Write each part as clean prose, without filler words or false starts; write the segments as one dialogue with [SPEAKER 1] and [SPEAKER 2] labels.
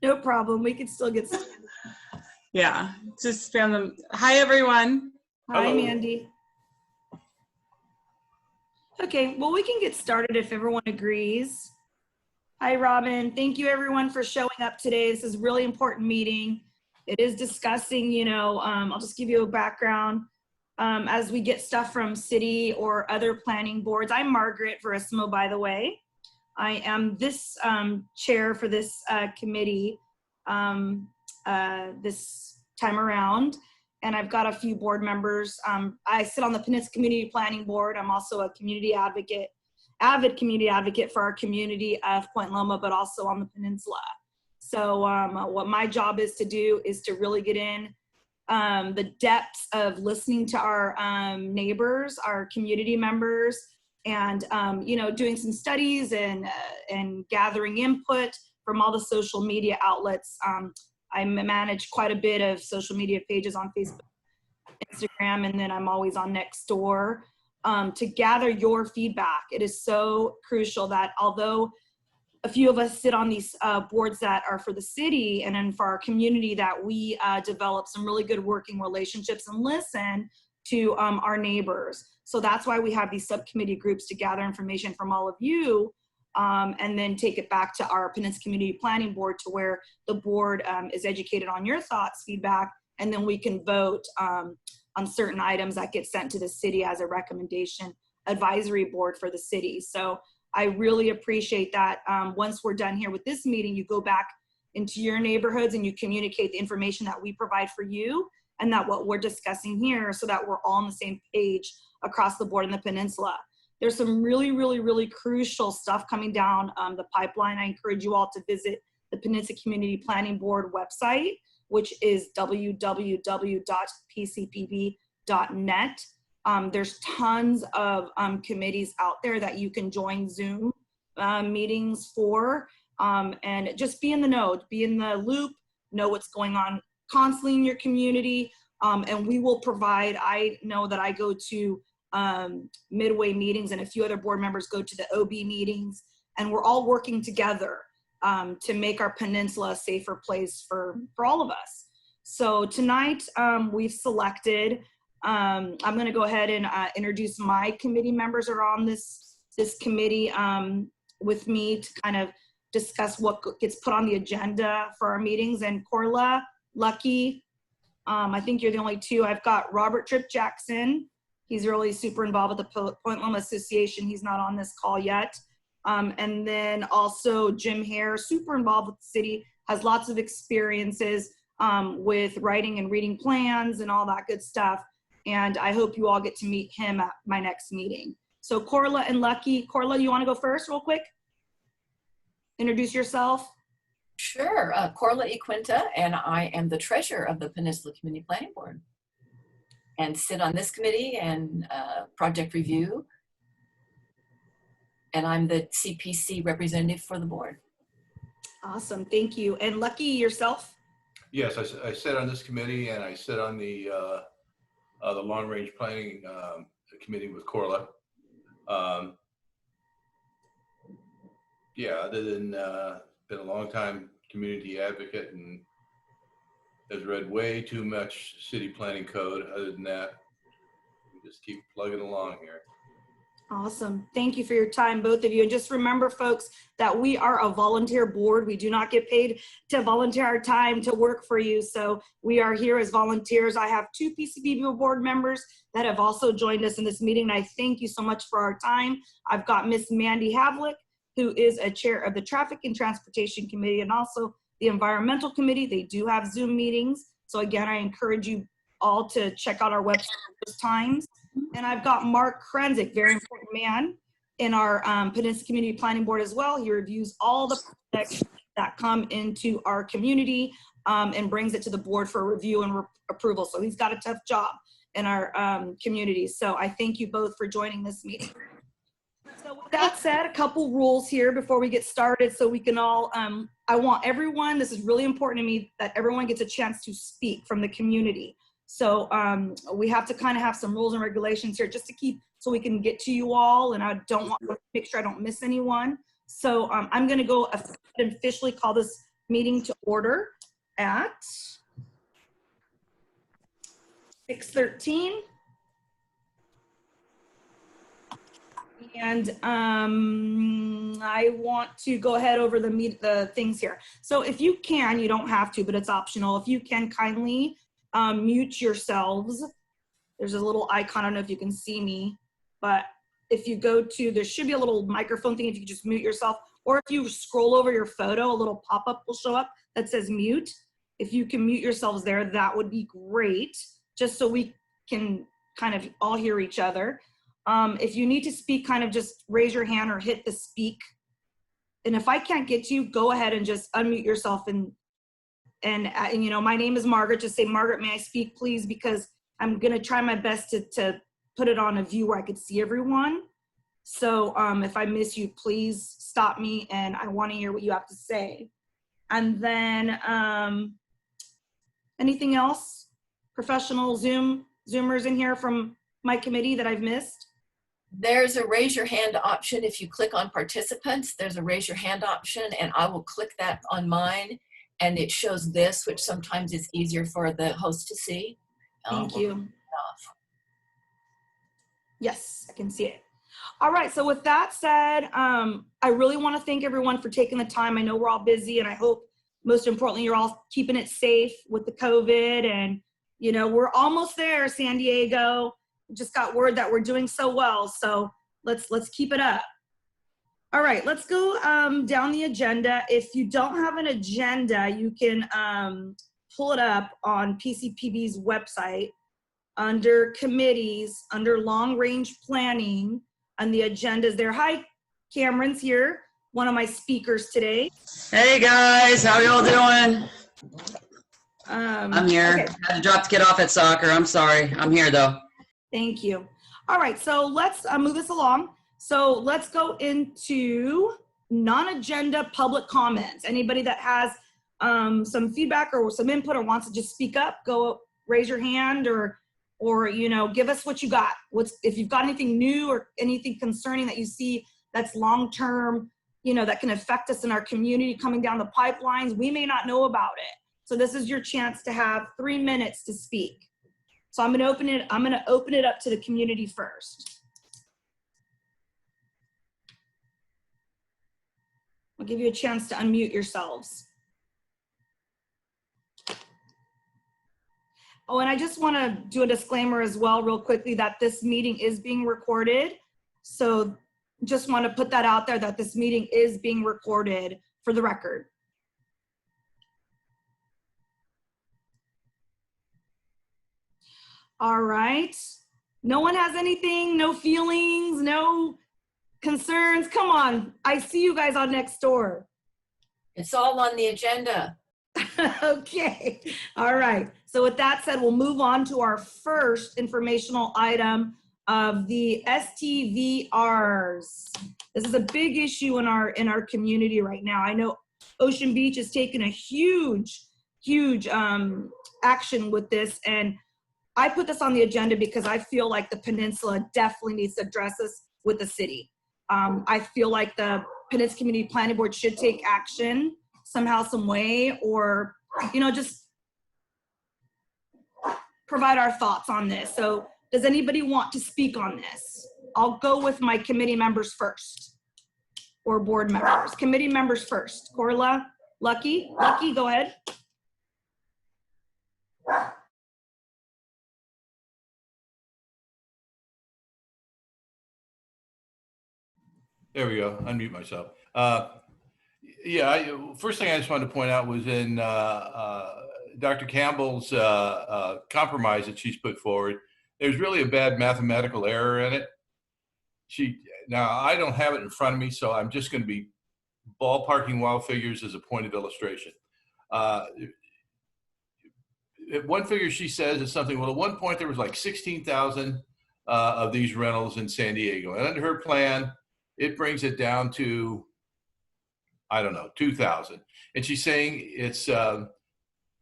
[SPEAKER 1] No problem. We can still get started.
[SPEAKER 2] Yeah, just spam them. Hi, everyone.
[SPEAKER 1] Hi,
[SPEAKER 3] Hello.
[SPEAKER 1] Mandy. Okay, well, we can get started if everyone agrees. Hi, Robin. Thank you, everyone, for showing up today. This is a really important meeting. It is discussing, I'll just give you a background. As we get stuff from city or other planning boards. I'm Margaret Verismo, by the way. I am this chair for this committee this time around, and I've got a few board members. I sit on the Peninsula Community Planning Board. I'm also a community advocate, avid community advocate for our community of Point Loma, but also on the Peninsula. So what my job is to do is to really get in the depths of listening to our neighbors, our community members, and doing some studies and gathering input from all the social media outlets. I manage quite a bit of social media pages on Facebook, Instagram, and then I'm always on Nextdoor to gather your feedback. It is so crucial that although a few of us sit on these boards that are for the city and then for our community, that we develop some really good working relationships and listen to our neighbors. So that's why we have these subcommittee groups to gather information from all of you and then take it back to our Peninsula Community Planning Board to where the board is educated on your thoughts, feedback, and then we can vote on certain items that get sent to the city as a recommendation advisory board for the city. So I really appreciate that. Once we're done here with this meeting, you go back into your neighborhoods and you communicate the information that we provide for you and that what we're discussing here so that we're all on the same page across the board in the Peninsula. There's some really, really, really crucial stuff coming down the pipeline. I encourage you all to visit the Peninsula Community Planning Board website, which is www.pcpb.net. There's tons of committees out there that you can join Zoom meetings for, and just be in the know, be in the loop, know what's going on constantly in your community, and we will provide. I know that I go to Midway meetings and a few other board members go to the OB meetings, and we're all working together to make our peninsula a safer place for all of us. So tonight we've selected, I'm going to go ahead and introduce my committee members that are on this committee with me to kind of discuss what gets put on the agenda for our meetings. And Corla, Lucky, I think you're the only two. I've got Robert Tripp Jackson. He's really super involved with the Point Loma Association. He's not on this call yet. And then also Jim Hare, super involved with the city, has lots of experiences with writing and reading plans and all that good stuff. And I hope you all get to meet him at my next meeting. So Corla and Lucky. Corla, you want to go first real quick? Introduce yourself.
[SPEAKER 4] Sure. Corla E. Quinta, and I am the treasurer of the Peninsula Community Planning Board and sit on this committee and project review. And I'm the CPC representative for the board.
[SPEAKER 1] Awesome. Thank you. And Lucky, yourself?
[SPEAKER 3] Yes, I sit on this committee and I sit on the long range planning committee with Corla. Yeah, other than been a long time community advocate and has read way too much city planning code. Other than that, we just keep plugging along here.
[SPEAKER 1] Awesome. Thank you for your time, both of you. And just remember, folks, that we are a volunteer board. We do not get paid to volunteer our time to work for you. So we are here as volunteers. I have two PCPB board members that have also joined us in this meeting. And I thank you so much for our time. I've got Miss Mandy Havlick, who is a chair of the Traffic and Transportation Committee and also the Environmental Committee. They do have Zoom meetings. So again, I encourage you all to check out our website at those times. And I've got Mark Krenzik, very important man in our Peninsula Community Planning Board as well. He reviews all the projects that come into our community and brings it to the board for review and approval. So he's got a tough job in our community. So I thank you both for joining this meeting. So with that said, a couple rules here before we get started so we can all, I want everyone, this is really important to me, that everyone gets a chance to speak from the community. So we have to kind of have some rules and regulations here just to keep, so we can get to you all, and I don't want to make sure I don't miss anyone. So I'm going to go and officially call this meeting to order at 6:13. And I want to go ahead over the things here. So if you can, you don't have to, but it's optional. If you can kindly mute yourselves. There's a little icon. I don't know if you can see me, but if you go to, there should be a little microphone thing if you could just mute yourself. Or if you scroll over your photo, a little pop-up will show up that says mute. If you can mute yourselves there, that would be great, just so we can kind of all hear each other. If you need to speak, kind of just raise your hand or hit the speak. And if I can't get you, go ahead and just unmute yourself. And you know, my name is Margaret. Just say, Margaret, may I speak, please? Because I'm going to try my best to put it on a view where I could see everyone. So if I miss you, please stop me, and I want to hear what you have to say. And then anything else? Professional Zoomers in here from my committee that I've missed?
[SPEAKER 4] There's a raise your hand option. If you click on participants, there's a raise your hand option, and I will click that on mine, and it shows this, which sometimes is easier for the host to see.
[SPEAKER 1] Thank you. Yes, I can see it. All right, so with that said, I really want to thank everyone for taking the time. I know we're all busy, and I hope, most importantly, you're all keeping it safe with the COVID. And, you know, we're almost there, San Diego. Just got word that we're doing so well, so let's keep it up. All right, let's go down the agenda. If you don't have an agenda, you can pull it up on PCPB's website under committees, under long range planning, and the agendas there. Hi, Cameron's here, one of my speakers today.
[SPEAKER 5] Hey guys, how y'all doing? I'm here.
[SPEAKER 1] Okay.
[SPEAKER 5] Had to drop the kid off at soccer. I'm sorry. I'm here though.
[SPEAKER 1] Thank you. All right, so let's move this along. So let's go into non-agenda public comments. Anybody that has some feedback or some input or wants to just speak up, go raise your hand, or you know, give us what you got. If you've got anything new or anything concerning that you see that's long-term, you know, that can affect us in our community coming down the pipelines, we may not know about it. So this is your chance to have 3 minutes to speak. So I'm going to open it up to the community first. I'll give you a chance to unmute yourselves. Oh, and I just want to do a disclaimer as well real quickly that this meeting is being recorded. So just want to put that out there, that this meeting is being recorded for the record. All right. No one has anything, no feelings, no concerns. Come on. I see you guys on next door.
[SPEAKER 4] It's all on the agenda.
[SPEAKER 1] Okay. All right. So with that said, we'll move on to our first informational item of the STVRs. This is a big issue in our community right now. I know Ocean Beach has taken a huge action with this, and I put this on the agenda because I feel like the Peninsula definitely needs to address this with the city. I feel like the Peninsula Community Planning Board should take action somehow, some way, or, you know, just provide our thoughts on this. So does anybody want to speak on this? I'll go with my committee members first, or board members. Committee members first. Corla, Lucky, go ahead.
[SPEAKER 3] There we go. Unmute myself. Yeah, first thing I just wanted to point out was in Dr. Campbell's compromise that she's put forward, there's really a bad mathematical error in it. Now, I don't have it in front of me, so I'm just going to be ballparking wild figures as a point of illustration. One figure she says is something, well, at one point there was like 16,000 of these rentals in San Diego. And under her plan, it brings it down to, I don't know, 2,000. And she's saying it's going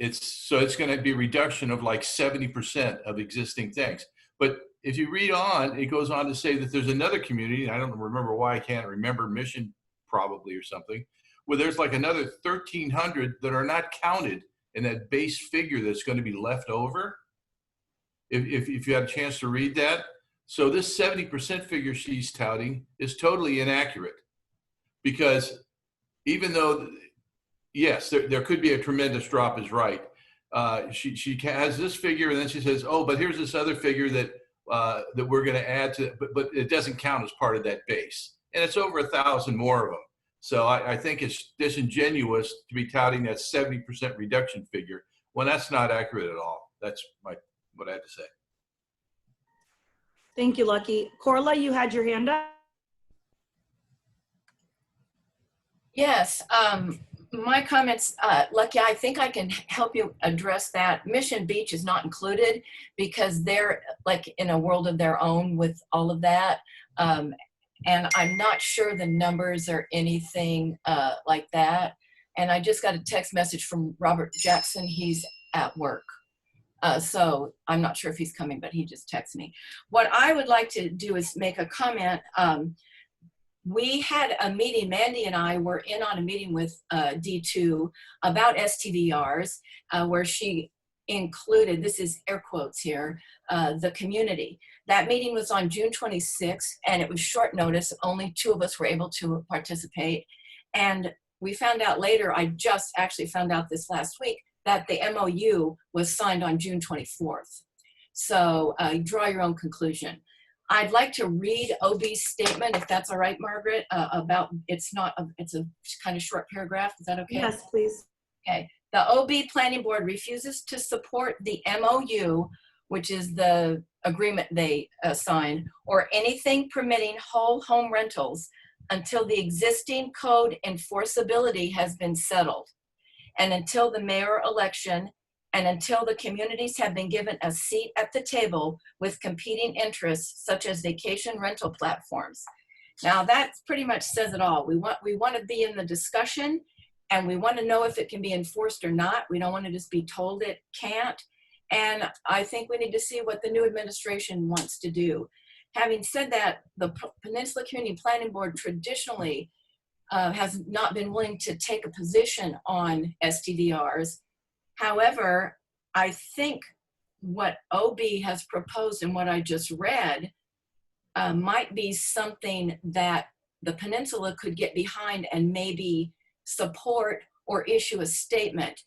[SPEAKER 3] to be a reduction of like 70% of existing things. But if you read on, it goes on to say that there's another community, and I don't remember why, I can't remember, Mission probably or something, where there's like another 1,300 that are not counted in that base figure that's going to be left over. If you had a chance to read that. So this 70% figure she's touting is totally inaccurate, because even though, yes, there could be a tremendous drop is right. She has this figure, and then she says, oh, but here's this other figure that that we're going to add to, but it doesn't count as part of that base. And it's over 1,000 more of them. So I think it's disingenuous to be touting that 70% reduction figure when that's not accurate at all. That's what I had to say.
[SPEAKER 1] Thank you, Lucky. Corla, you had your hand up?
[SPEAKER 4] Yes, my comments, Lucky, I think I can help you address that. Mission Beach is not included because they're like in a world of their own with all of that. And I'm not sure the numbers are anything like that. And I just got a text message from Robert Jackson. He's at work. So I'm not sure if he's coming, but he just texted me. What I would like to do is make a comment. We had a meeting, Mandy and I were in on a meeting with D2 about STDRs, where she included, this is air quotes here, the community. That meeting was on June 26th, and it was short notice. Only 2 of us were able to participate. And we found out later, I just actually found out this last week, that the MOU was signed on June 24th. So draw your own conclusion. I'd like to read OB's statement, if that's all right, Margaret, about, it's a kind of short paragraph. Is that okay?
[SPEAKER 1] Yes, please.
[SPEAKER 4] Okay. The OB Planning Board refuses to support the MOU, which is the agreement they signed, or anything permitting whole home rentals until the existing code enforceability has been settled, and until the mayor election, and until the communities have been given a seat at the table with competing interests such as vacation rental platforms. Now that pretty much says it all. We want to be in the discussion, and we want to know if it can be enforced or not. We don't want to just be told it can't. And I think we need to see what the new administration wants to do. Having said that, the Peninsula Community Planning Board traditionally has not been willing to take a position on STDRs. However, I think what OB has proposed and what I just read might be something that the Peninsula could get behind and maybe support or issue a statement.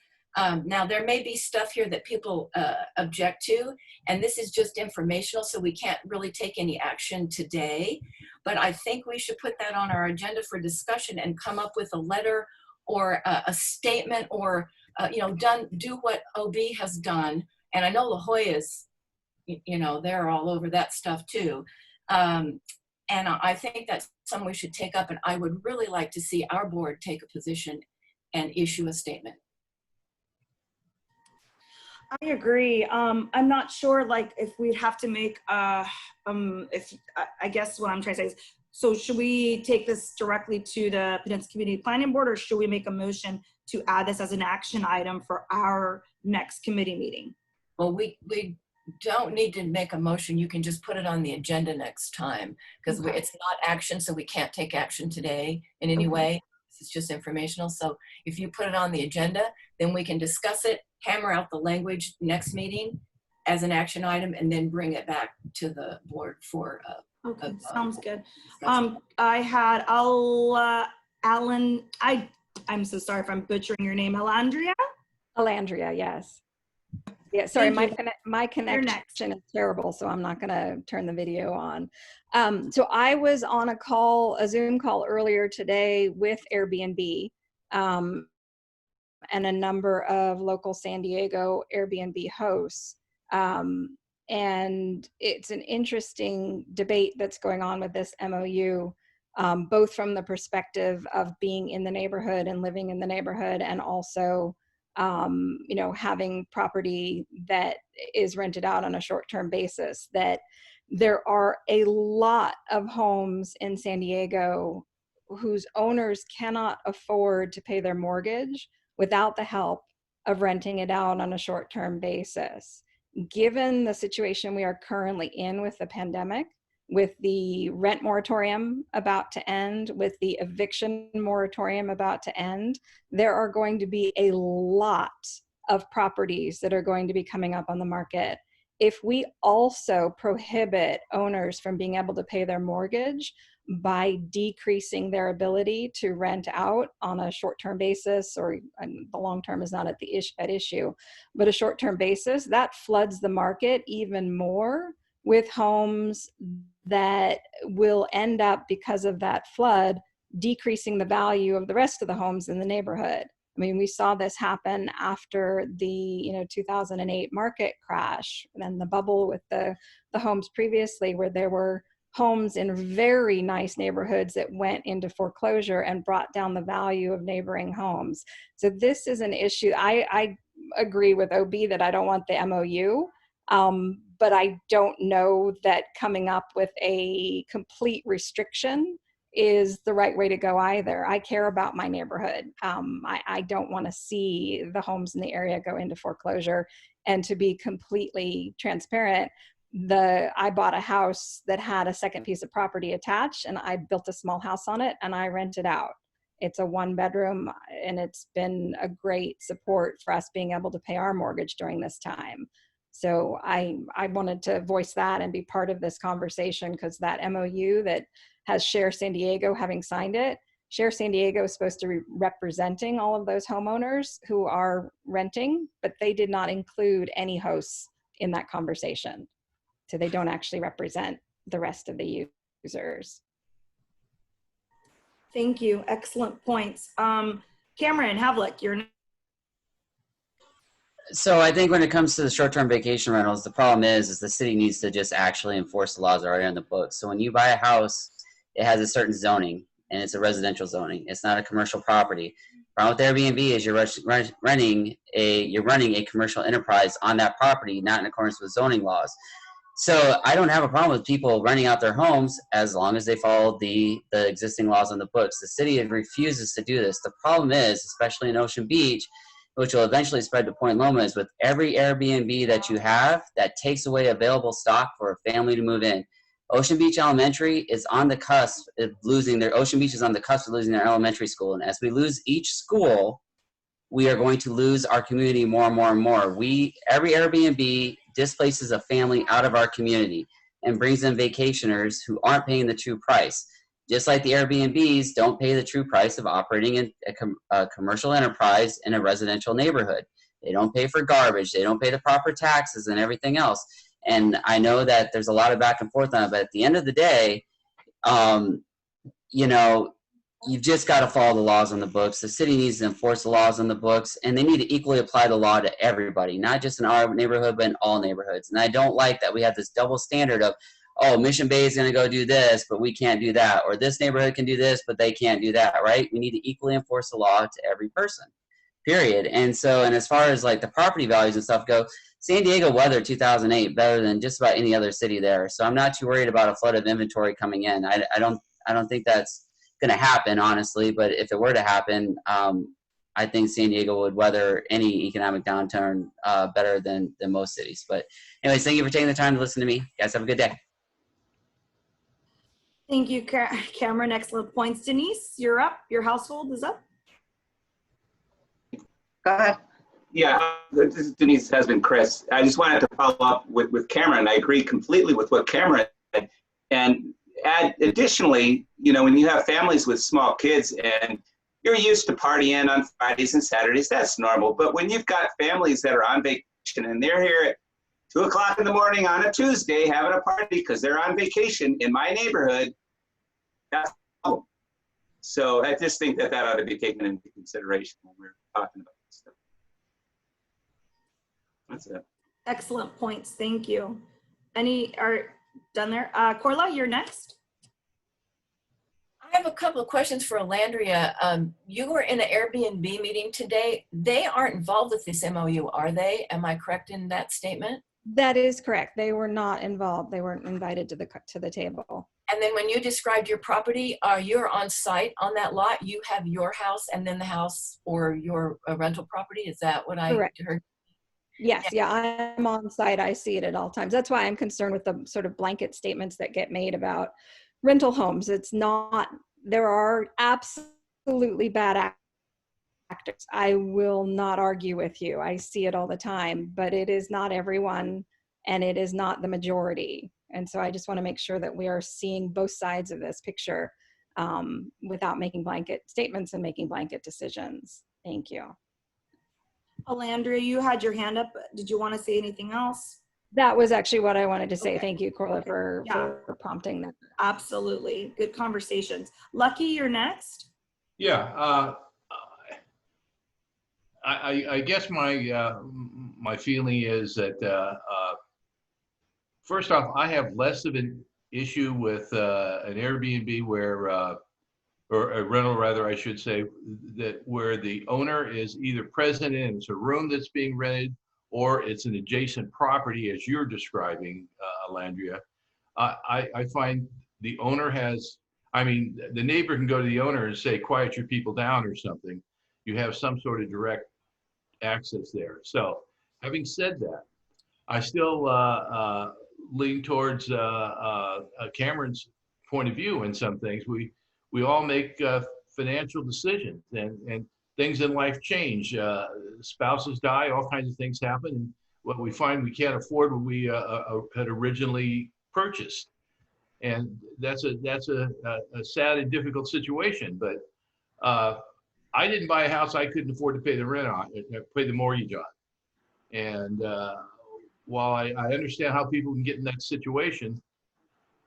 [SPEAKER 4] Now, there may be stuff here that people object to, and this is just informational, so we can't really take any action today. But I think we should put that on our agenda for discussion and come up with a letter or a statement, or do what OB has done. And I know La Jolla's, they're all over that stuff too. And I think that's something we should take up, and I would really like to see our board take a position and issue a statement.
[SPEAKER 1] I agree. I'm not sure, like, if we'd have to make, I guess what I'm trying to say is, so should we take this directly to the Peninsula Community Planning Board, or should we make a motion to add this as an action item for our next committee meeting?
[SPEAKER 4] Well, we don't need to make a motion. You can just put it on the agenda next time, because
[SPEAKER 1] Okay.
[SPEAKER 4] it's not action, so we can't take action today in any way. It's just informational. So if you put it on the agenda, then we can discuss it, hammer out the language next meeting as an action item, and then bring it back to the board for
[SPEAKER 1] Okay, sounds good.
[SPEAKER 4] discussion.
[SPEAKER 1] I had Alan, I'm so sorry if I'm butchering your name, Alandria?
[SPEAKER 6] Alandria, yes. Yeah, sorry,
[SPEAKER 1] Thank
[SPEAKER 6] my connection is terrible, so I'm not going to turn the video on. So I was on a Zoom call earlier today with Airbnb and a number of local San Diego Airbnb hosts. And it's an interesting debate that's going on with this MOU, both from the perspective of being in the neighborhood and living in the neighborhood, and also having property that is rented out on a short-term basis. That there are a lot of homes in San Diego whose owners cannot afford to pay their mortgage without the help of renting it out on a short-term basis. Given the situation we are currently in with the pandemic, with the rent moratorium about to end, with the eviction moratorium about to end, there are going to be a lot of properties that are going to be coming up on the market. If we also prohibit owners from being able to pay their mortgage by decreasing their ability to rent out on a short-term basis, or the long-term is not at issue, but a short-term basis, that floods the market even more with homes that will end up, because of that flood, decreasing the value of the rest of the homes in the neighborhood. I mean, we saw this happen after the 2008 market crash and the bubble with the homes previously, where there were homes in very nice neighborhoods that went into foreclosure and brought down the value of neighboring homes. So this is an issue. I agree with OB that I don't want the MOU, but I don't know that coming up with a complete restriction is the right way to go either. I care about my neighborhood. I don't want to see the homes in the area go into foreclosure. And to be completely transparent, I bought a house that had a second piece of property attached, and I built a small house on it and I rent it out. It's a 1-bedroom, and it's been a great support for us being able to pay our mortgage during this time. So I wanted to voice that and be part of this conversation, because that MOU that has Share San Diego having signed it, Share San Diego is supposed to be representing all of those homeowners who are renting, but they did not include any hosts in that conversation. So they don't actually represent the rest of the users.
[SPEAKER 1] Thank you. Excellent points. Cameron Havlick, you're
[SPEAKER 5] So I think when it comes to the short-term vacation rentals, the problem is the city needs to just actually enforce the laws that are already on the books. So when you buy a house, it has a certain zoning, and it's a residential zoning. It's not a commercial property. The problem with Airbnb is you're running a commercial enterprise on that property, not in accordance with zoning laws. So I don't have a problem with people renting out their homes as long as they follow the existing laws on the books. The city refuses to do this. The problem is, especially in Ocean Beach, which will eventually spread to Point Loma, is with every Airbnb that you have, that takes away available stock for a family to move in. Ocean Beach Elementary is on the cusp of losing their elementary school. And as we lose each school, we are going to lose our community more and more and more. Every Airbnb displaces a family out of our community and brings in vacationers who aren't paying the true price. Just like the Airbnbs don't pay the true price of operating in a commercial enterprise in a residential neighborhood. They don't pay for garbage. They don't pay the proper taxes and everything else. And I know that there's a lot of back and forth on it, but at the end of the day, you've just got to follow the laws on the books. The city needs to enforce the laws on the books, and they need to equally apply the law to everybody, not just in our neighborhood, but in all neighborhoods. And I don't like that we have this double standard of, oh, Mission Bay is going to go do this, but we can't do that. Or this neighborhood can do this, but they can't do that, right? We need to equally enforce the law to every person, period. And as far as like the property values and stuff go, San Diego weathered 2008 better than just about any other city there. So I'm not too worried about a flood of inventory coming in. I don't think that's going to happen, honestly. But if it were to happen, I think San Diego would weather any economic downturn better than most cities. But anyways, thank you for taking the time to listen to me. You guys have a good day.
[SPEAKER 1] Thank you, Cameron. Excellent points. Denise, you're up. Your household is up.
[SPEAKER 7] Go ahead.
[SPEAKER 8] Yeah, this is Denise's husband, Chris. I just wanted to follow up with Cameron. I agree completely with what Cameron said. And add additionally, when you have families with small kids and you're used to partying on Fridays and Saturdays, that's normal. But when you've got families that are on vacation and they're here at 2 o'clock in the morning on a Tuesday having a party because they're on vacation in my neighborhood, that's a problem. So I just think that ought to be taken into consideration when we're talking about this stuff. That's it.
[SPEAKER 1] Excellent points. Thank you. Are done there? Corla, you're next.
[SPEAKER 4] I have a couple of questions for Alandria. You were in an Airbnb meeting today. They aren't involved with this MOU, are they? Am I correct in that statement?
[SPEAKER 6] That is correct. They were not involved. They weren't invited to the table.
[SPEAKER 4] And then when you described your property, you're on site on that lot. You have your house and then the house or your rental property. Is that what I
[SPEAKER 6] Correct.
[SPEAKER 4] heard?
[SPEAKER 6] Yes, yeah, I'm on site. I see it at all times. That's why I'm concerned with the sort of blanket statements that get made about rental homes. It's not, there are absolutely bad actors. I will not argue with you. I see it all the time, but it is not everyone and it is not the majority. And so I just want to make sure that we are seeing both sides of this picture without making blanket statements and making blanket decisions. Thank you.
[SPEAKER 1] Alandria, you had your hand up. Did you want to say anything else?
[SPEAKER 6] That was actually what I wanted to say.
[SPEAKER 1] Okay.
[SPEAKER 6] Thank you, Corla, for prompting that.
[SPEAKER 1] Absolutely. Good conversations. Lucky, you're next.
[SPEAKER 3] Yeah, I guess my feeling is that first off, I have less of an issue with an Airbnb where, or a rental rather, I should say, that where the owner is either present and it's a room that's being rented, or it's an adjacent property as you're describing, Alandria. I find the owner has, I mean, the neighbor can go to the owner and say, quiet your people down or something. You have some sort of direct access there. So having said that, I still lean towards Cameron's point of view in some things. We all make financial decisions, and things in life change. Spouses die, all kinds of things happen. And what we find we can't afford what we had originally purchased. And that's a sad and difficult situation. But I didn't buy a house I couldn't afford to pay the rent on, pay the mortgage on. And while I understand how people can get in that situation,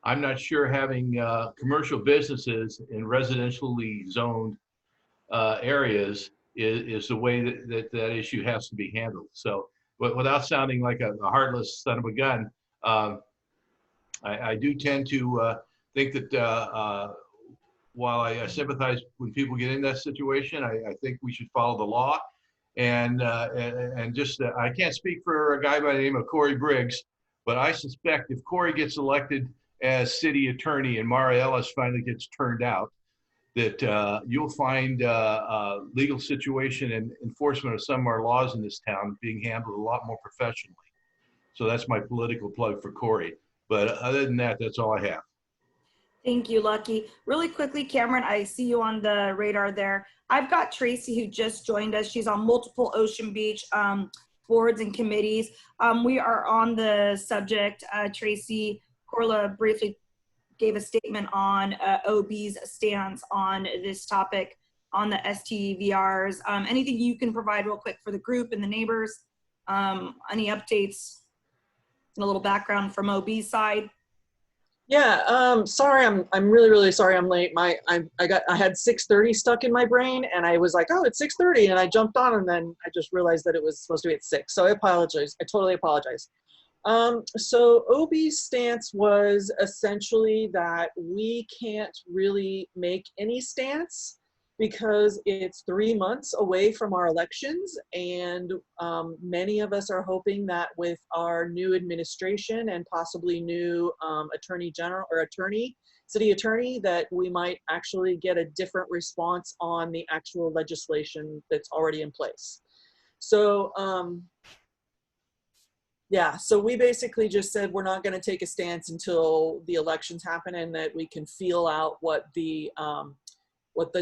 [SPEAKER 3] I'm not sure having commercial businesses in residentially zoned areas is the way that issue has to be handled. So, but without sounding like a heartless son of a gun, I do tend to think that while I sympathize when people get in that situation, I think we should follow the law. And just, I can't speak for a guy by the name of Corey Briggs, but I suspect if Corey gets elected as city attorney and Mara Ellis finally gets turned out, that you'll find legal situation and enforcement of some of our laws in this town being handled a lot more professionally. So that's my political plug for Corey. But other than that, that's all I have.
[SPEAKER 1] Thank you, Lucky. Really quickly, Cameron, I see you on the radar there. I've got Tracy who just joined us. She's on multiple Ocean Beach boards and committees. We are on the subject. Tracy, Corla briefly gave a statement on OB's stance on this topic on the STVRs. Anything you can provide real quick for the group and the neighbors? Any updates and a little background from OB's side?
[SPEAKER 7] Yeah, sorry, I'm really sorry I'm late. I had 6:30 stuck in my brain, and I was like, oh, it's 6:30, and I jumped on, and then I just realized that it was supposed to be at 6. So I apologize. I totally apologize. So OB's stance was essentially that we can't really make any stance because it's 3 months away from our elections, and many of us are hoping that with our new administration and possibly new attorney general or city attorney, that we might actually get a different response on the actual legislation that's already in place. So yeah, so we basically just said we're not going to take a stance until the elections happen and that we can feel out what the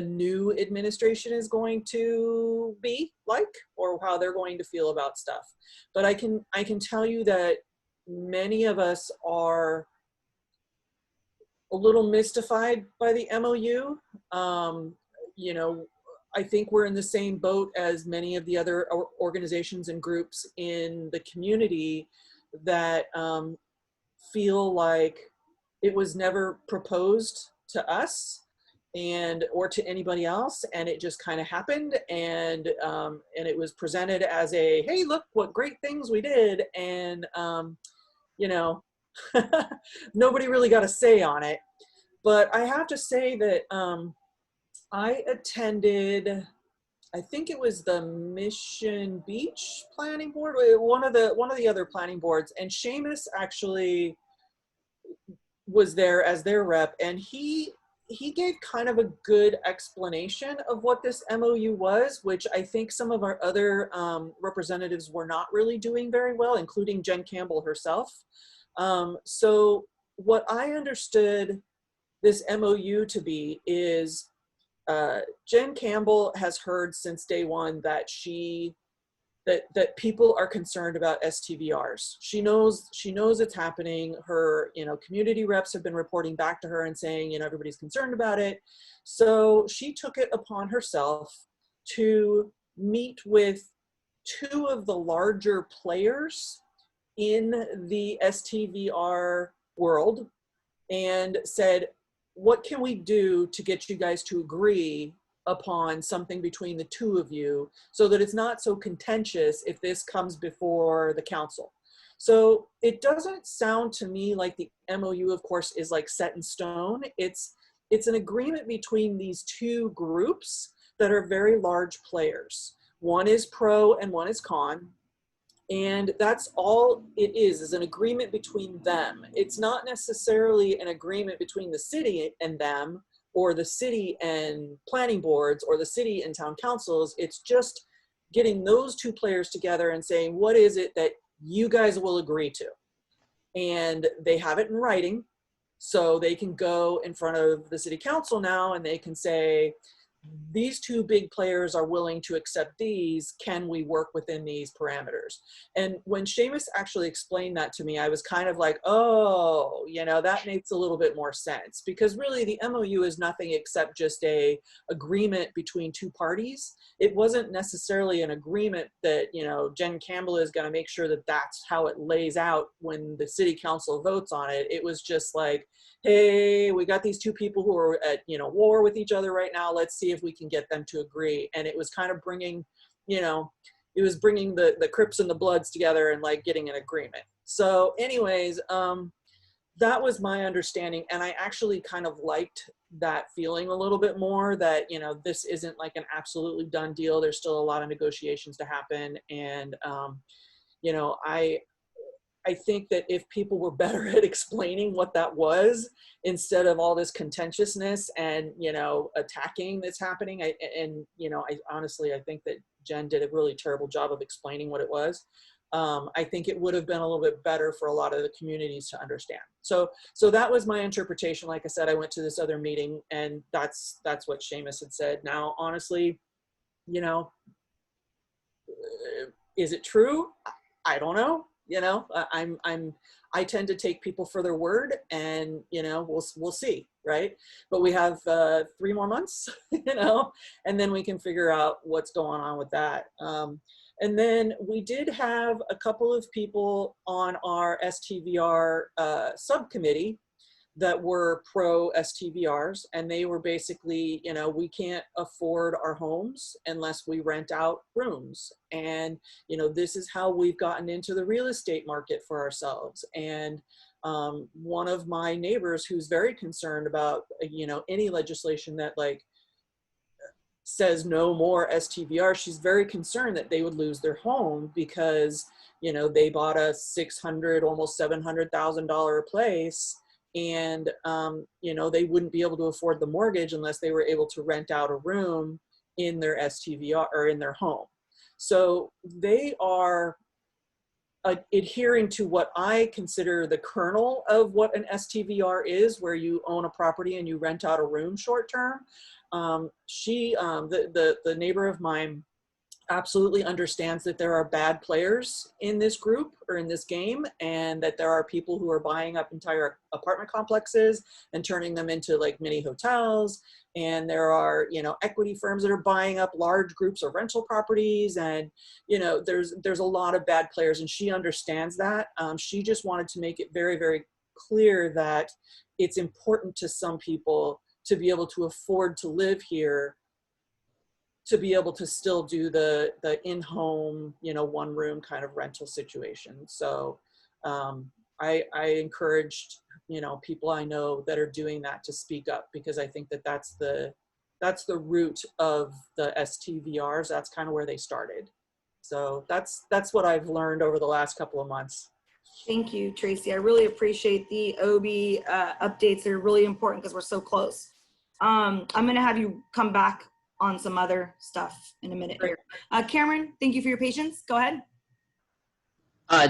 [SPEAKER 7] new administration is going to be like, or how they're going to feel about stuff. But I can tell you that many of us are a little mystified by the MOU. You know, I think we're in the same boat as many of the other organizations and groups in the community that feel like it was never proposed to us or to anybody else, and it just kind of happened, and it was presented as a, hey, look what great things we did, and you know, nobody really got a say on it. But I have to say that I attended, I think it was the Mission Beach Planning Board, one of the other planning boards, and Seamus actually was there as their rep, and he he gave kind of a good explanation of what this MOU was, which I think some of our other representatives were not really doing very well, including Jen Campbell herself. So what I understood this MOU to be is Jen Campbell has heard since day one that that people are concerned about STVRs. She knows it's happening. Her, community reps have been reporting back to her and saying, everybody's concerned about it. So she took it upon herself to meet with two of the larger players in the STVR world and said, what can we do to get you guys to agree upon something between the two of you so that it's not so contentious if this comes before the council. So it doesn't sound to me like the MOU, of course, is like set in stone. It's an agreement between these two groups that are very large players. One is pro and one is con. And that's all it is an agreement between them. It's not necessarily an agreement between the city and them, or the city and planning boards, or the city and town councils. It's just getting those two players together and saying, what is it that you guys will agree to? And they have it in writing, so they can go in front of the city council now and they can say, these two big players are willing to accept these. Can we work within these parameters? And when Seamus actually explained that to me, I was kind of like, oh, that makes a little bit more sense, because really the MOU is nothing except just a agreement between two parties. It wasn't necessarily an agreement that, Jen Campbell is going to make sure that that's how it lays out when the city council votes on it. It was just like, hey, we got these two people who are at, war with each other right now. Let's see if we can get them to agree. And it was kind of bringing, it was bringing the Crips and the Bloods together and like getting an agreement. So anyways, that was my understanding. And I actually kind of liked that feeling a little bit more, that, this isn't like an absolutely done deal. There's still a lot of negotiations to happen. And, I think that if people were better at explaining what that was, instead of all this contentiousness and, attacking that's happening, I honestly, I think that Jen did a really terrible job of explaining what it was. I think it would have been a little bit better for a lot of the communities to understand. So that was my interpretation. Like I said, I went to this other meeting and that's what Seamus had said. Now, honestly, is it true? I don't know. I tend to take people for their word, and we'll see, right? But we have 3 more months, and then we can figure out what's going on with that. And then we did have a couple of people on our STVR subcommittee that were pro STVRs, and they were basically, we can't afford our homes unless we rent out rooms. And, this is how we've gotten into the real estate market for ourselves. And one of my neighbors who's very concerned about, any legislation that like says no more STVR, she's very concerned that they would lose their home because, they bought a $600,000, almost $700,000 place. And, they wouldn't be able to afford the mortgage unless they were able to rent out a room in their STVR or in their home. So they are adhering to what I consider the kernel of what an STVR is, where you own a property and you rent out a room short term. The neighbor of mine absolutely understands that there are bad players in this group or in this game, and that there are people who are buying up entire apartment complexes and turning them into like mini hotels. And there are, equity firms that are buying up large groups of rental properties. And, there's a lot of bad players, and she understands that. She just wanted to make it very, very clear that it's important to some people to be able to afford to live here, to be able to still do the in-home, one room kind of rental situation. So I encouraged, people I know that are doing that to speak up, because I think that that's the root of the STVRs. That's kind of where they started. So that's what I've learned over the last couple of months.
[SPEAKER 1] Thank you, Tracy. I really appreciate the OB updates. They're really important because we're so close. I'm going to have you come back on some other stuff in a minute here. Cameron, thank you for your patience. Go ahead.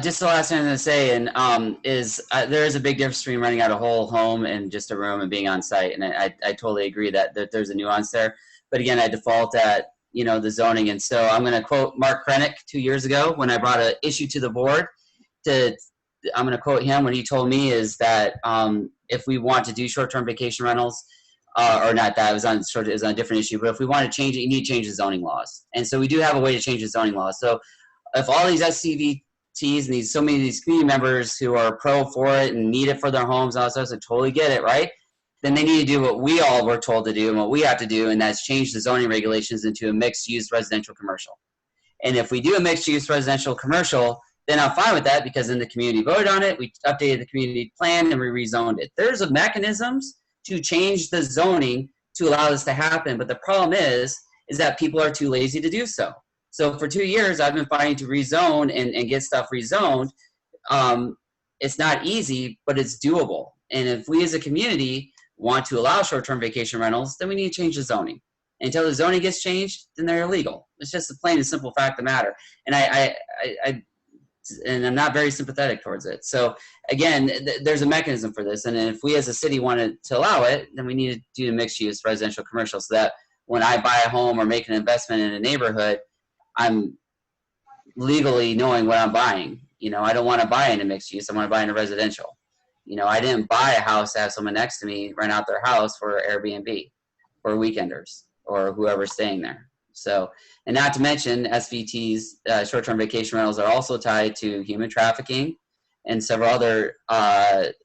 [SPEAKER 5] Just the last thing I'm going to say, and is there is a big difference between renting out a whole home and just a room and being on site, and I totally agree that there's a nuance there. But again, I default at the zoning, and so I'm going to quote Mark Krennick 2 years ago when I brought an issue to the board. I'm going to quote him when he told me is that if we want to do short-term vacation rentals, or not that, it was on a different issue, but if we want to change it, you need to change the zoning laws, and so we do have a way to change the zoning laws. So if all these SCV and so many of these community members who are pro for it and need it for their homes and all that stuff, so totally get it, right? Then they need to do what we all were told to do and what we have to do, and that's change the zoning regulations into a mixed-use residential commercial. And if we do a mixed-use residential commercial, then I'm fine with that because then the community voted on it, we updated the community plan, and we rezoned it. There's mechanisms to change the zoning to allow this to happen, but the problem is that people are too lazy to do so. So for 2 years, I've been fighting to rezone and get stuff rezoned. It's not easy, but it's doable. And if we as a community want to allow short-term vacation rentals, then we need to change the zoning. Until the zoning gets changed, then they're illegal. It's just a plain and simple fact of the matter. And I'm not very sympathetic towards it. So again, there's a mechanism for this. And if we as a city wanted to allow it, then we need to do a mixed-use residential commercial so that when I buy a home or make an investment in a neighborhood, I'm legally knowing what I'm buying. I don't want to buy in a mixed use. I want to buy in a residential. I didn't buy a house to have someone next to me rent out their house for Airbnb or weekenders or whoever's staying there. So, and not to mention SVT's short-term vacation rentals are also tied to human trafficking and several other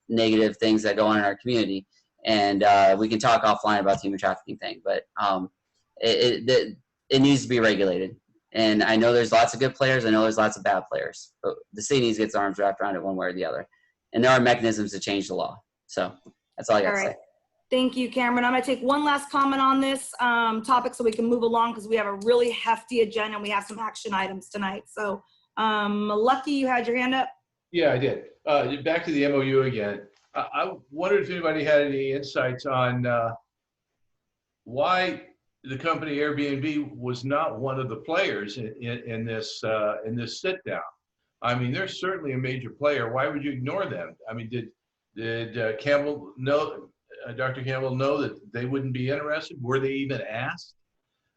[SPEAKER 5] negative things that go on in our community. And we can talk offline about the human trafficking thing, but it needs to be regulated. And I know there's lots of good players. I know there's lots of bad players. But the city needs to get its arms wrapped around it one way or the other. And there are mechanisms to change the law. So that's all I got to say.
[SPEAKER 1] Thank you, Cameron. I'm going to take one last comment on this topic so we can move along because we have a really hefty agenda and we have some action items tonight. So Lucky, you had your hand up?
[SPEAKER 3] Yeah, I did. Back to the MOU again. I wondered if anybody had any insights on why the company Airbnb was not one of the players in this sit down. I mean, they're certainly a major player. Why would you ignore them? I mean, did Campbell know, Dr. Campbell know that they wouldn't be interested? Were they even asked?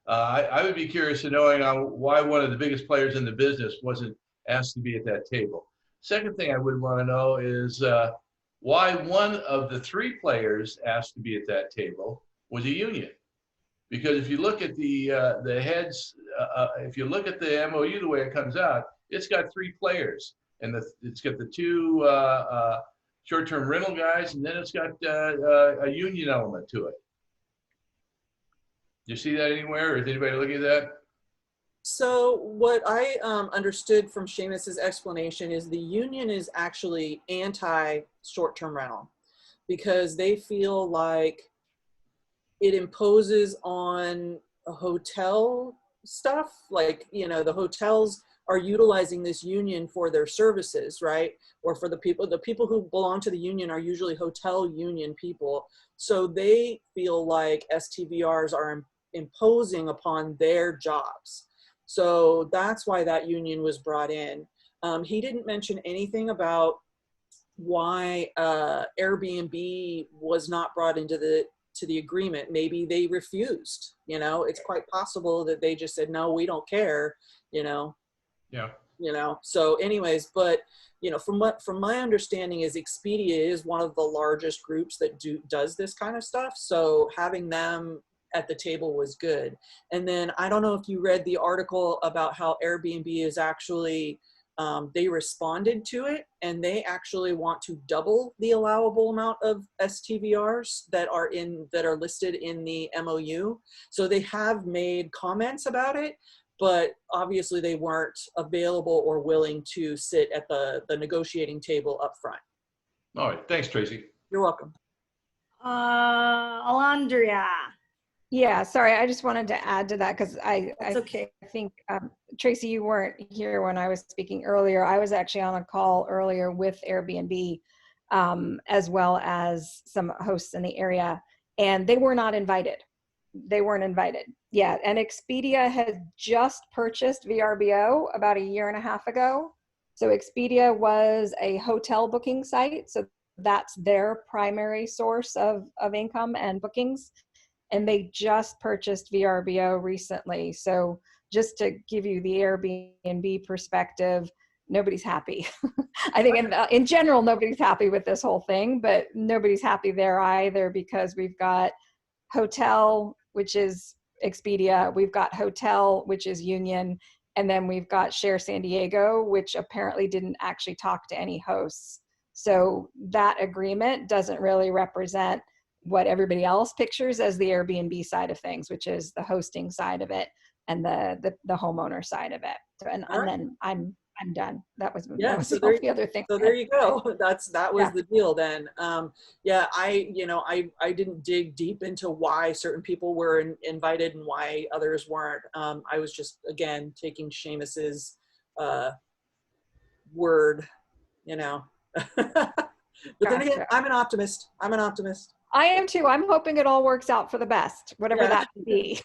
[SPEAKER 3] I would be curious to knowing why one of the biggest players in the business wasn't asked to be at that table. Second thing I would want to know is why one of the three players asked to be at that table was a union. Because if you look at the heads, if you look at the MOU the way it comes out, it's got three players, and it's got the two short-term rental guys, and then it's got a union element to it. Do you see that anywhere, or is anybody looking at that?
[SPEAKER 7] So what I understood from Seamus's explanation is the union is actually anti short-term rental because they feel like it imposes on a hotel stuff. Like, the hotels are utilizing this union for their services, right? Or for the people who belong to the union are usually hotel union people. So they feel like STVRs are imposing upon their jobs. So that's why that union was brought in. He didn't mention anything about why Airbnb was not brought into the agreement. Maybe they refused. It's quite possible that they just said, no, we don't care.
[SPEAKER 3] Yeah.
[SPEAKER 7] So anyways, but from my understanding is Expedia is one of the largest groups that does this kind of stuff. So having them at the table was good. And then I don't know if you read the article about how Airbnb is actually they responded to it, and they actually want to double the allowable amount of STVRs that are listed in the MOU. So they have made comments about it, but obviously they weren't available or willing to sit at the negotiating table up front.
[SPEAKER 3] All right, thanks, Tracy.
[SPEAKER 7] You're welcome.
[SPEAKER 1] Alondria.
[SPEAKER 6] Yeah, sorry, I just wanted to add to that because I think, Tracy, you weren't here when I was speaking earlier. I was actually on a call earlier with Airbnb, as well as some hosts in the area. and they were not invited. They weren't invited. Yeah, and Expedia has just purchased VRBO about a year and a half ago. So Expedia was a hotel booking site, so that's their primary source of income and bookings. And they just purchased VRBO recently. So just to give you the Airbnb perspective, nobody's happy. I think in general, nobody's happy with this whole thing, but nobody's happy there either, because we've got hotel, which is Expedia, we've got hotel, which is Union, and then we've got Share San Diego, which apparently didn't actually talk to any hosts. So that agreement doesn't really represent what everybody else pictures as the Airbnb side of things, which is the hosting side of it and the homeowner side of it. So, and then I'm done. That was the only other thing.
[SPEAKER 7] So there you go. That was the deal then. Yeah, I didn't dig deep into why certain people were invited and why others weren't. I was just, again, taking Seamus's word, But then again, I'm an optimist.
[SPEAKER 6] I am too. I'm hoping it all works out for the best, whatever that may be.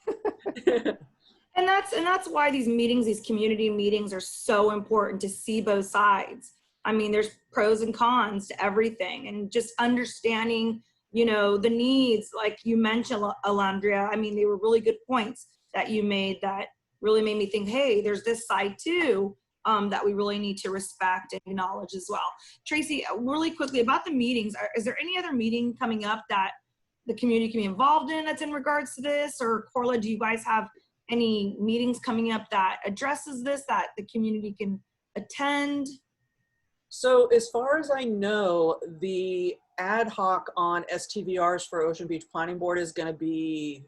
[SPEAKER 1] And that's why these meetings, these community meetings, are so important, to see both sides. I mean, there's pros and cons to everything, and just understanding, the needs, like you mentioned, Alandria. I mean, they were really good points that you made that really made me think, hey, there's this side too, that we really need to respect and acknowledge as well. Tracy, really quickly about the meetings, is there any other meeting coming up that the community can be involved in that's in regards to this? Or Corla, do you guys have any meetings coming up that addresses this, that the community can attend?
[SPEAKER 7] So as far as I know, the ad hoc on STVRs for Ocean Beach Planning Board is going to be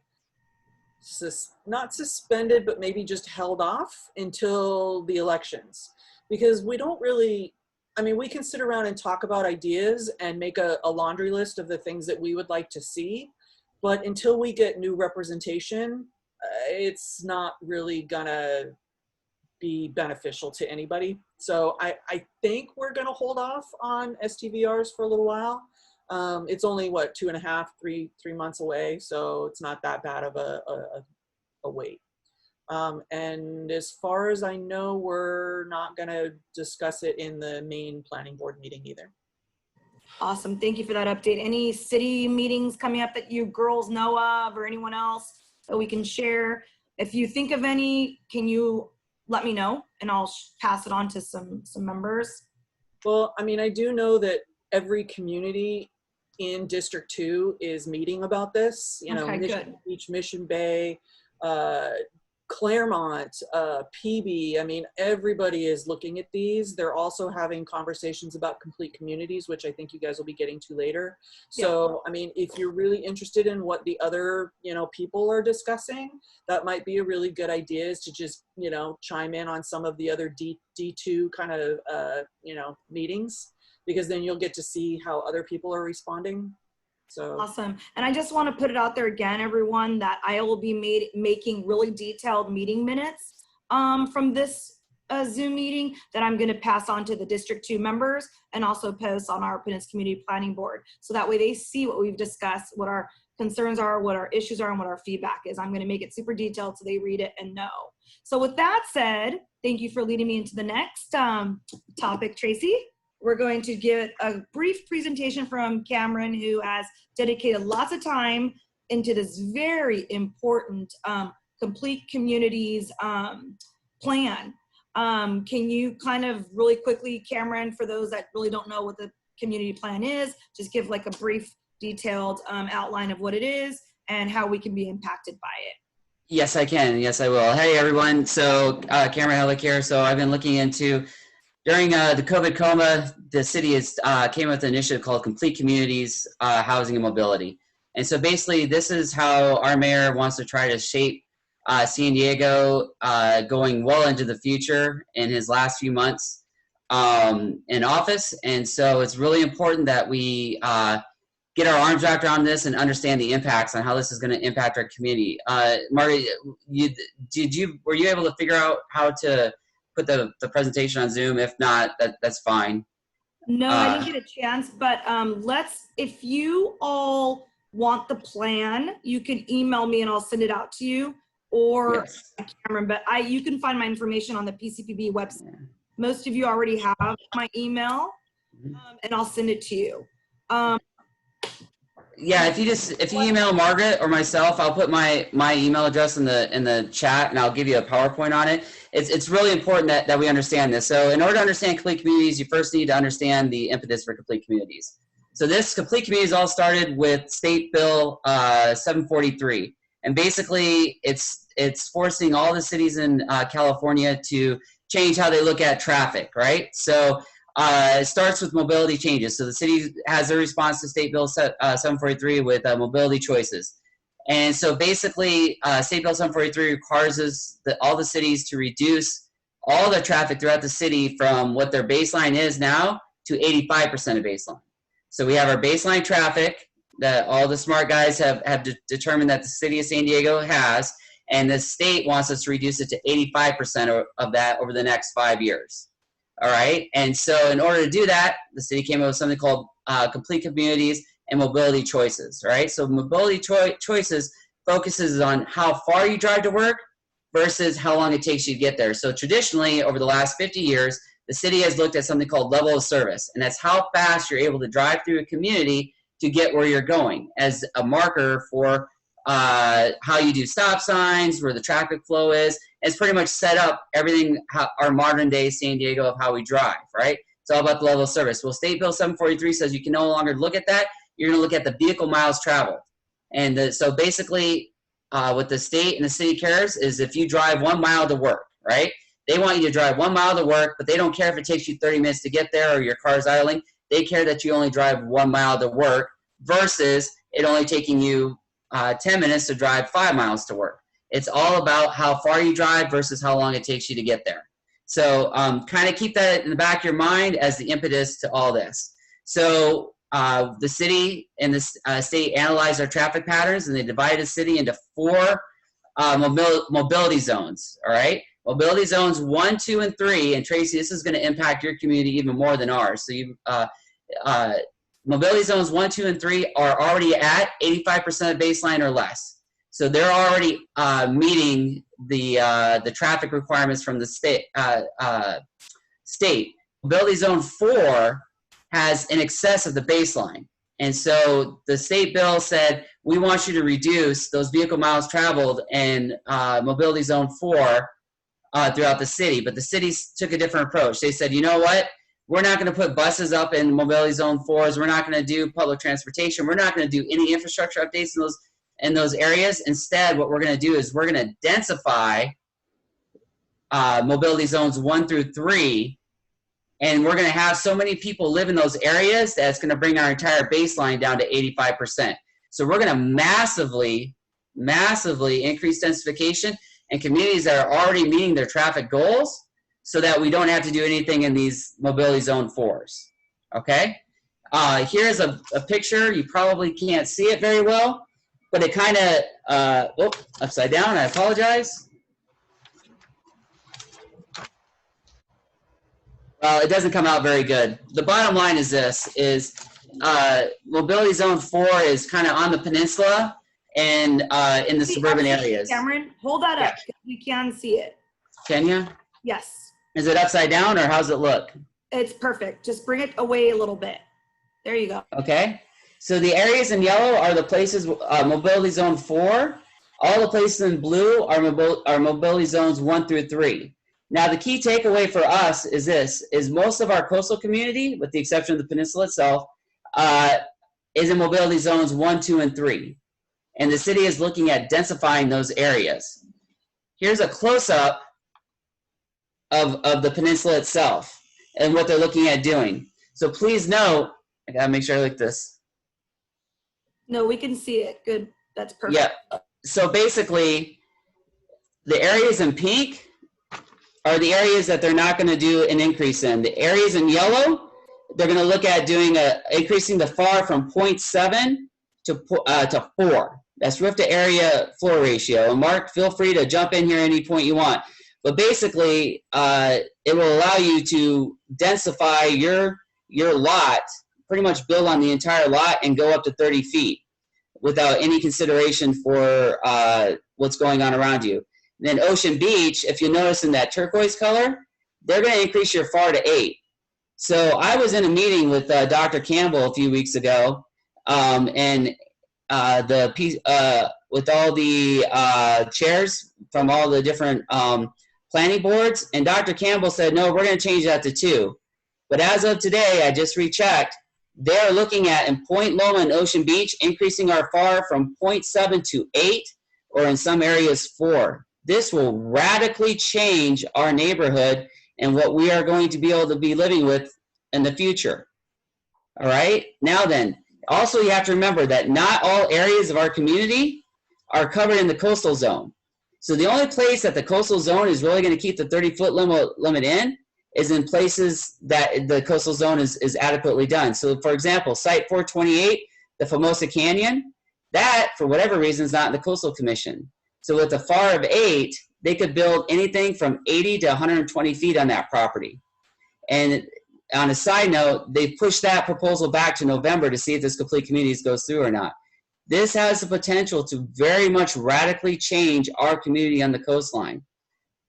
[SPEAKER 7] not suspended, but maybe just held off until the elections, because we don't really, we can sit around and talk about ideas and make a laundry list of the things that we would like to see, but until we get new representation, it's not really gonna be beneficial to anybody. So I think we're gonna hold off on STVRs for a little while. It's only what, 2.5, 3 months away, so it's not that bad of a wait. And as far as I know, we're not gonna discuss it in the main planning board meeting either.
[SPEAKER 1] Awesome, thank you for that update. Any city meetings coming up that you girls know of, or anyone else that we can share? If you think of any, can you let me know, and I'll pass it on to some members.
[SPEAKER 7] Well, I do know that every community in District 2 is meeting about this.
[SPEAKER 1] Okay,
[SPEAKER 7] Mission Beach, Mission Bay, Claremont, PB. Everybody is looking at these. They're also having conversations about complete communities, which I think you guys will be getting to later. So, if you're really interested in what the other, people are discussing, that might be a really good idea, is to just, chime in on some of the other D2 kind of, meetings, because then you'll get to see how other people are responding. So
[SPEAKER 1] awesome. And I just want to put it out there again, everyone, that I will be making really detailed meeting minutes from this Zoom meeting that I'm going to pass on to the District 2 members, and also post on our Peninsula Community Planning Board. So that way they see what we've discussed, what our concerns are, what our issues are, and what our feedback is. I'm going to make it super detailed so they read it and know. So with that said, thank you for leading me into the next topic, Tracy. We're going to get a brief presentation from Cameron, who has dedicated lots of time into this very important complete communities plan. Can you kind of really quickly, Cameron, for those that really don't know what the community plan is, just give like a brief detailed outline of what it is and how we can be impacted by it?
[SPEAKER 5] Yes, I can. Yes, I will. Hey, everyone. So Cameron Hellick here. So I've been looking into, during the COVID coma, the city has came up with an initiative called Complete Communities, Housing and Mobility. And so basically, this is how our mayor wants to try to shape San Diego going well into the future in his last few months in office. And so it's really important that we get our arms wrapped around this and understand the impacts on how this is going to impact our community. Marty, were you able to figure out how to put the presentation on Zoom? If not, that's fine.
[SPEAKER 1] No, I didn't get a chance, but if you all want the plan, you can email me and I'll send it out to you, or
[SPEAKER 5] Yes.
[SPEAKER 1] Cameron, but you can find my information on the PCPB website. Most of you already have my email, and I'll send it to you.
[SPEAKER 5] Yeah, if you email Margaret or myself, I'll put my email address in the chat, and I'll give you a PowerPoint on it. It's really important that we understand this. So in order to understand complete communities, you first need to understand the impetus for complete communities. So this complete communities all started with State Bill 743, and basically it's forcing all the cities in California to change how they look at traffic, right? So it starts with mobility changes. So the city has a response to State Bill 743 with mobility choices. And so basically, State Bill 743 requires all the cities to reduce all the traffic throughout the city from what their baseline is now to 85% of baseline. So we have our baseline traffic that all the smart guys have determined that the city of San Diego has, and the state wants us to reduce it to 85% of that over the next 5 years. All right, and so in order to do that, the city came up with something called complete communities and mobility choices, right? So mobility choices focuses on how far you drive to work versus how long it takes you to get there. So traditionally, over the last 50 years, the city has looked at something called level of service, and that's how fast you're able to drive through a community to get where you're going as a marker for how you do stop signs, where the traffic flow is. It's pretty much set up everything, our modern day San Diego of how we drive, right? It's all about the level of service. Well, State Bill 743 says you can no longer look at that. You're going to look at the vehicle miles traveled. And so basically what the state and the city cares is if you drive 1 mile to work, right? They want you to drive 1 mile to work, but they don't care if it takes you 30 minutes to get there or your car's idling. They care that you only drive 1 mile to work versus it only taking you 10 minutes to drive 5 miles to work. It's all about how far you drive versus how long it takes you to get there. So kind of keep that in the back of your mind as the impetus to all this. So the city and the state analyzed our traffic patterns, and they divided the city into 4 mobility zones, all right? Mobility zones 1, 2, and 3, and Tracy, this is going to impact your community even more than ours. So mobility zones 1, 2, and 3 are already at 85% of baseline or less. So they're already meeting the traffic requirements from the state. Mobility zone 4 has in excess of the baseline. And so the state bill said, we want you to reduce those vehicle miles traveled in mobility zone 4 throughout the city. But the cities took a different approach. They said, you know what? We're not going to put buses up in mobility zone 4s. We're not going to do public transportation. We're not going to do any infrastructure updates in those areas. Instead, what we're going to do is we're going to densify mobility zones 1 through 3, and we're going to have so many people live in those areas that it's going to bring our entire baseline down to 85%. So we're going to massively increase densification in communities that are already meeting their traffic goals, so that we don't have to do anything in these mobility zone 4s, okay? Here's a picture. You probably can't see it very well, but it kind of, upside down, I apologize. Well, it doesn't come out very good. The bottom line is this, mobility zone 4 is kind of on the peninsula and in the suburban areas.
[SPEAKER 1] Cameron, hold that up, because we can see it.
[SPEAKER 5] Can you?
[SPEAKER 1] Yes.
[SPEAKER 5] Is it upside down, or how's it look?
[SPEAKER 1] It's perfect. Just bring it away a little bit. There you go.
[SPEAKER 5] Okay. So the areas in yellow are the places, mobility zone 4. All the places in blue are mobility zones 1 through 3. Now, the key takeaway for us is this, is most of our coastal community, with the exception of the peninsula itself, is in mobility zones 1, 2, and 3. And the city is looking at densifying those areas. Here's a close-up of the peninsula itself and what they're looking at doing. So please note, I gotta make sure I like this.
[SPEAKER 1] No, we can see it. Good. That's perfect.
[SPEAKER 5] Yeah. So basically, the areas in pink are the areas that they're not going to do an increase in. The areas in yellow, they're going to look at doing increasing the FAR from 0.7 to 4. That's roof to area floor ratio. And Mark, feel free to jump in here any point you want. But basically, it will allow you to densify your lot, pretty much build on the entire lot and go up to 30 feet. without any consideration for what's going on around you. And then Ocean Beach, if you notice in that turquoise color, they're going to increase your FAR to 8. So I was in a meeting with Dr. Campbell a few weeks ago, and with all the chairs from all the different planning boards, and Dr. Campbell said, no, we're going to change that to 2. But as of today, I just rechecked, they're looking at in Point Loma and Ocean Beach, increasing our FAR from 0.7 to 8, or in some areas 4. This will radically change our neighborhood and what we are going to be able to be living with in the future. All right, now then, also you have to remember that not all areas of our community are covered in the coastal zone. So the only place that the coastal zone is really going to keep the 30-foot limit in is in places that the coastal zone is adequately done. So for example, Site 428, the Formosa Canyon, that for whatever reason is not in the Coastal Commission. So with a FAR of 8, they could build anything from 80 to 120 feet on that property. And on a side note, they pushed that proposal back to November to see if this Complete Communities goes through or not. This has the potential to very much radically change our community on the coastline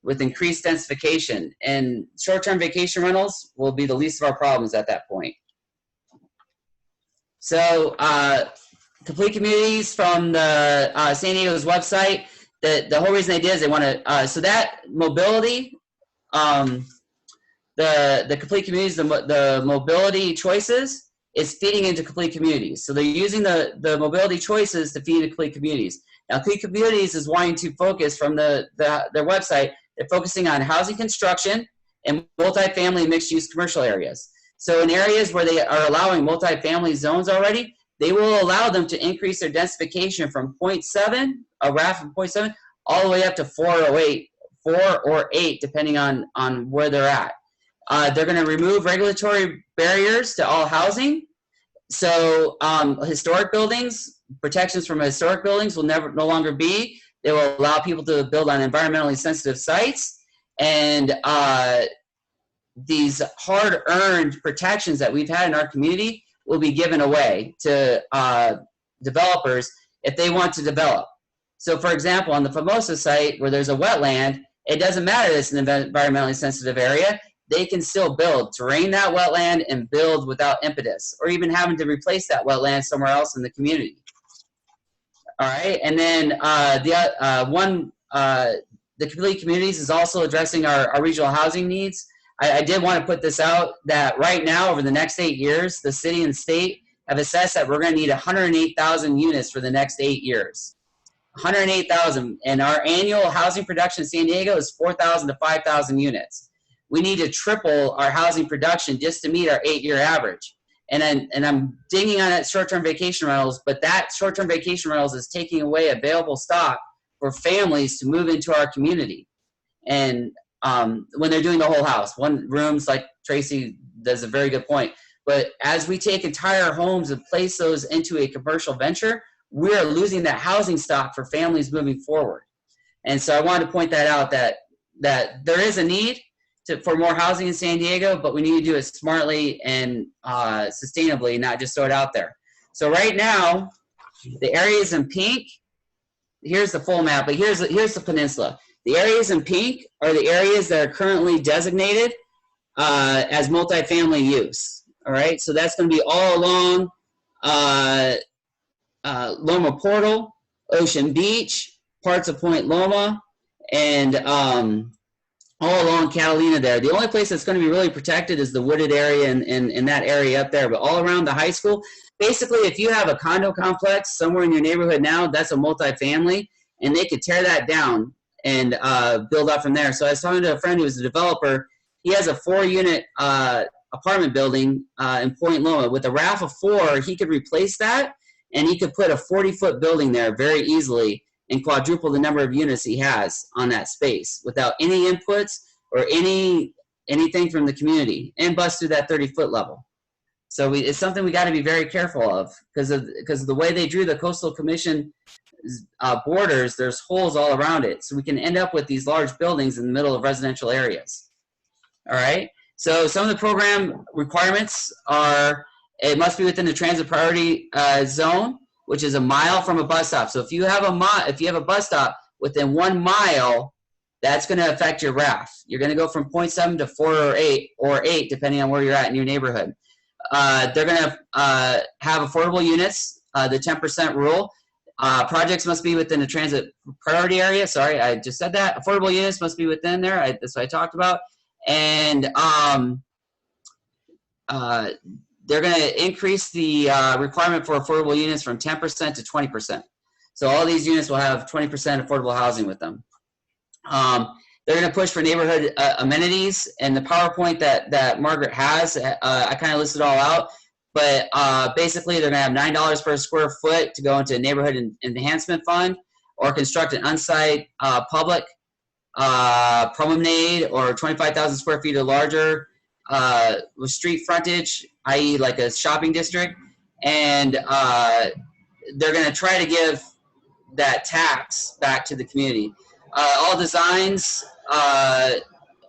[SPEAKER 5] with increased densification. And short-term vacation rentals will be the least of our problems at that point. So Complete Communities from the San Diego's website, the whole reason they did is they want to, so that mobility, the Complete Communities, the mobility choices is feeding into Complete Communities. So they're using the mobility choices to feed into Complete Communities. Now, Complete Communities is wanting to focus from their website, they're focusing on housing construction and multifamily mixed-use commercial areas. So in areas where they are allowing multifamily zones already, they will allow them to increase their densification from 0.7, a RAF from 0.7, all the way up to 4 or 8, depending on where they're at. They're going to remove regulatory barriers to all housing. So historic buildings, protections from historic buildings will no longer be. They will allow people to build on environmentally sensitive sites. And these hard-earned protections that we've had in our community will be given away to developers if they want to develop. So for example, on the Formosa site where there's a wetland, it doesn't matter that it's an environmentally sensitive area. They can still build, drain that wetland and build without impetus, or even having to replace that wetland somewhere else in the community. All right, and then the Complete Communities is also addressing our regional housing needs. I did want to put this out that right now, over the next 8 years, the city and state have assessed that we're going to need 108,000 units for the next 8 years. 108,000, and our annual housing production in San Diego is 4,000 to 5,000 units. We need to triple our housing production just to meet our 8-year average. And I'm dinging on that short-term vacation rentals, but that short-term vacation rentals is taking away available stock for families to move into our community. And when they're doing the whole house, one rooms, like Tracy does a very good point. But as we take entire homes and place those into a commercial venture, we are losing that housing stock for families moving forward. And so I wanted to point that out, that there is a need for more housing in San Diego, but we need to do it smartly and sustainably, not just throw it out there. So right now, the areas in pink, here's the full map, but here's the peninsula. The areas in pink are the areas that are currently designated as multifamily use. All right, so that's going to be all along Loma Portal, Ocean Beach, parts of Point Loma, and all along Catalina there. The only place that's going to be really protected is the wooded area in that area up there. But all around the high school, basically, if you have a condo complex somewhere in your neighborhood now, that's a multifamily, and they could tear that down and build up from there. So I was talking to a friend who was a developer. He has a 4-unit apartment building in Point Loma. With a RAF of 4, he could replace that, and he could put a 40-foot building there very easily and quadruple the number of units he has on that space without any inputs or anything from the community, and bust through that 30-foot level. So it's something we got to be very careful of because of the way they drew the Coastal Commission borders. There's holes all around it, so we can end up with these large buildings in the middle of residential areas. All right. So some of the program requirements are: it must be within the transit priority zone. which is a mile from a bus stop. So if you have a bus stop within 1 mile, that's going to affect your RAF. You're going to go from 0.7 to 4 or 8, depending on where you're at in your neighborhood. They're going to have affordable units, the 10% rule. Projects must be within the transit priority area. Sorry, I just said that. Affordable units must be within there. That's what I talked about. And they're going to increase the requirement for affordable units from 10% to 20%. So all these units will have 20% affordable housing with them. They're going to push for neighborhood amenities, and the PowerPoint that Margaret has, I kind of listed all out. But basically, they're going to have $9 per square foot to go into a neighborhood enhancement fund, or construct an on-site public promenade or 25,000 square feet or larger with street frontage, i.e. like a shopping district. And they're going to try to give that tax back to the community. All designs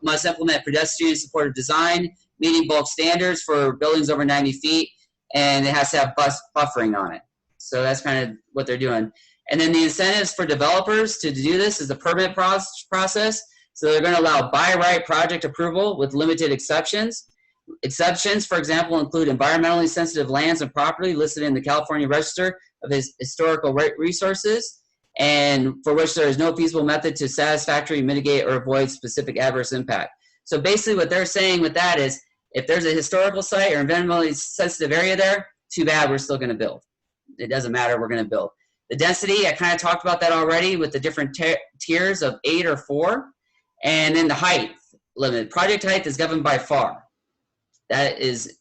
[SPEAKER 5] must implement pedestrian supportive design, meeting bulk standards for buildings over 90 feet, and it has to have buffering on it. So that's kind of what they're doing. And then the incentives for developers to do this is the permit process. So they're going to allow by right project approval with limited exceptions. Exceptions, for example, include environmentally sensitive lands and property listed in the California Register of Historical Resources, and for which there is no feasible method to satisfactorily mitigate or avoid specific adverse impact. So basically what they're saying with that is, if there's a historical site or environmentally sensitive area there, too bad, we're still going to build. It doesn't matter, we're going to build. The density, I kind of talked about that already with the different tiers of 8 or 4. And then the height limit. Project height is governed by FAR. That is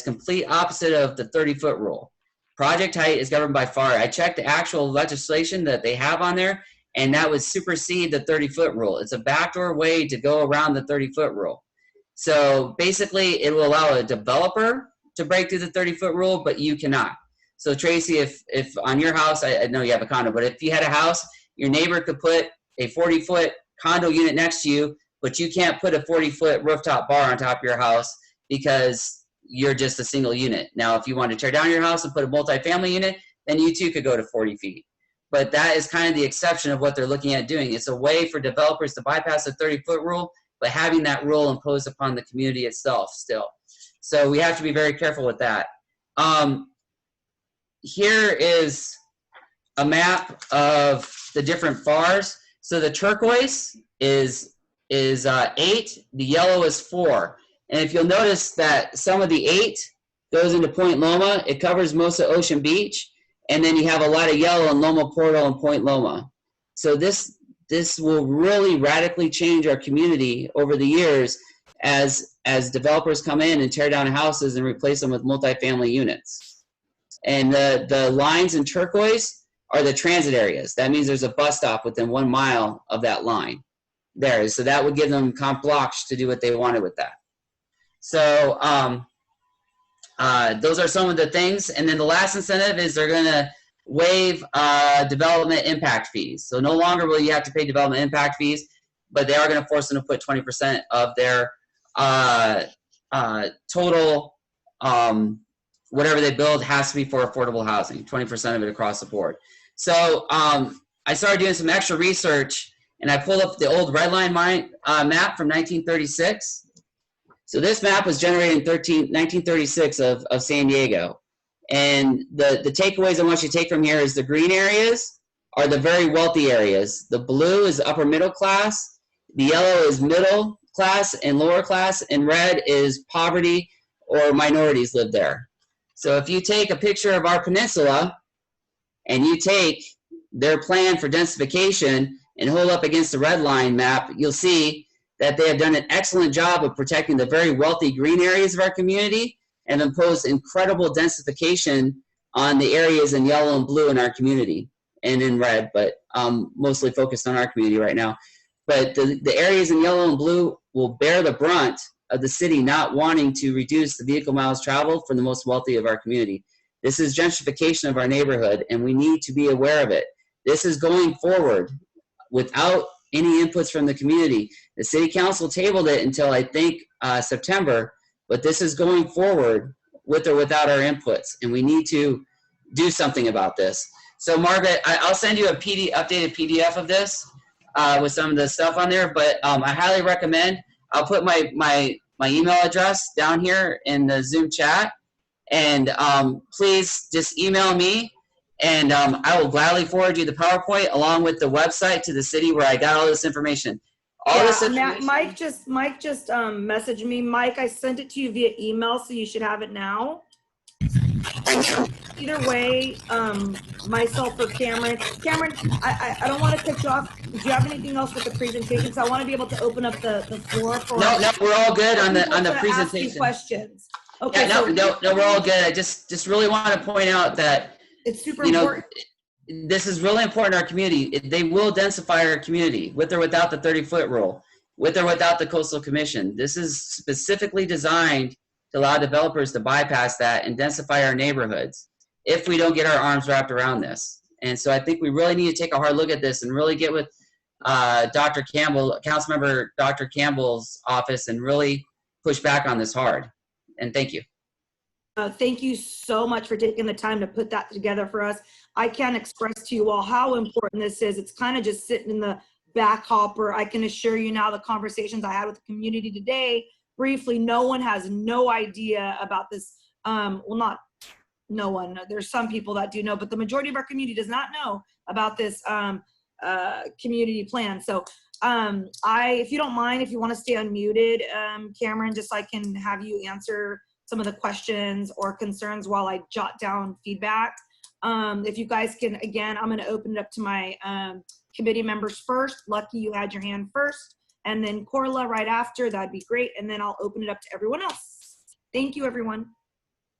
[SPEAKER 5] complete opposite of the 30-foot rule. Project height is governed by FAR. I checked the actual legislation that they have on there, and that would supersede the 30-foot rule. It's a backdoor way to go around the 30-foot rule. So basically, it will allow a developer to break through the 30-foot rule, but you cannot. So Tracy, if on your house, I know you have a condo, but if you had a house, your neighbor could put a 40-foot condo unit next to you, but you can't put a 40-foot rooftop bar on top of your house because you're just a single unit. Now, if you want to tear down your house and put a multifamily unit, then you too could go to 40 feet. But that is kind of the exception of what they're looking at doing. It's a way for developers to bypass the 30-foot rule, but having that rule imposed upon the community itself still. So we have to be very careful with that. Here is a map of the different FARs. So the turquoise is 8, the yellow is 4. And if you'll notice that some of the 8 goes into Point Loma, it covers most of Ocean Beach, and then you have a lot of yellow in Loma Portal and Point Loma. So this will really radically change our community over the years as developers come in and tear down houses and replace them with multifamily units. And the lines in turquoise are the transit areas. That means there's a bus stop within 1 mile of that line there. So that would give them carte blanche to do what they wanted with that. So those are some of the things. And then the last incentive is they're going to waive development impact fees. So no longer will you have to pay development impact fees, but they are going to force them to put 20% of their total whatever they build has to be for affordable housing, 20% of it across the board. So I started doing some extra research, and I pulled up the old red line map from 1936. So this map was generated in 1936 of San Diego. And the takeaways I want you to take from here is the green areas are the very wealthy areas. The blue is upper middle class. The yellow is middle class and lower class. And red is poverty or minorities live there. So if you take a picture of our peninsula and you take their plan for densification and hold up against the red line map, you'll see that they have done an excellent job of protecting the very wealthy green areas of our community and imposed incredible densification on the areas in yellow and blue in our community and in red, but mostly focused on our community right now. But the areas in yellow and blue will bear the brunt of the city not wanting to reduce the vehicle miles traveled for the most wealthy of our community. This is gentrification of our neighborhood, and we need to be aware of it. This is going forward without any inputs from the community. The city council tabled it until I think September, but this is going forward with or without our inputs, and we need to do something about this. So Margaret, I'll send you a updated PDF of this with some of the stuff on there, but I highly recommend, I'll put my email address down here in the Zoom chat, and please just email me, and I will gladly forward you the PowerPoint along with the website to the city where I got all this information.
[SPEAKER 1] Mike just messaged me. Mike, I sent it to you via email, so you should have it now. Either way, myself or Cameron. Cameron, I don't want to cut you off. Do you have anything else with the presentation? So I want to be able to open up the floor for.
[SPEAKER 5] No, we're all good on the presentation.
[SPEAKER 1] Ask you questions. Okay.
[SPEAKER 5] Yeah, no, we're all good. I just really want to point out that
[SPEAKER 1] it's super important.
[SPEAKER 5] This is really important in our community. They will densify our community with or without the 30-foot rule, with or without the Coastal Commission. This is specifically designed to allow developers to bypass that and densify our neighborhoods if we don't get our arms wrapped around this. And so I think we really need to take a hard look at this and really get with Dr. Campbell, Councilmember Dr. Campbell's office, and really push back on this hard. And thank you.
[SPEAKER 1] Thank you so much for taking the time to put that together for us. I can't express to you all how important this is. It's kind of just sitting in the back hopper. I can assure you now, the conversations I had with the community today, briefly, no one has no idea about this. Well, not no one. There's some people that do know, but the majority of our community does not know about this community plan. So if you don't mind, if you want to stay unmuted, Cameron, just so I can have you answer some of the questions or concerns while I jot down feedback. If you guys can, again, I'm going to open it up to my committee members first. Lucky, you had your hand first. And then Corla right after, that'd be great. And then I'll open it up to everyone else. Thank you, everyone.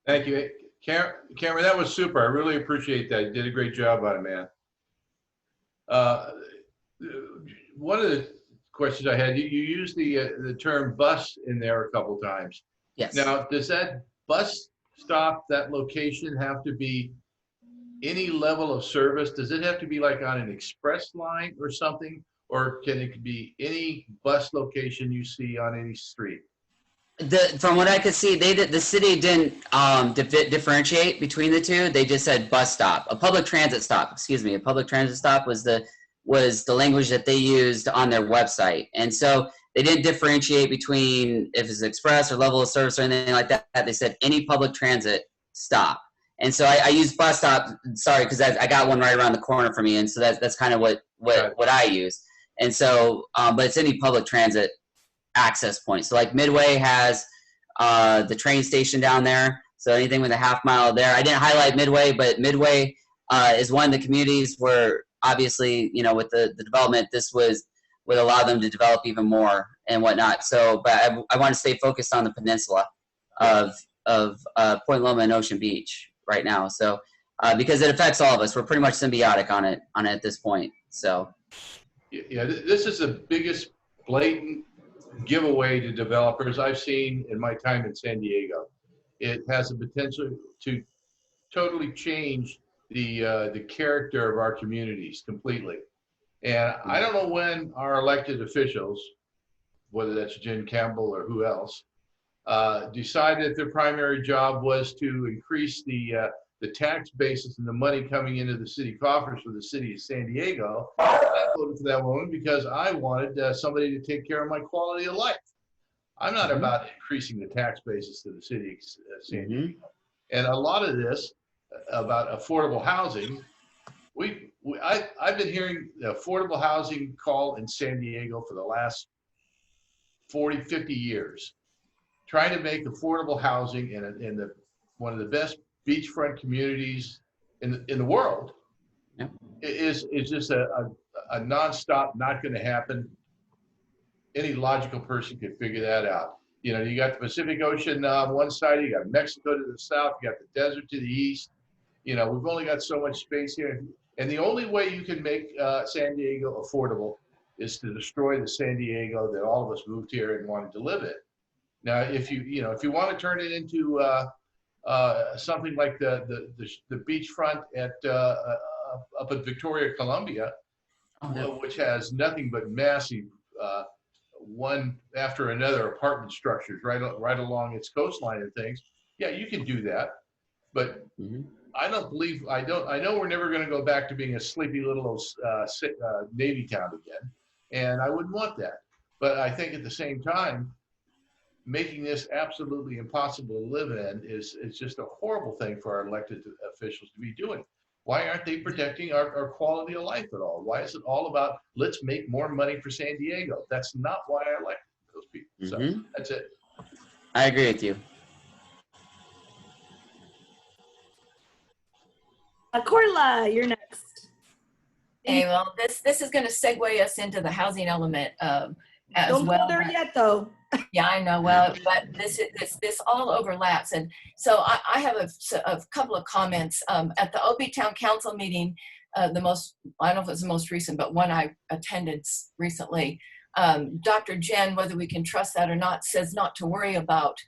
[SPEAKER 3] Thank you. Cameron, that was super. I really appreciate that. You did a great job on it, man. One of the questions I had, you used the term bus in there a couple times.
[SPEAKER 5] Yes.
[SPEAKER 3] Now, does that bus stop, that location, have to be any level of service? Does it have to be like on an express line or something? Or can it be any bus location you see on any street?
[SPEAKER 5] From what I could see, the city didn't differentiate between the two. They just said bus stop, a public transit stop. Excuse me, a public transit stop was the language that they used on their website, and so they didn't differentiate between if it's express or level of service or anything like that. They said any public transit stop, and so I used bus stop. Sorry, because I got one right around the corner for me, and so that's kind of what I use. And so, but it's any public transit access point. So like Midway has the train station down there. So anything with a half mile there. I didn't highlight Midway, but Midway is one of the communities where obviously, with the development, this would allow them to develop even more and whatnot. So, but I want to stay focused on the peninsula of Point Loma and Ocean Beach right now. So, because it affects all of us, we're pretty much symbiotic on it at this point. So.
[SPEAKER 3] Yeah, this is the biggest blatant giveaway to developers I've seen in my time in San Diego. It has the potential to totally change the character of our communities completely. And I don't know when our elected officials, whether that's Jen Campbell or who else, decided that their primary job was to increase the tax basis and the money coming into the city coffers for the city of San Diego. I voted for that woman because I wanted somebody to take care of my quality of life. I'm not about increasing the tax basis to the city of San Diego. And a lot of this about affordable housing, I've been hearing the affordable housing call in San Diego for the last 40, 50 years, trying to make affordable housing in one of the best beachfront communities in the world.
[SPEAKER 5] Yep.
[SPEAKER 3] is just a nonstop, not going to happen. Any logical person could figure that out. You got the Pacific Ocean on one side, you got Mexico to the south, you got the desert to the east. We've only got so much space here. And the only way you can make San Diego affordable is to destroy the San Diego that all of us moved here and wanted to live in. Now, if you want to turn it into something like the beachfront up at Victoria, Columbia, which has nothing but massive one after another apartment structures right along its coastline and things. Yeah, you can do that, but I don't believe, I know we're never gonna go back to being a sleepy little Navy town again. And I wouldn't want that. But I think at the same time, making this absolutely impossible to live in is just a horrible thing for our elected officials to be doing. Why aren't they protecting our quality of life at all? Why is it all about, let's make more money for San Diego? That's not why I elected those people. So that's it.
[SPEAKER 5] I agree with you.
[SPEAKER 1] Corla, you're next.
[SPEAKER 4] Okay, well, this is going to segue us into the housing element as
[SPEAKER 1] Don't
[SPEAKER 4] well.
[SPEAKER 1] go there yet, though.
[SPEAKER 4] Yeah, I know. Well, but this all overlaps, and so I have a couple of comments at the OB Town Council meeting. I don't know if it was the most recent, but one I attended recently. Dr. Jen, whether we can trust that or not, says not to worry about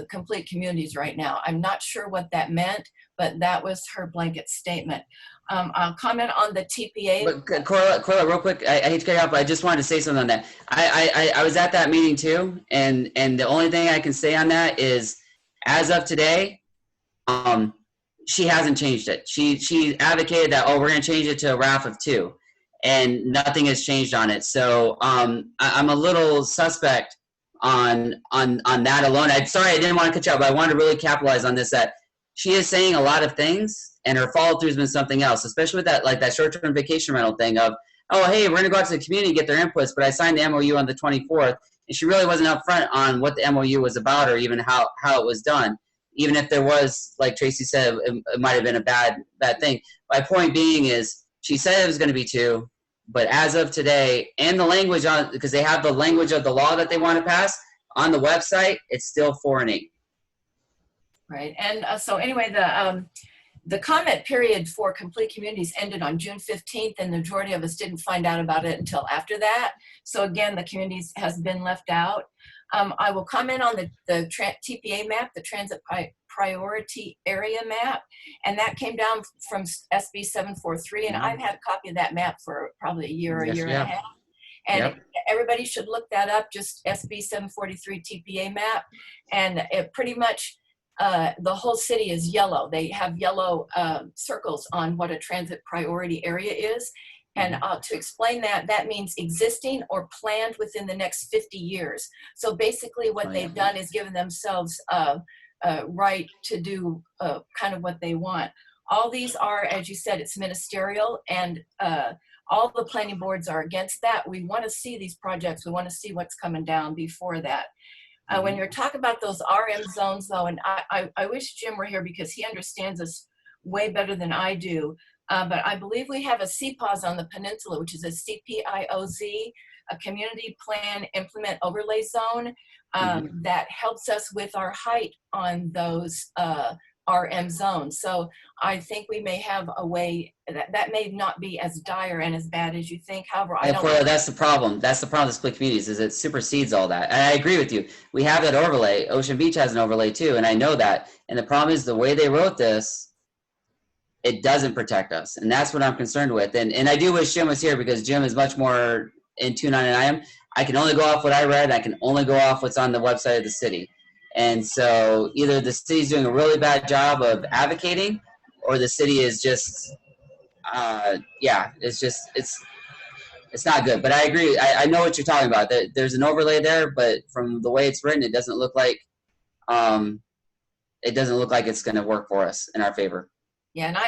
[SPEAKER 4] complete communities right now. I'm not sure what that meant, but that was her blanket statement. I'll comment on the TPA.
[SPEAKER 5] But Corla, real quick, I hate to cut you off, but I just wanted to say something on that. I was at that meeting too, and the only thing I can say on that is, as of today, she hasn't changed it. She advocated that, oh, we're going to change it to a RAF of 2, and nothing has changed on it. So I'm a little suspect on that alone. I'm sorry, I didn't want to cut you off, but I wanted to really capitalize on this, that she is saying a lot of things, and her follow-through has been something else, especially with that, like that short-term vacation rental thing of, oh, hey, we're going to go out to the community and get their inputs, but I signed the MOU on the 24th, and she really wasn't upfront on what the MOU was about or even how it was done. Even if there was, like Tracy said, it might have been a bad thing. My point being is, she said it was going to be 2, but as of today, and the language on, because they have the language of the law that they want to pass on the website, it's still 4 and 8.
[SPEAKER 4] Right, and so anyway, the comment period for complete communities ended on June 15th, and the majority of us didn't find out about it until after that. So again, the communities has been left out. I will comment on the TPA map, the Transit Priority Area map, and that came down from SB 743, and I've had a copy of that map for probably a year and a half. And everybody should look that up, just SB 743 TPA map, and it pretty much, the whole city is yellow. They have yellow circles on what a transit priority area is. And to explain that, that means existing or planned within the next 50 years. So basically what they've done is given themselves right to do kind of what they want. All these are, as you said, it's ministerial, and all the planning boards are against that. We want to see these projects. We want to see what's coming down before that. When you're talking about those RM zones, though, and I wish Jim were here because he understands this way better than I do, but I believe we have a CPAWS on the Peninsula, which is a CPIOZ, a Community Plan Implement Overlay Zone, that helps us with our height on those RM zones. So I think we may have a way that may not be as dire and as bad as you think. However, I don't know.
[SPEAKER 5] That's the problem. That's the problem with split communities, is it supersedes all that. And I agree with you. We have that overlay. Ocean Beach has an overlay too, and I know that. And the problem is the way they wrote this, it doesn't protect us. And that's what I'm concerned with. And I do wish Jim was here, because Jim is much more in tune on than I am. I can only go off what I read. I can only go off what's on the website of the city. And so either the city's doing a really bad job of advocating, or the city is just, it's not good. But I agree. I know what you're talking about. There's an overlay there, but from the way it's written, it doesn't look like, it's going to work for us in our favor.
[SPEAKER 4] Yeah, and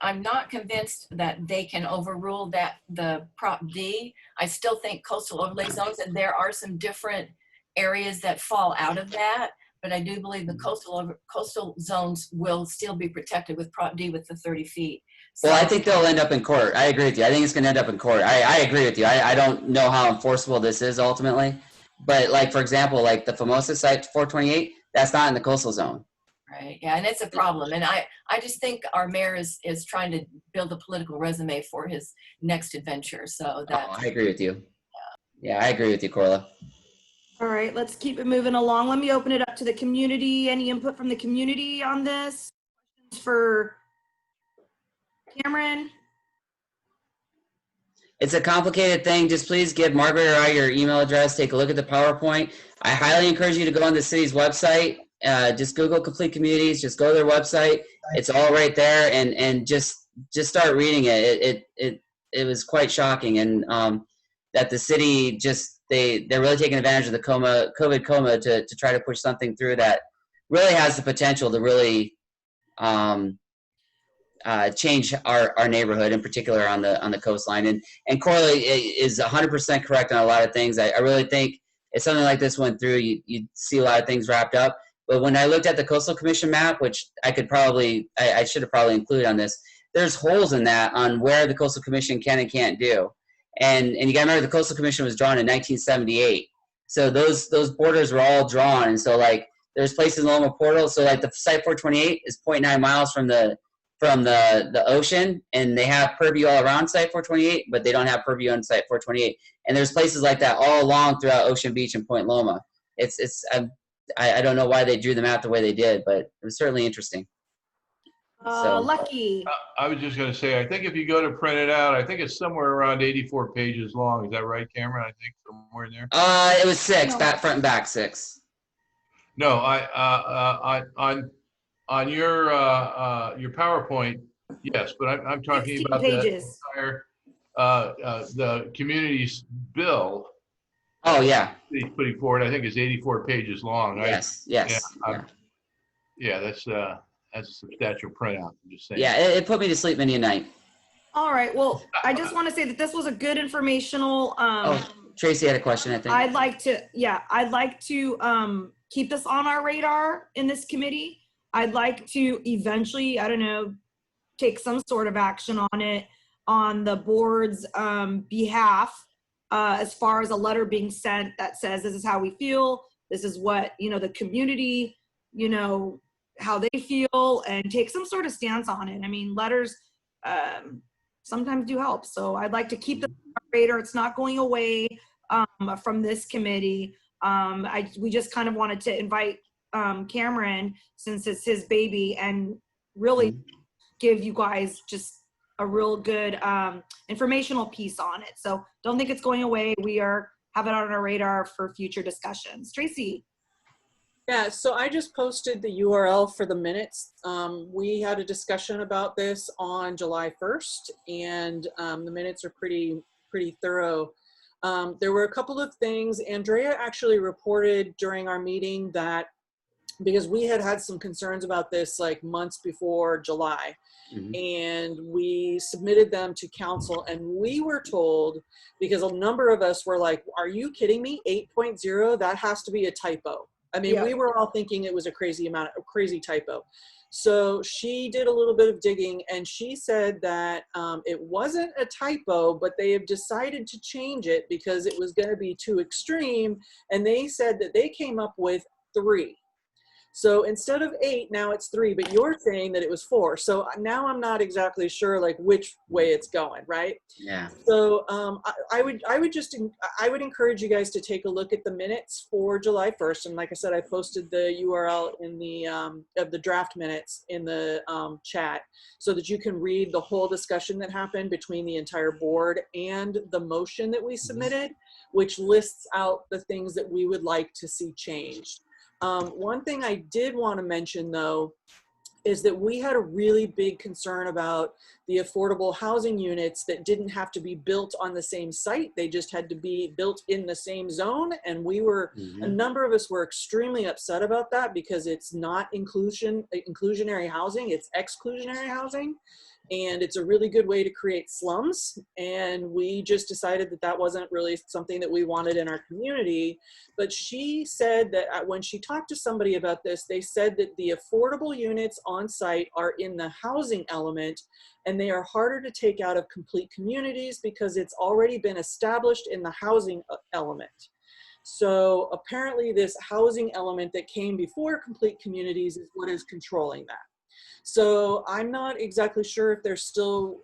[SPEAKER 4] I'm not convinced that they can overrule the Prop D. I still think coastal overlay zones, and there are some different areas that fall out of that, but I do believe the coastal zones will still be protected with Prop D with the 30 feet. So,
[SPEAKER 5] well, I think they'll end up in court. I agree with you. I think it's going to end up in court. I agree with you. I don't know how enforceable this is ultimately, but like, for example, like the Famosa site 428, that's not in the coastal zone.
[SPEAKER 4] Right. Yeah, and it's a problem. And I just think our mayor is trying to build a political resume for his next adventure. So that.
[SPEAKER 5] I agree with you. Yeah, I agree with you, Corla.
[SPEAKER 1] All right, let's keep it moving along. Let me open it up to the community. Any input from the community on this? Questions for Cameron?
[SPEAKER 5] It's a complicated thing. Just please give Margaret or I your email address. Take a look at the PowerPoint. I highly encourage you to go on the city's website. just Google Complete Communities, just go to their website. It's all right there, and just start reading it. It was quite shocking, and that the city just they're really taking advantage of the COVID coma to try to push something through that really has the potential to really change our neighborhood, in particular on the coastline. And Corley is 100% correct on a lot of things. I really think if something like this went through, you'd see a lot of things wrapped up. But when I looked at the Coastal Commission map, which I should have probably included on this, there's holes in that on where the Coastal Commission can and can't do. And you gotta remember the Coastal Commission was drawn in 1978. So those borders were all drawn. And so like there's places along the portal. So like the Site 428 is 0.9 miles from the ocean, and they have purview all around Site 428, but they don't have purview on Site 428. And there's places like that all along throughout Ocean Beach and Point Loma. I don't know why they drew the map the way they did, but it was certainly interesting.
[SPEAKER 1] Lucky.
[SPEAKER 3] I was just going to say, I think if you go to print it out, I think it's somewhere around 84 pages long. Is that right, Cameron? I think somewhere in there.
[SPEAKER 5] It was 6, back, front and back 6.
[SPEAKER 3] No, on your PowerPoint, yes, but I'm talking
[SPEAKER 1] 16
[SPEAKER 3] about
[SPEAKER 1] pages.
[SPEAKER 3] the community's bill.
[SPEAKER 5] Oh yeah.
[SPEAKER 3] He's putting forward, I think, is 84 pages long.
[SPEAKER 5] Yes.
[SPEAKER 3] Yeah, that's a substantial printout. I'm just saying.
[SPEAKER 5] Yeah, it put me to sleep many a night.
[SPEAKER 1] All right. Well, I just want to say that this was a good informational.
[SPEAKER 5] Tracy had a question, I think.
[SPEAKER 1] I'd like to keep this on our radar in this committee. I'd like to eventually, I don't know, take some sort of action on it on the board's behalf, as far as a letter being sent that says this is how we feel, this is what, the community, how they feel, and take some sort of stance on it. I mean, letters sometimes do help. So I'd like to keep this on our radar. It's not going away from this committee. We just kind of wanted to invite Cameron, since it's his baby, and really give you guys just a real good informational piece on it. So don't think it's going away. We have it on our radar for future discussions. Tracy.
[SPEAKER 7] Yeah, so I just posted the URL for the minutes. We had a discussion about this on July 1st, and the minutes are pretty thorough. There were a couple of things. Andrea actually reported during our meeting that, because we had some concerns about this like months before July, and we submitted them to council, and we were told, because a number of us were like, are you kidding me? 8.0, that has to be a typo. I mean, we were all thinking it was a crazy typo. So she did a little bit of digging, and she said that it wasn't a typo, but they have decided to change it because it was going to be too extreme. And they said that they came up with 3. So instead of 8, now it's 3, but you're saying that it was 4. So now I'm not exactly sure like which way it's going, right?
[SPEAKER 5] Yeah.
[SPEAKER 7] So I would encourage you guys to take a look at the minutes for July 1st. And like I said, I posted the URL in the of the draft minutes in the chat, so that you can read the whole discussion that happened between the entire board and the motion that we submitted, which lists out the things that we would like to see changed. One thing I did want to mention, though, is that we had a really big concern about the affordable housing units that didn't have to be built on the same site. They just had to be built in the same zone. And we were, a number of us were extremely upset about that, because it's not inclusionary housing, it's exclusionary housing. And it's a really good way to create slums. And we just decided that that wasn't really something that we wanted in our community. But she said that when she talked to somebody about this, they said that the affordable units on site are in the housing element, and they are harder to take out of complete communities because it's already been established in the housing element. So apparently this housing element that came before complete communities is what is controlling that. So I'm not exactly sure if there's still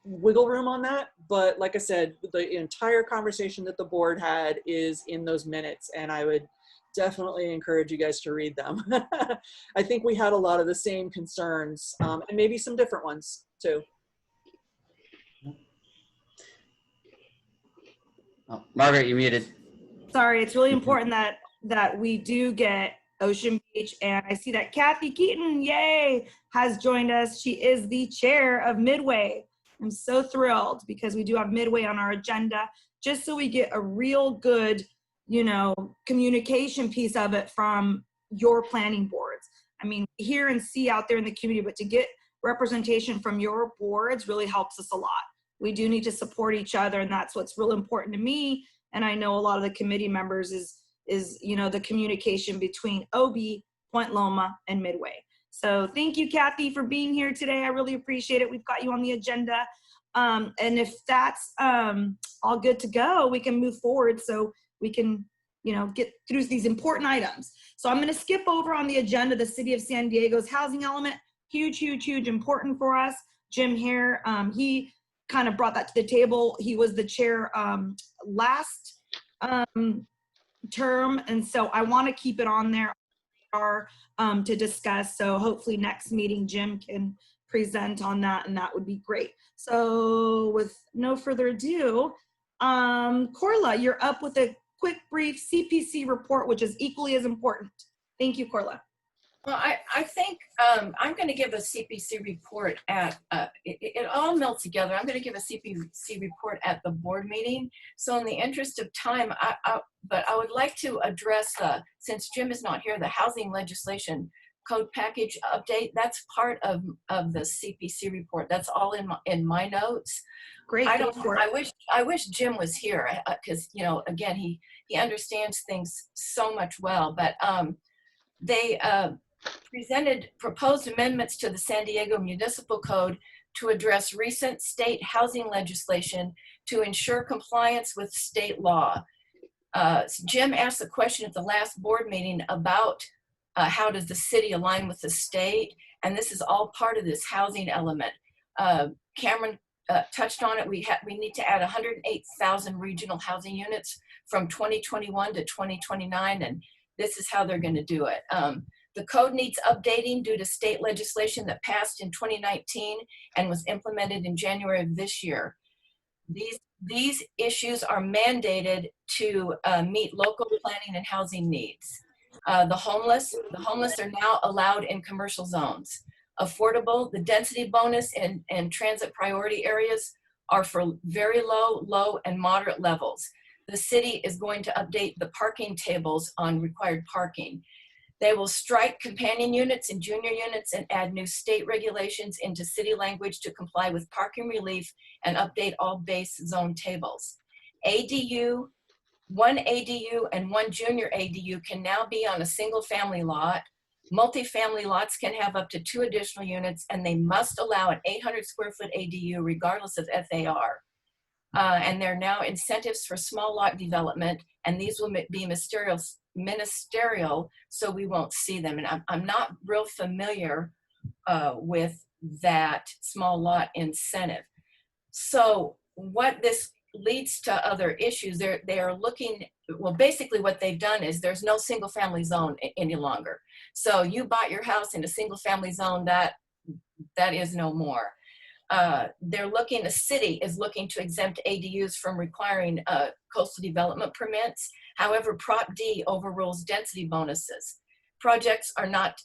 [SPEAKER 7] wiggle room on that, but like I said, the entire conversation that the board had is in those minutes, and I would definitely encourage you guys to read them. I think we had a lot of the same concerns, and maybe some different ones too.
[SPEAKER 5] Oh, Margaret, you're muted.
[SPEAKER 1] Sorry, it's really important that we do get Ocean Beach. And I see that Kathy Keaton, yay, has joined us. She is the chair of Midway. I'm so thrilled because we do have Midway on our agenda, just so we get a real good, you know, communication piece of it from your planning boards. I mean, hear and see out there in the community, but to get representation from your boards really helps us a lot. We do need to support each other, and that's what's real important to me. And I know a lot of the committee members is you know, the communication between OB, Point Loma, and Midway. So thank you, Kathy, for being here today. I really appreciate it. We've got you on the agenda. And if that's all good to go, we can move forward so we can, you know, get through these important items. So I'm going to skip over on the agenda the City of San Diego's housing element. Huge, huge, huge, important for us. Jim Hare, he kind of brought that to the table. He was the chair last term, and so I want to keep it on there to discuss. So hopefully next meeting Jim can present on that, and that would be great. So with no further ado, Corla, you're up with a quick, brief CPC report, which is equally as important. Thank you, Corla.
[SPEAKER 4] Well, I think I'm going to give a CPC report at, it all melts together. I'm going to give a CPC report at the board meeting. So in the interest of time, but I would like to address, since Jim is not here, the housing legislation code package update. That's part of the CPC report. That's all in my notes.
[SPEAKER 1] Great.
[SPEAKER 4] I wish Jim was here because, you know, again, he understands things so much well, but they presented proposed amendments to the San Diego Municipal Code to address recent state housing legislation to ensure compliance with state law. Jim asked a question at the last board meeting about how does the city align with the state, and this is all part of this housing element. Cameron touched on it. We need to add 108,000 regional housing units from 2021 to 2029, and this is how they're going to do it. The code needs updating due to state legislation that passed in 2019 and was implemented in January of this year. These issues are mandated to meet local planning and housing needs. The homeless are now allowed in commercial zones. Affordable, the density bonus and transit priority areas are for very low, and moderate levels. The city is going to update the parking tables on required parking. They will strike companion units and junior units and add new state regulations into city language to comply with parking relief and update all base zone tables. ADU, one ADU and one junior ADU can now be on a single family lot. Multifamily lots can have up to 2 additional units, and they must allow an 800 square foot ADU regardless of FAR. And there are now incentives for small lot development, and these will be ministerial, so we won't see them. And I'm not real familiar with that small lot incentive. So what this leads to other issues, they are looking, well, basically what they've done is there's no single family zone any longer. So you bought your house in a single family zone, that is no more. The city is looking to exempt ADUs from requiring coastal development permits. However, Prop D overrules density bonuses. Projects are not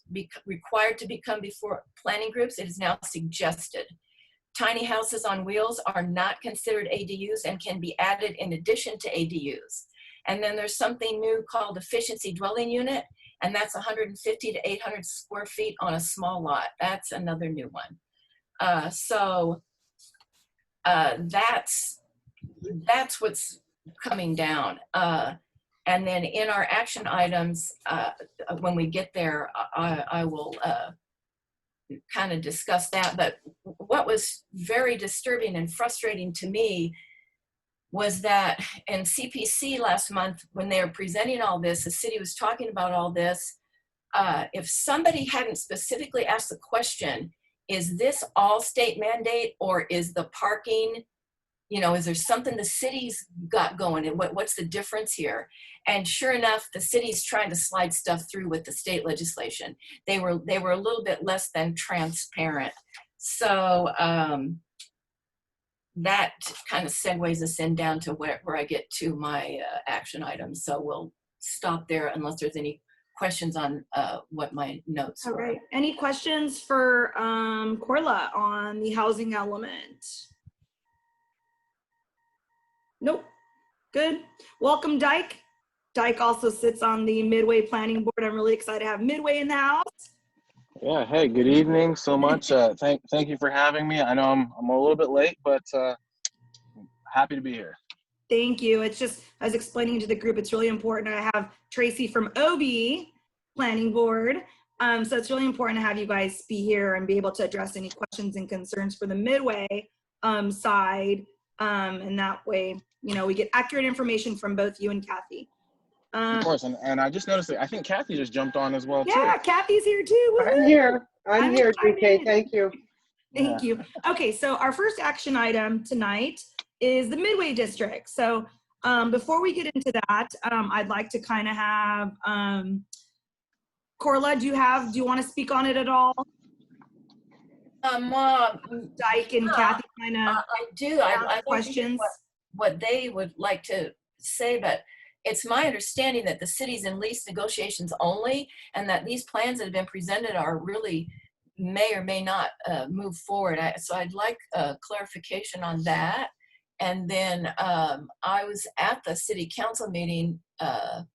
[SPEAKER 4] required to become before planning groups. It is now suggested. Tiny houses on wheels are not considered ADUs and can be added in addition to ADUs. And then there's something new called efficiency dwelling unit, and that's 150 to 800 square feet on a small lot. That's another new one. That's what's coming down. And then in our action items, when we get there, I will kind of discuss that. But what was very disturbing and frustrating to me was that in CPC last month, when they were presenting all this, the city was talking about all this. If somebody hadn't specifically asked the question, is this all state mandate, or is the parking, you know, is there something the city's got going, and what's the difference here? And sure enough, the city's trying to slide stuff through with the state legislation. They were a little bit less than transparent. So that kind of segues us in down to where I get to my action items. So we'll stop there unless there's any questions on what my notes
[SPEAKER 1] All
[SPEAKER 4] were.
[SPEAKER 1] right. Any questions for Corla on the housing element? Nope. Good. Welcome, Dyke. Dyke also sits on the Midway Planning Board. I'm really excited to have Midway in the house.
[SPEAKER 9] Yeah. Hey, good evening so much. Thank you for having me. I know I'm a little bit late, but happy to be here.
[SPEAKER 1] Thank you. It's just, I was explaining to the group, it's really important. I have Tracy from OB Planning Board. So it's really important to have you guys be here and be able to address any questions and concerns for the Midway side. And that way, you know, we get accurate information from both you and Kathy.
[SPEAKER 9] Of course, and I just noticed that I think Kathy just jumped on as well too.
[SPEAKER 1] Yeah, Kathy's here too.
[SPEAKER 10] I'm here. I'm here, DK. Thank you.
[SPEAKER 1] Thank you. Okay, so our first action item tonight is the Midway District. So before we get into that, I'd like to kind of have, Corla, do you want to speak on it at all? Dyke and Kathy kind of
[SPEAKER 4] I do. I'd like to hear
[SPEAKER 1] questions.
[SPEAKER 4] what they would like to say, but it's my understanding that the city's in lease negotiations only, and that these plans that have been presented are really may or may not move forward. So I'd like clarification on that. And then I was at the city council meeting. Are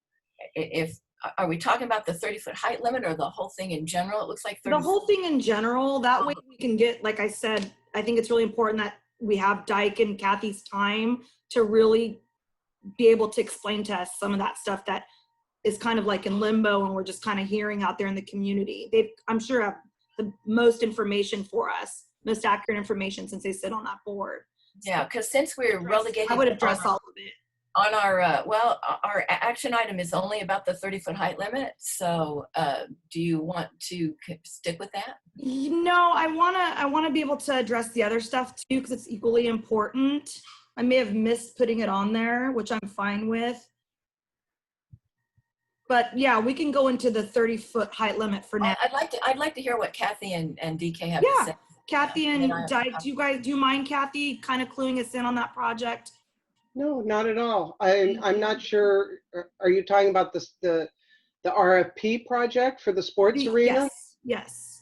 [SPEAKER 4] we talking about the 30-foot height limit or the whole thing in general? It looks like 30.
[SPEAKER 1] The whole thing in general. That way we can get, like I said, I think it's really important that we have Dyke and Kathy's time to really be able to explain to us some of that stuff that is kind of like in limbo and we're just kind of hearing out there in the community. I'm sure, have the most information for us, most accurate information since they sit on that board.
[SPEAKER 4] Yeah, because since we're relegated,
[SPEAKER 1] I would address all of it.
[SPEAKER 4] On our, our action item is only about the 30-foot height limit. So do you want to stick with that?
[SPEAKER 1] No, I wanna be able to address the other stuff too, because it's equally important. I may have missed putting it on there, which I'm fine with. But yeah, we can go into the 30-foot height limit for now.
[SPEAKER 4] I'd like to hear what Kathy and DK have to say.
[SPEAKER 1] Kathy and Dyke, do you mind, Kathy, kind of cluing us in on that project?
[SPEAKER 10] No, not at all. I'm not sure. Are you talking about the RFP project for the sports arena?
[SPEAKER 1] Yes.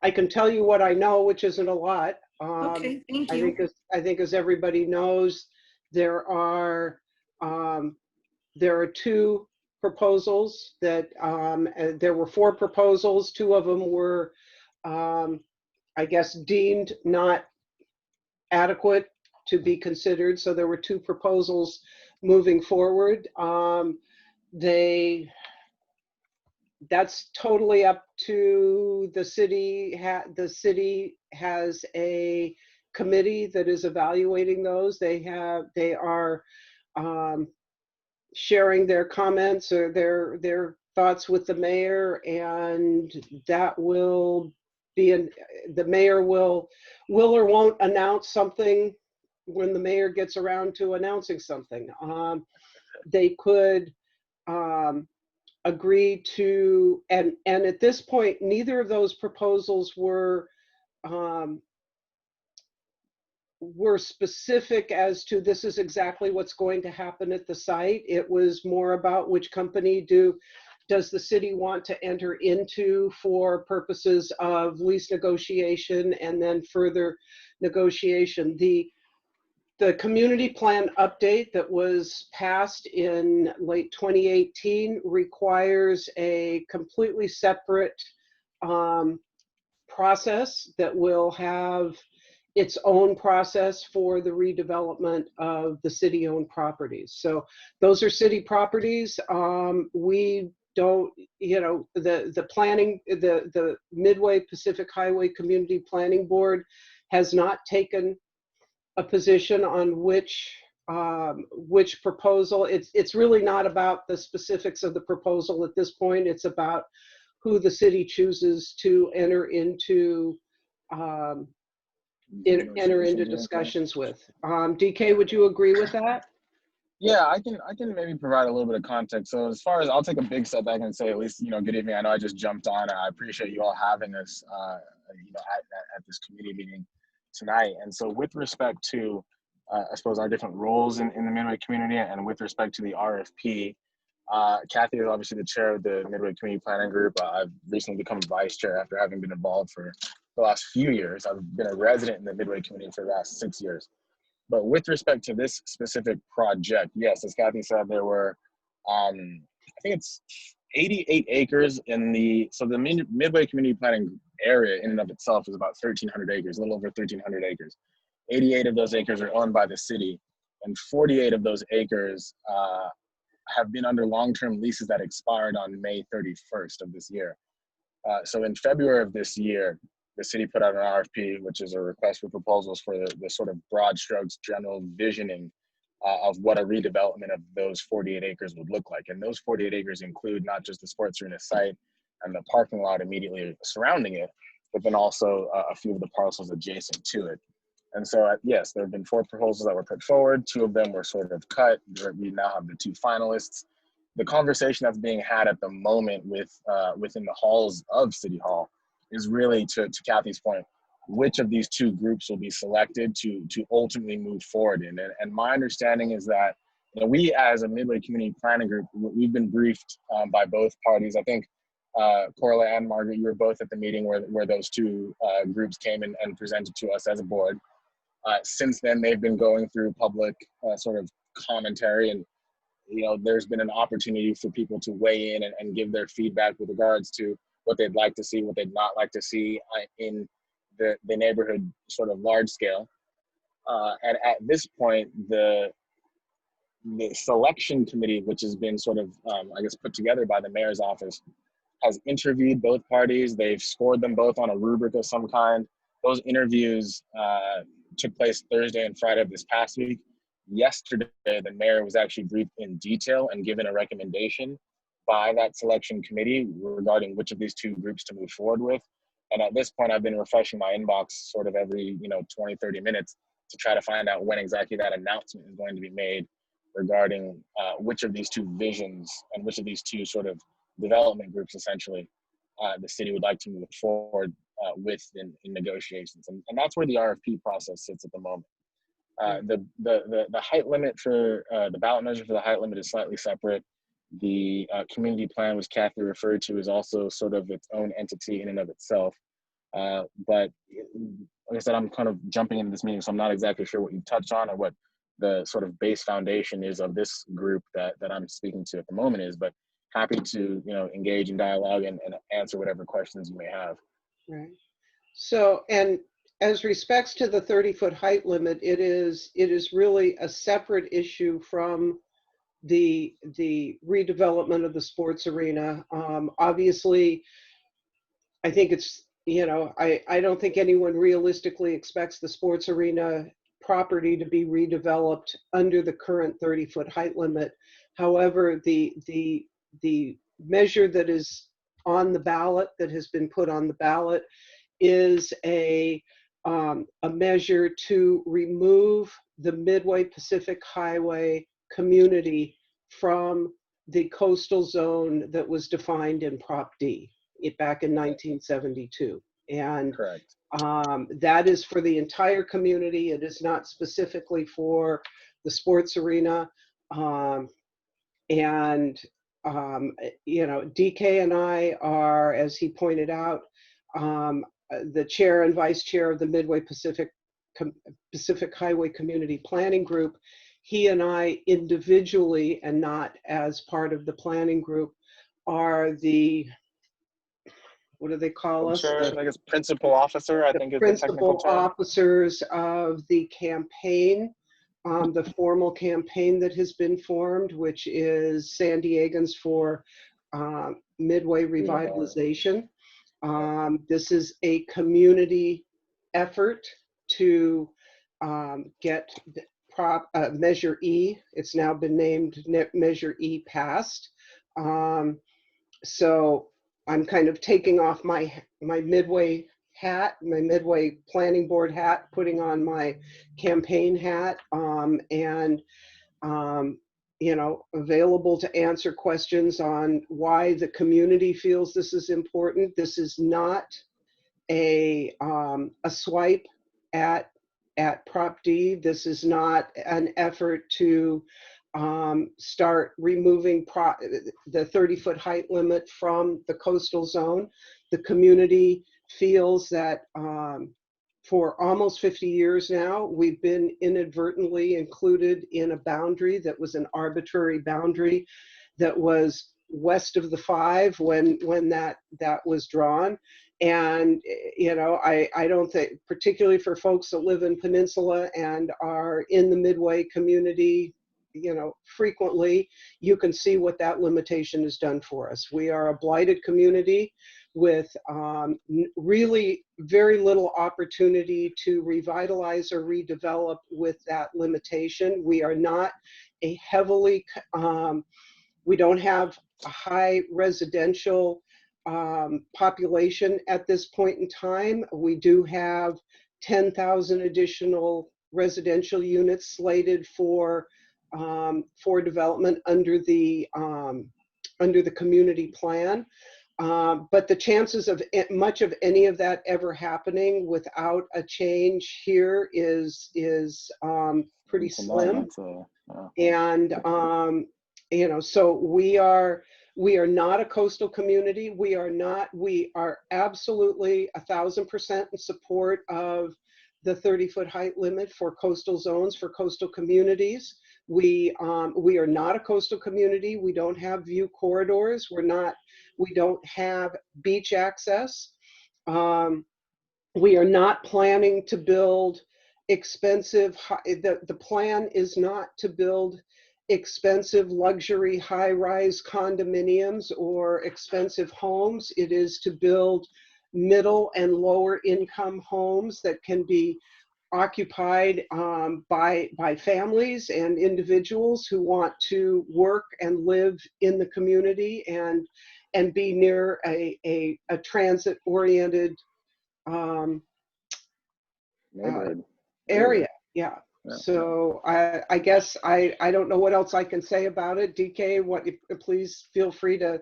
[SPEAKER 10] I can tell you what I know, which isn't a lot.
[SPEAKER 1] Okay, thank you.
[SPEAKER 10] I think as everybody knows, there are two proposals that there were 4 proposals. 2 of them were, I guess, deemed not adequate to be considered. So there were 2 proposals moving forward. That's totally up to the city. The city has a committee that is evaluating those. They are sharing their comments or their thoughts with the mayor, and that will be the mayor will or won't announce something when the mayor gets around to announcing something. They could agree to, and at this point, neither of those proposals were specific as to this is exactly what's going to happen at the site. It was more about which company does the city want to enter into for purposes of lease negotiation and then further negotiation. The community plan update that was passed in late 2018 requires a completely separate process that will have its own process for the redevelopment of the city-owned properties. So those are city properties. We don't, the planning, the Midway Pacific Highway Community Planning Board has not taken a position on which proposal. It's really not about the specifics of the proposal at this point. It's about who the city chooses to enter into discussions with. DK, would you agree with that?
[SPEAKER 9] Yeah, I can maybe provide a little bit of context. So as far as, I'll take a big step back and say, at least, good evening. I know I just jumped on. I appreciate you all having us, at this committee meeting tonight. And so with respect to, I suppose, our different roles in the Midway community, and with respect to the RFP, Kathy is obviously the chair of the Midway Community Planning Group. I've recently become vice chair after having been involved for the last few years. I've been a resident in the Midway community for the last 6 years. But with respect to this specific project, yes, as Kathy said, there were, I think it's 88 acres in so the Midway Community Planning area in and of itself is about 1,300 acres, a little over 1,300 acres. 88 of those acres are owned by the city, and 48 of those acres have been under long-term leases that expired on May 31st of this year. So in February of this year, the city put out an RFP, which is a request for proposals for the sort of broad strokes general visioning of what a redevelopment of those 48 acres would look like. And those 48 acres include not just the sports arena site and the parking lot immediately surrounding it, but then also a few of the parcels adjacent to it. And so, yes, there have been 4 proposals that were put forward. 2 of them were sort of cut. We now have the 2 finalists. The conversation that's being had at the moment within the halls of City Hall is really, to Kathy's point, which of these 2 groups will be selected to ultimately move forward in. And my understanding is that, you know, we as a Midway Community Planning Group, we've been briefed by both parties. I think Corla and Margaret, you were both at the meeting where those 2 groups came and presented to us as a board. Since then, they've been going through public sort of commentary, and you know, there's been an opportunity for people to weigh in and give their feedback with regards to what they'd like to see, what they'd not like to see in the neighborhood sort of large scale. And at this point, the selection committee, which has been sort of, I guess, put together by the mayor's office, has interviewed both parties. They've scored them both on a rubric of some kind. Those interviews took place Thursday and Friday of this past week. Yesterday, the mayor was actually briefed in detail and given a recommendation by that selection committee regarding which of these 2 groups to move forward with. And at this point, I've been refreshing my inbox sort of every 20, 30 minutes to try to find out when exactly that announcement is going to be made regarding which of these 2 visions and which of these 2 sort of development groups, essentially, the city would like to move forward with in negotiations. And that's where the RFP process sits at the moment. The height limit for the ballot measure for the height limit is slightly separate. The community plan, which Kathy referred to, is also sort of its own entity in and of itself. But like I said, I'm kind of jumping into this meeting, so I'm not exactly sure what you touched on or what the sort of base foundation is of this group that I'm speaking to at the moment is, but happy to engage in dialogue and answer whatever questions you may have.
[SPEAKER 10] Right. So, and as respects to the 30-foot height limit, it is really a separate issue from the redevelopment of the sports arena. Obviously, I think it's, I don't think anyone realistically expects the sports arena property to be redeveloped under the current 30-foot height limit. However, the measure that is on the ballot, that has been put on the ballot, is a measure to remove the Midway Pacific Highway community from the coastal zone that was defined in Prop D back in 1972. And
[SPEAKER 9] Correct.
[SPEAKER 10] That is for the entire community. It is not specifically for the sports arena. DK and I are, as he pointed out, the chair and vice chair of the Midway Pacific Highway Community Planning Group. He and I individually, and not as part of the planning group, are the, what do they call us?
[SPEAKER 9] I guess principal officer, I think is the technical
[SPEAKER 10] Principal
[SPEAKER 9] term.
[SPEAKER 10] officers of the campaign, the formal campaign that has been formed, which is San Diegans for Midway Revitalization. This is a community effort to get Measure E. It's now been named Measure E passed. So I'm kind of taking off my Midway hat, my Midway Planning Board hat, putting on my campaign hat, available to answer questions on why the community feels this is important. This is not a swipe at Prop D. This is not an effort to start removing the 30-foot height limit from the coastal zone. The community feels that for almost 50 years now, we've been inadvertently included in a boundary that was an arbitrary boundary that was west of the 5 when that was drawn. And, you know, I don't think, particularly for folks that live in Peninsula and are in the Midway community, you know, frequently, you can see what that limitation has done for us. We are a blighted community with really very little opportunity to revitalize or redevelop with that limitation. We are not a heavily, we don't have a high residential population at this point in time. We do have 10,000 additional residential units slated for development under the community plan. But the chances of much of any of that ever happening without a change here is pretty slim. And you know, so we are not a coastal community. We are absolutely 1,000% in support of the 30-foot height limit for coastal zones, for coastal communities. We are not a coastal community. We don't have view corridors. We don't have beach access. We are not planning to build expensive, the plan is not to build expensive luxury high-rise condominiums or expensive homes. It is to build middle and lower income homes that can be occupied by families and individuals who want to work and live in the community and be near a transit-oriented area. Yeah. So I guess I don't know what else I can say about it. DK, please feel free to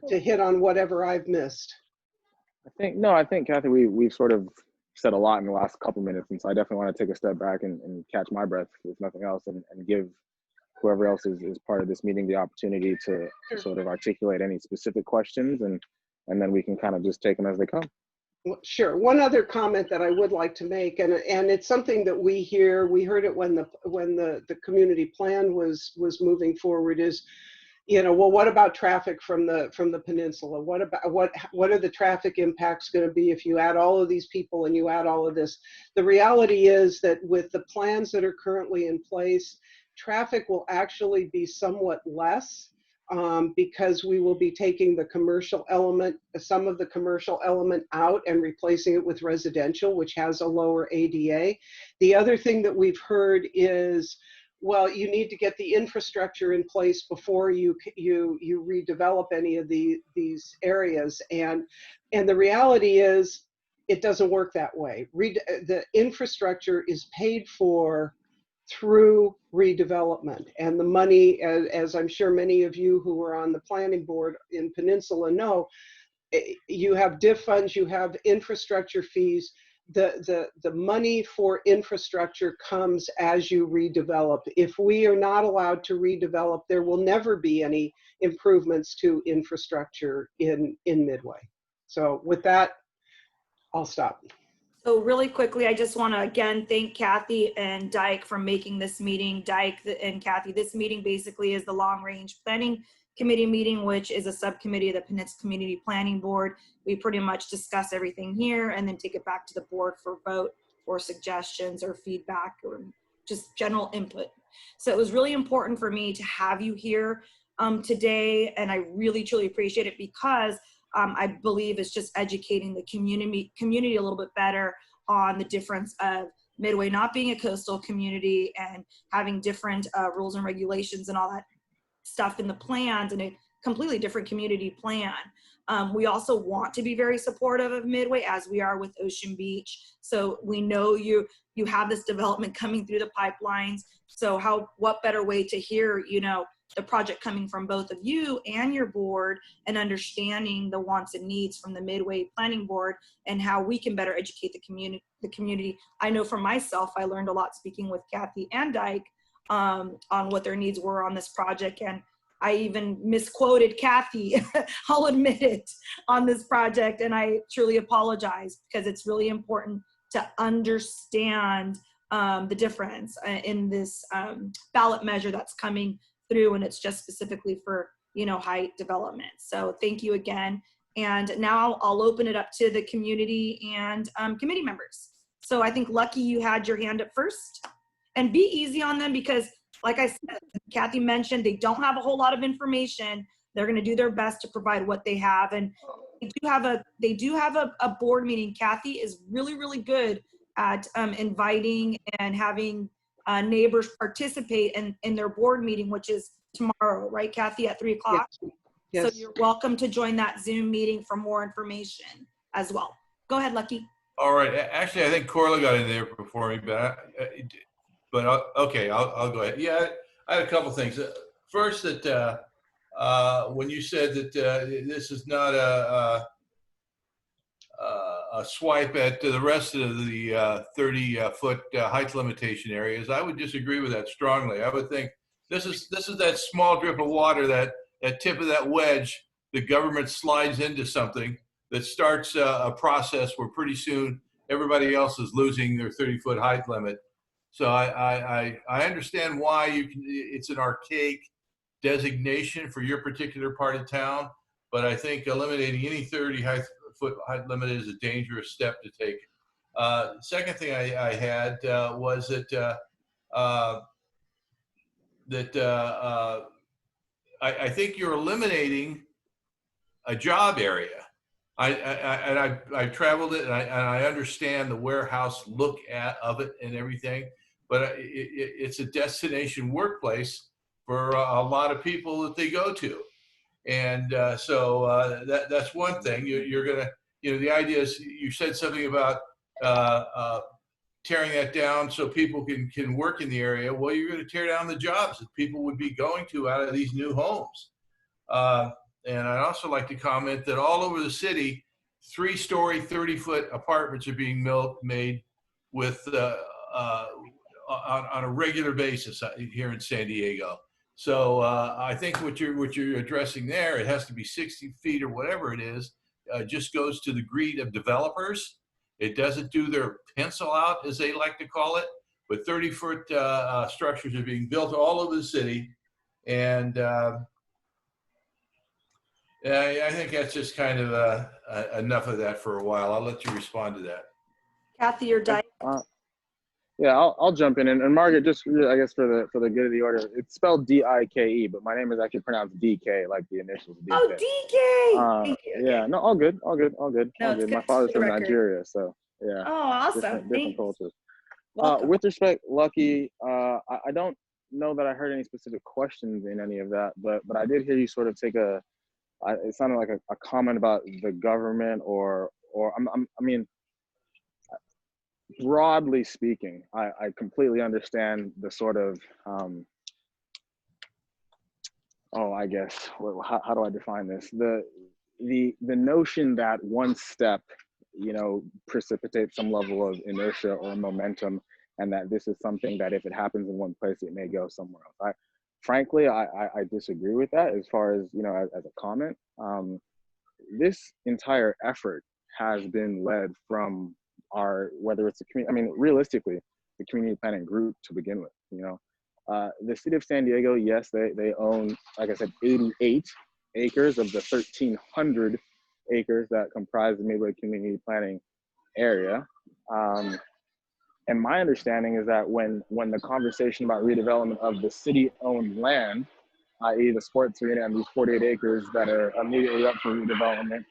[SPEAKER 10] hit on whatever I've missed.
[SPEAKER 9] I think Kathy, we've sort of said a lot in the last couple minutes, and so I definitely want to take a step back and catch my breath, if nothing else, and give whoever else is part of this meeting the opportunity to sort of articulate any specific questions, and then we can kind of just take them as they come.
[SPEAKER 10] Sure. One other comment that I would like to make, and it's something that we heard it when the community plan was moving forward, is, you know, well, what about traffic from the peninsula? What are the traffic impacts going to be if you add all of these people and you add all of this? The reality is that with the plans that are currently in place, traffic will actually be somewhat less. Because we will be taking the commercial element, some of the commercial element out and replacing it with residential, which has a lower ADA. The other thing that we've heard is, well, you need to get the infrastructure in place before you redevelop any of these areas. And the reality is, it doesn't work that way. The infrastructure is paid for through redevelopment, and the money, as I'm sure many of you who are on the planning board in Peninsula know, you have diff funds, you have infrastructure fees. The money for infrastructure comes as you redevelop. If we are not allowed to redevelop, there will never be any improvements to infrastructure in Midway. So with that, I'll stop.
[SPEAKER 1] So really quickly, I just want to again thank Kathy and Dyke for making this meeting. Dyke and Kathy, this meeting basically is the Long Range Planning Committee meeting, which is a subcommittee of the Peninsula Community Planning Board. We pretty much discuss everything here and then take it back to the board for vote or suggestions or feedback or just general input. So it was really important for me to have you here today, and I really truly appreciate it, because I believe it's just educating the community a little bit better on the difference of Midway not being a coastal community and having different rules and regulations and all that stuff in the plans, and a completely different community plan. We also want to be very supportive of Midway, as we are with Ocean Beach. So we know you have this development coming through the pipelines. So what better way to hear, you know, the project coming from both of you and your board, and understanding the wants and needs from the Midway Planning Board and how we can better educate the community. I know for myself, I learned a lot speaking with Kathy and Dyke on what their needs were on this project. And I even misquoted Kathy, I'll admit it, on this project. And I truly apologize, because it's really important to understand the difference in this ballot measure that's coming through. And it's just specifically for, height development. So thank you again. And now I'll open it up to the community and committee members. So I think Lucky, you had your hand up first, and be easy on them, because like I said, Kathy mentioned, they don't have a whole lot of information. They're going to do their best to provide what they have. And they do have a board meeting. Kathy is really, really good at inviting and having neighbors participate in their board meeting, which is tomorrow, right, Kathy, at 3 o'clock?
[SPEAKER 10] Yes.
[SPEAKER 1] So you're welcome to join that Zoom meeting for more information as well. Go ahead, Lucky.
[SPEAKER 3] All right. Actually, I think Corla got in there before me, but okay, I'll go ahead. Yeah, I had a couple things. First, that when you said that this is not a swipe at the rest of the 30-foot height limitation areas, I would disagree with that strongly. I would think this is that small drip of water, that tip of that wedge, the government slides into something that starts a process where pretty soon everybody else is losing their 30-foot height limit. So I understand why it's an archaic designation for your particular part of town, but I think eliminating any 30-foot height limit is a dangerous step to take. Second thing I had was that I think you're eliminating a job area. I traveled it, and I understand the warehouse look of it and everything, but it's a destination workplace for a lot of people that they go to, and so that's one thing. You're gonna, the idea is, you said something about tearing that down so people can work in the area. Well, you're going to tear down the jobs that people would be going to out of these new homes. And I'd also like to comment that all over the city, 3-story, 30-foot apartments are being made with on a regular basis here in San Diego. So I think what you're addressing there, it has to be 60 feet or whatever it is, just goes to the greed of developers. It doesn't do their pencil out, as they like to call it, but 30-foot structures are being built all over the city. And I think that's just kind of enough of that for a while. I'll let you respond to that.
[SPEAKER 1] Kathy, you're dying.
[SPEAKER 9] Yeah, I'll jump in. And Margaret, just I guess for the good of the order, it's spelled D-I-K-E, but my name is actually pronounced D-K, like the initials. DK.
[SPEAKER 1] Oh, DK. Thank you.
[SPEAKER 9] Yeah, no, all good. No, good. My father's from Nigeria, so yeah.
[SPEAKER 1] Oh, awesome.
[SPEAKER 9] Different cultures.
[SPEAKER 1] Welcome.
[SPEAKER 9] With respect, Lucky, I don't know that I heard any specific questions in any of that, but I did hear you sort of take it sounded like a comment about the government or I mean, broadly speaking, I completely understand the sort of, I guess, how do I define this? The notion that one step, precipitates some level of inertia or momentum, and that this is something that if it happens in one place, it may go somewhere else. Frankly, I disagree with that as far as, as a comment. This entire effort has been led from whether it's a community, I mean, realistically, the community planning group to begin with, the city of San Diego, yes, they own, like I said, 88 acres of the 1,300 acres that comprise the neighborhood community planning area. And my understanding is that when the conversation about redevelopment of the city-owned land, i.e. the sports arena and these 48 acres that are immediately up for redevelopment,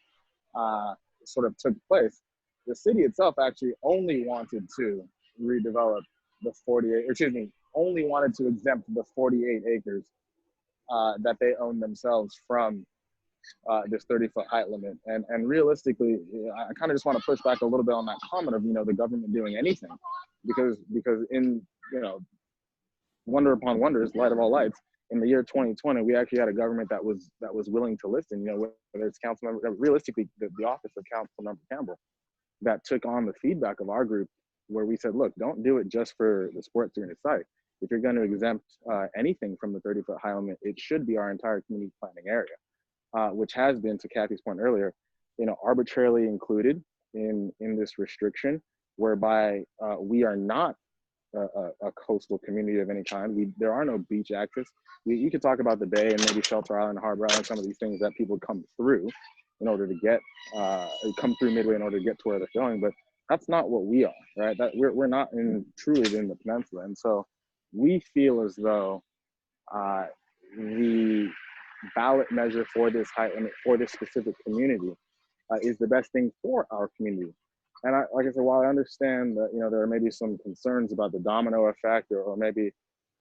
[SPEAKER 9] sort of took place, the city itself actually only wanted to redevelop the only wanted to exempt the 48 acres that they own themselves from this 30-foot height limit. And realistically, I kind of just want to push back a little bit on that comment of, the government doing anything, because in, wonder upon wonders, light of all lights, in the year 2020, we actually had a government that was willing to listen, whether it's realistically, the office of Councilmember Campbell, that took on the feedback of our group, where we said, look, don't do it just for the sports arena site. if you're going to exempt anything from the 30-foot height limit, it should be our entire community planning area, which has been, to Kathy's point earlier, arbitrarily included in this restriction, whereby we are not a coastal community of any kind. There are no beach access. You could talk about the bay and maybe Shelter Island, Harbor Island, some of these things that people come through in order to get, come through Midway in order to get to where they're going, but that's not what we are, right? That we're not truly in the peninsula. And so we feel as though the ballot measure for this height limit for this specific community is the best thing for our community. And like I said, while I understand that, there are maybe some concerns about the domino effect or maybe,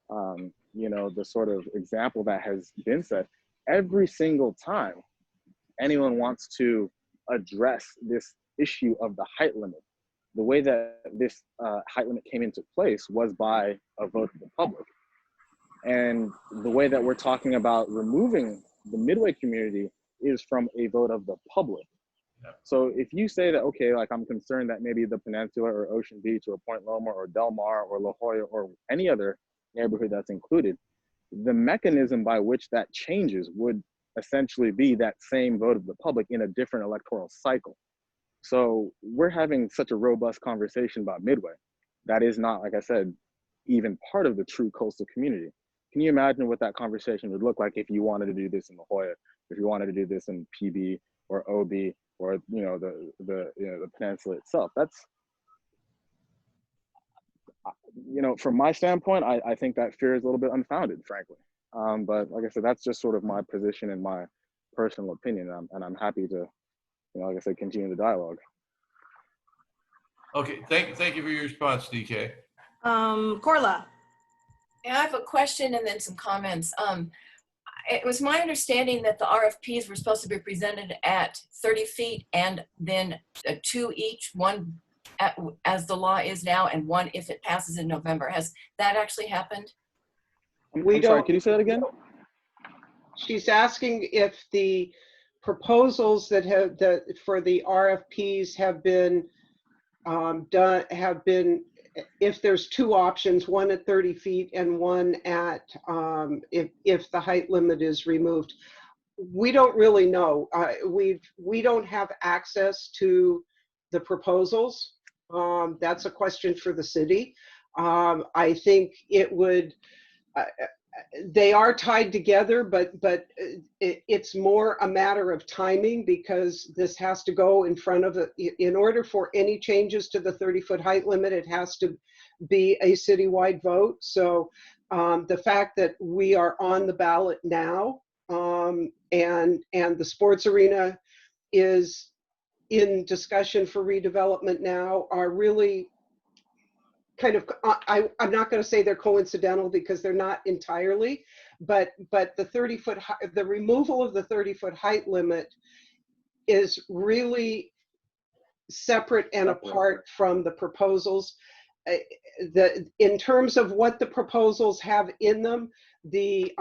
[SPEAKER 9] the sort of example that has been set, every single time anyone wants to address this issue of the height limit, the way that this height limit came into place was by a vote of the public. And the way that we're talking about removing the Midway community is from a vote of the public. So if you say that, okay, like I'm concerned that maybe the Peninsula or Ocean Beach or Point Loma or Del Mar or La Jolla or any other neighborhood that's included, the mechanism by which that changes would essentially be that same vote of the public in a different electoral cycle. So we're having such a robust conversation about Midway. That is not, like I said, even part of the true coastal community. Can you imagine what that conversation would look like if you wanted to do this in La Jolla, if you wanted to do this in PB or OB, or the peninsula itself? That's, from my standpoint, I think that fear is a little bit unfounded, frankly. But like I said, that's just sort of my position and my personal opinion, and I'm happy to, like I said, continue the dialogue.
[SPEAKER 3] Okay, thank you for your response, DK.
[SPEAKER 1] Corla.
[SPEAKER 4] Yeah, I have a question and then some comments. It was my understanding that the RFPs were supposed to be presented at 30 feet and then 2 each, one as the law is now and one if it passes in November. Has that actually happened?
[SPEAKER 9] I'm sorry, can you say that again?
[SPEAKER 10] She's asking if the proposals for the RFPs have been if there's 2 options, one at 30 feet and one at if the height limit is removed. We don't really know. We don't have access to the proposals. That's a question for the city. I think it would. They are tied together, but it's more a matter of timing, because this has to go in front of in order for any changes to the 30-foot height limit, it has to be a citywide vote. So the fact that we are on the ballot now, and the sports arena is in discussion for redevelopment now, are really kind of, I'm not going to say they're coincidental, because they're not entirely, but the removal of the 30-foot height limit is really separate and apart from the proposals. In terms of what the proposals have in them, the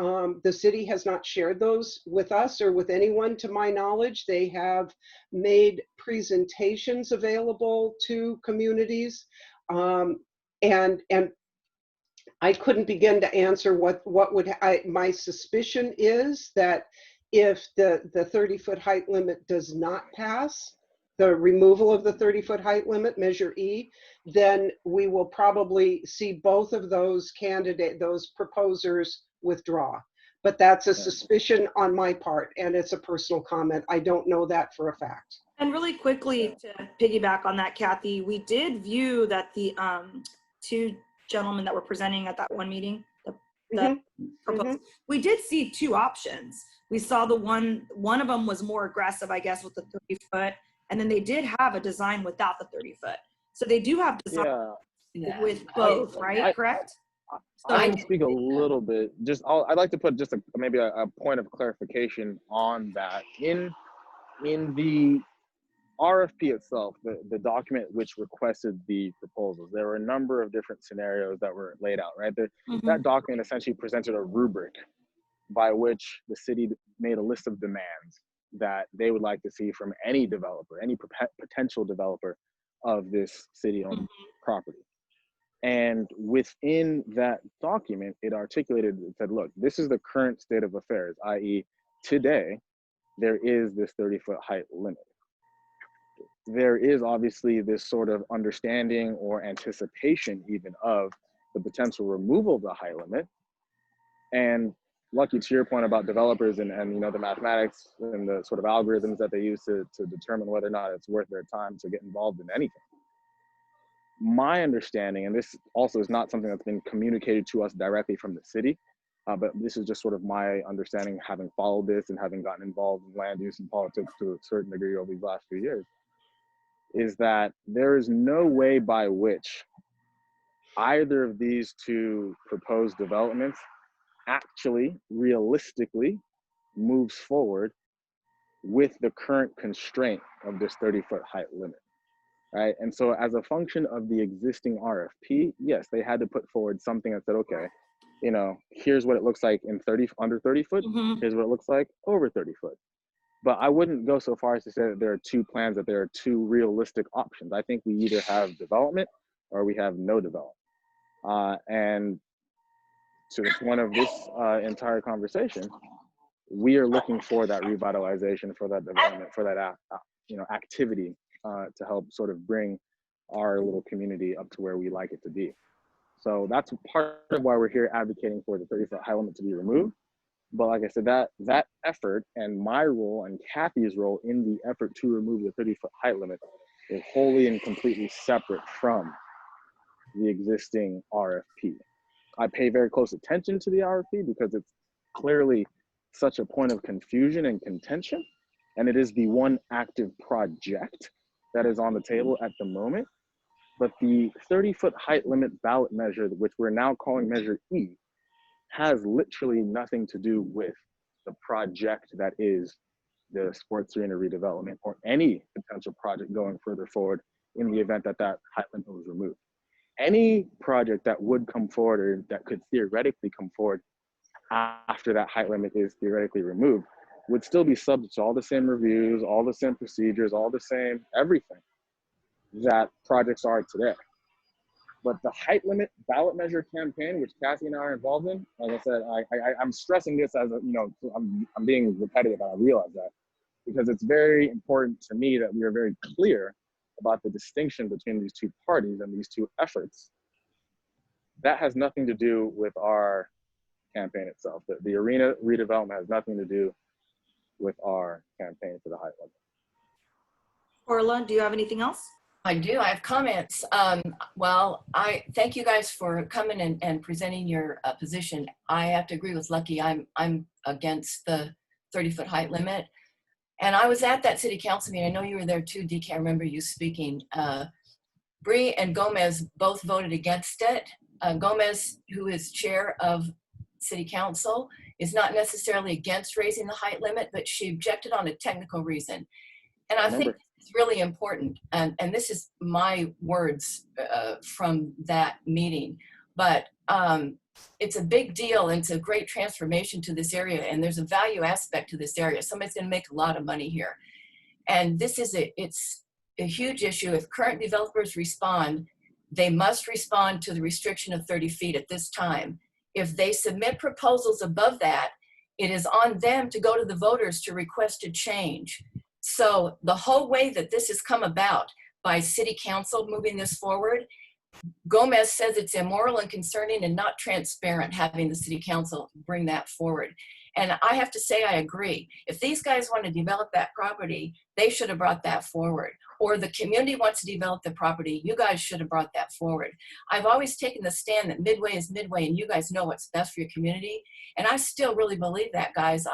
[SPEAKER 10] city has not shared those with us or with anyone, to my knowledge. They have made presentations available to communities. And I couldn't begin to answer what would my suspicion is that if the 30-foot height limit does not pass, the removal of the 30-foot height limit, Measure E, then we will probably see both of those proposers withdraw. But that's a suspicion on my part, and it's a personal comment. I don't know that for a fact.
[SPEAKER 1] And really quickly to piggyback on that, Kathy, we did view that the 2 gentlemen that were presenting at that one meeting, we did see 2 options. We saw one of them was more aggressive, I guess, with the 30-foot, and then they did have a design without the 30-foot. So they do have design with both, right? Correct? So
[SPEAKER 9] I can speak a little bit. I'd like to put just maybe a point of clarification on that. In the RFP itself, the document which requested the proposals, there were a number of different scenarios that were laid out, right? That document essentially presented a rubric by which the city made a list of demands that they would like to see from any developer, any potential developer of this city-owned property. And within that document, it articulated, it said, look, this is the current state of affairs, i.e. today, there is this 30-foot height limit. There is obviously this sort of understanding or anticipation even of the potential removal of the height limit. And Lucky, to your point about developers and you know, the mathematics and the sort of algorithms that they use to determine whether or not it's worth their time to get involved in anything. My understanding, and this also is not something that's been communicated to us directly from the city, but this is just sort of my understanding, having followed this and having gotten involved in land use and politics to a certain degree over these last few years, is that there is no way by which either of these two proposed developments actually realistically moves forward with the current constraint of this 30-foot height limit, right? And so as a function of the existing RFP, yes, they had to put forward something that said, okay, you know, here's what it looks like in under 30 foot, here's what it looks like over 30 foot. But I wouldn't go so far as to say that there are two plans, that there are two realistic options. I think we either have development or we have no development. And to the point of this entire conversation, we are looking for that revitalization, for that development, for that you know, activity to help sort of bring our little community up to where we like it to be. So that's part of why we're here advocating for the 30-foot height limit to be removed. But like I said, that effort and my role and Kathy's role in the effort to remove the 30-foot height limit is wholly and completely separate from the existing RFP. I pay very close attention to the RFP because it's clearly such a point of confusion and contention, and it is the one active project that is on the table at the moment. But the 30-foot height limit ballot measure, which we're now calling Measure E, has literally nothing to do with the project that is the sports arena redevelopment or any potential project going further forward in the event that that height limit was removed. Any project that would come forward or that could theoretically come forward after that height limit is theoretically removed would still be subject to all the same reviews, all the same procedures, all the same everything that projects are today. But the height limit ballot measure campaign, which Kathy and I are involved in, like I said, I'm stressing this as a, you know, I'm being repetitive, I realize that, because it's very important to me that we are very clear about the distinction between these two parties and these two efforts. That has nothing to do with our campaign itself. The arena redevelopment has nothing to do with our campaign for the height limit.
[SPEAKER 1] Orla, do you have anything else?
[SPEAKER 4] I do. I have comments. Well, I thank you guys for coming and presenting your position. I have to agree with Lucky. I'm against the 30-foot height limit. And I was at that city council meeting. I know you were there too, DK. I remember you speaking. Bree and Gomez both voted against it. Gomez, who is chair of city council, is not necessarily against raising the height limit, but she objected on a technical reason. And I think it's really important. And this is my words from that meeting. But it's a big deal, and it's a great transformation to this area, and there's a value aspect to this area. Somebody's going to make a lot of money here, and this is it's a huge issue. If current developers respond, they must respond to the restriction of 30 feet at this time. If they submit proposals above that, it is on them to go to the voters to request a change. So the whole way that this has come about by city council moving this forward, Gomez says it's immoral and concerning and not transparent having the city council bring that forward. And I have to say, I agree. If these guys want to develop that property, they should have brought that forward. Or the community wants to develop the property, you guys should have brought that forward. I've always taken the stand that Midway is Midway, and you guys know what's best for your community. And I still really believe that, guys.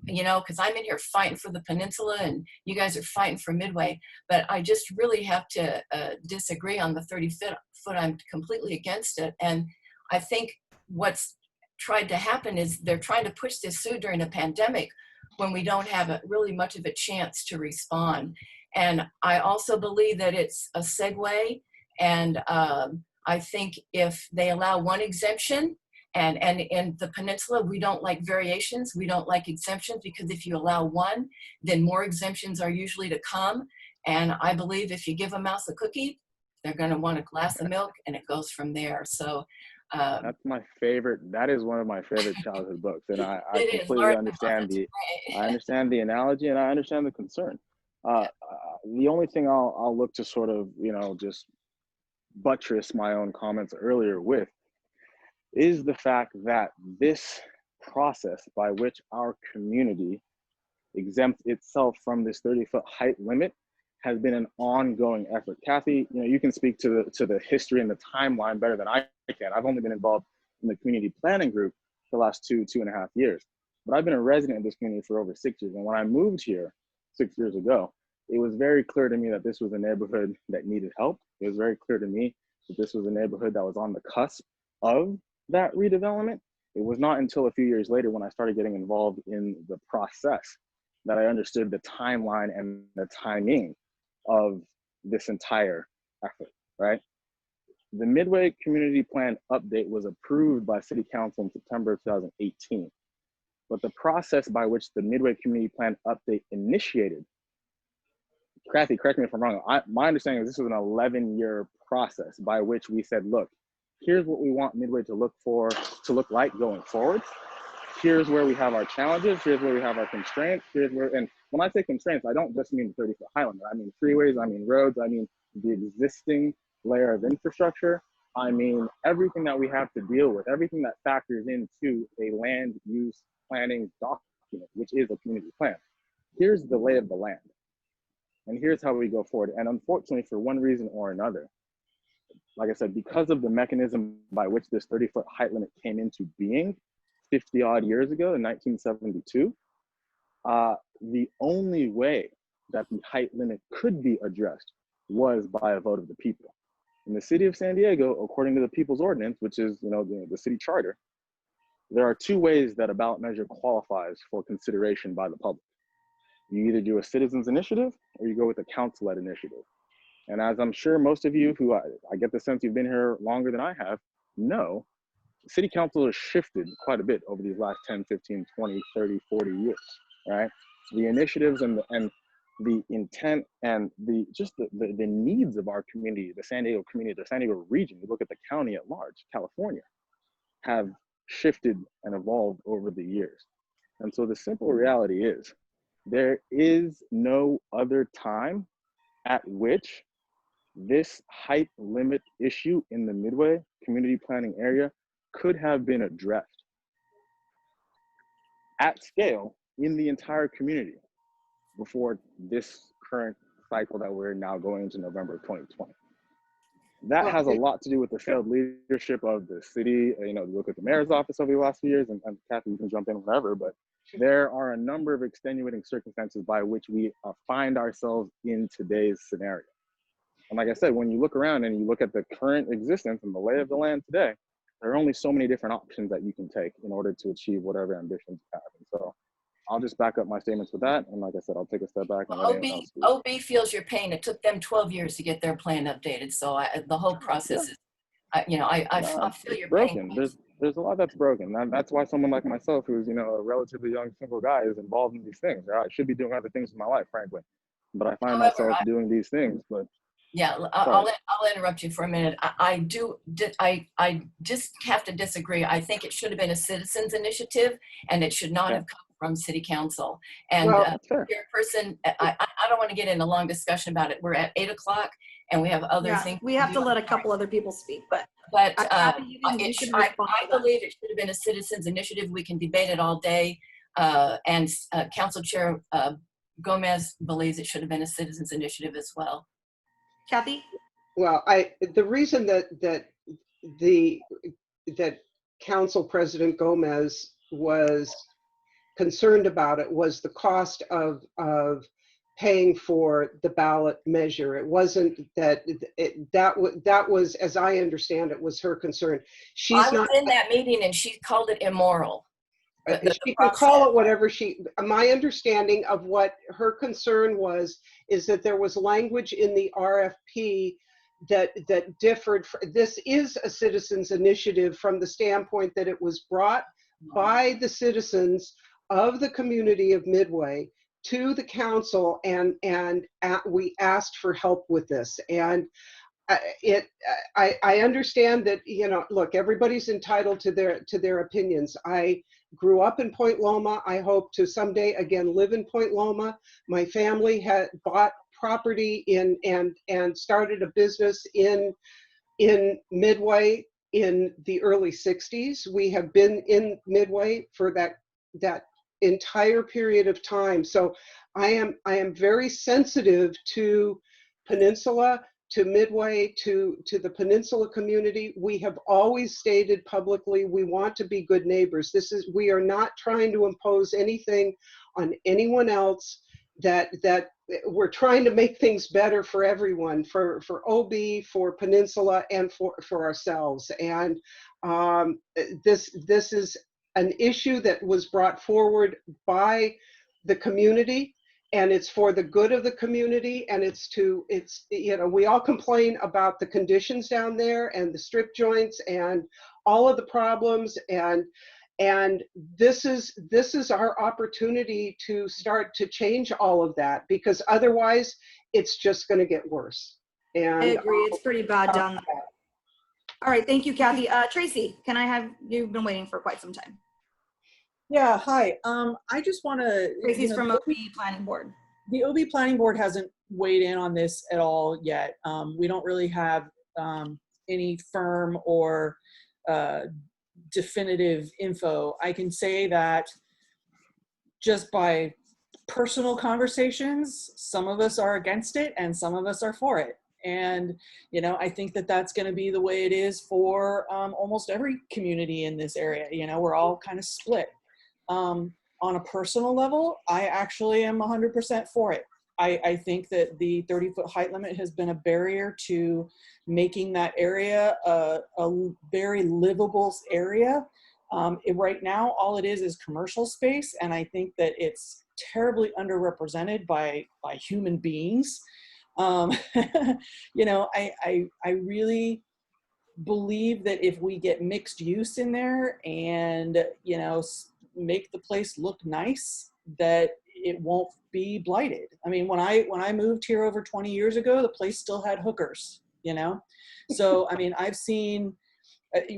[SPEAKER 4] You know, because I'm in here fighting for the Peninsula and you guys are fighting for Midway, but I just really have to disagree on the 30 foot. I'm completely against it. And I think what's tried to happen is they're trying to push this through during a pandemic when we don't have really much of a chance to respond. And I also believe that it's a segue. And I think if they allow one exemption, and in the Peninsula, we don't like variations. We don't like exemptions, because if you allow one, then more exemptions are usually to come. And I believe if you give a mouse a cookie, they're going to want a glass of milk, and it goes from there. So
[SPEAKER 9] That's my favorite. That is one of my favorite childhood books, and I
[SPEAKER 4] it is.
[SPEAKER 9] completely
[SPEAKER 4] Laura,
[SPEAKER 9] understand I understand the analogy, and I understand the concern. The only thing I'll look to sort of, just buttress my own comments earlier with is the fact that this process by which our community exempts itself from this 30-foot height limit has been an ongoing effort. Kathy, you can speak to the history and the timeline better than I can. I've only been involved in the community planning group for the last 2.5 years, but I've been a resident of this community for over 6 years. And when I moved here 6 years ago, it was very clear to me that this was a neighborhood that needed help. It was very clear to me that this was a neighborhood that was on the cusp of that redevelopment. It was not until a few years later when I started getting involved in the process that I understood the timeline and the timing of this entire effort, right? The Midway Community Plan update was approved by City Council in September of 2018. But the process by which the Midway Community Plan update initiated, Kathy, correct me if I'm wrong, my understanding is this was an 11-year process by which we said, look, here's what we want Midway to look like going forward. Here's where we have our challenges. Here's where we have our constraints. And when I say constraints, I don't just mean the 30-foot high limit. I mean freeways, I mean roads, I mean the existing layer of infrastructure. I mean everything that we have to deal with, everything that factors into a land use planning document, which is a community plan. Here's the lay of the land. And here's how we go forward. And unfortunately, for one reason or another, like I said, because of the mechanism by which this 30-foot height limit came into being 50 odd years ago in 1972, the only way that the height limit could be addressed was by a vote of the people. In the city of San Diego, according to the People's Ordinance, which is the city charter, there are two ways that a ballot measure qualifies for consideration by the public. You either do a citizens initiative or you go with a council-led initiative. And as I'm sure most of you who I get the sense you've been here longer than I have know, city council has shifted quite a bit over these last 10, 15, 20, 30, 40 years, right? The initiatives and the intent and the needs of our community, the San Diego community, the San Diego region, you look at the county at large, California, have shifted and evolved over the years. And so the simple reality is there is no other time at which this height limit issue in the Midway community planning area could have been addressed at scale in the entire community before this current cycle that we're now going into November of 2020. That has a lot to do with the failed leadership of the city. Look at the mayor's office over the last few years, and Kathy, you can jump in whenever, but there are a number of extenuating circumstances by which we find ourselves in today's scenario. And like I said, when you look around and you look at the current existence and the lay of the land today, there are only so many different options that you can take in order to achieve whatever ambitions you have. And so I'll just back up my statements with that. And like I said, I'll take a step back. And
[SPEAKER 4] OB feels your pain. It took them 12 years to get their plan updated. So the whole process is, I feel your
[SPEAKER 9] broken.
[SPEAKER 4] pain.
[SPEAKER 9] There's a lot that's broken. And that's why someone like myself, who's, a relatively young single guy, is involved in these things. I should be doing other things in my life, frankly. But I find myself doing these things. But
[SPEAKER 4] yeah, I'll interrupt you for a minute. I just have to disagree. I think it should have been a citizens initiative, and it should not have come from city council. And Chairperson, I don't want to get in a long discussion about it. We're at 8 o'clock, and we have other things.
[SPEAKER 1] We have to let a couple other people speak, but
[SPEAKER 4] I believe it should have been a citizens initiative. We can debate it all day, and Council Chair Gomez believes it should have been a citizens initiative as well.
[SPEAKER 1] Kathy?
[SPEAKER 10] Well, the reason that Council President Gomez was concerned about it was the cost of paying for the ballot measure. It wasn't that that was, as I understand it, was her concern.
[SPEAKER 4] I was in that meeting and she called it immoral.
[SPEAKER 10] She can call it whatever my understanding of what her concern is that there was language in the RFP that differed. This is a citizens initiative from the standpoint that it was brought by the citizens of the community of Midway to the council, and we asked for help with this. And I understand that, you know, look, everybody's entitled to their opinions. I grew up in Point Loma. I hope to someday again live in Point Loma. My family had bought property and started a business in Midway in the early 60s. We have been in Midway for that entire period of time. So I am very sensitive to Peninsula, to Midway, to the Peninsula community. We have always stated publicly we want to be good neighbors. We are not trying to impose anything on anyone else. That we're trying to make things better for everyone, for OB, for Peninsula, and for ourselves. And this is an issue that was brought forward by the community, and it's for the good of the community. And it's you know, we all complain about the conditions down there and the strip joints and all of the problems, and this is our opportunity to start to change all of that, because otherwise it's just going to get worse. And
[SPEAKER 1] I agree. It's pretty bad down there. All right. Thank you, Kathy. Tracy, can I have, you've been waiting for quite some time.
[SPEAKER 7] Yeah, hi. I just want to.
[SPEAKER 1] Tracy's from OB Planning Board.
[SPEAKER 7] The OB Planning Board hasn't weighed in on this at all yet. We don't really have any firm or definitive info. I can say that just by personal conversations, some of us are against it and some of us are for it. And, you know, I think that that's going to be the way it is for almost every community in this area. You know, we're all kind of split. On a personal level, I actually am 100% for it. I think that the 30-foot height limit has been a barrier to making that area a very livable area. Right now, all it is commercial space, and I think that it's terribly underrepresented by human beings. You know, I really believe that if we get mixed use in there and, you know, make the place look nice, that it won't be blighted. I mean, when I moved here over 20 years ago, the place still had hookers, you know? So, I mean, I've seen,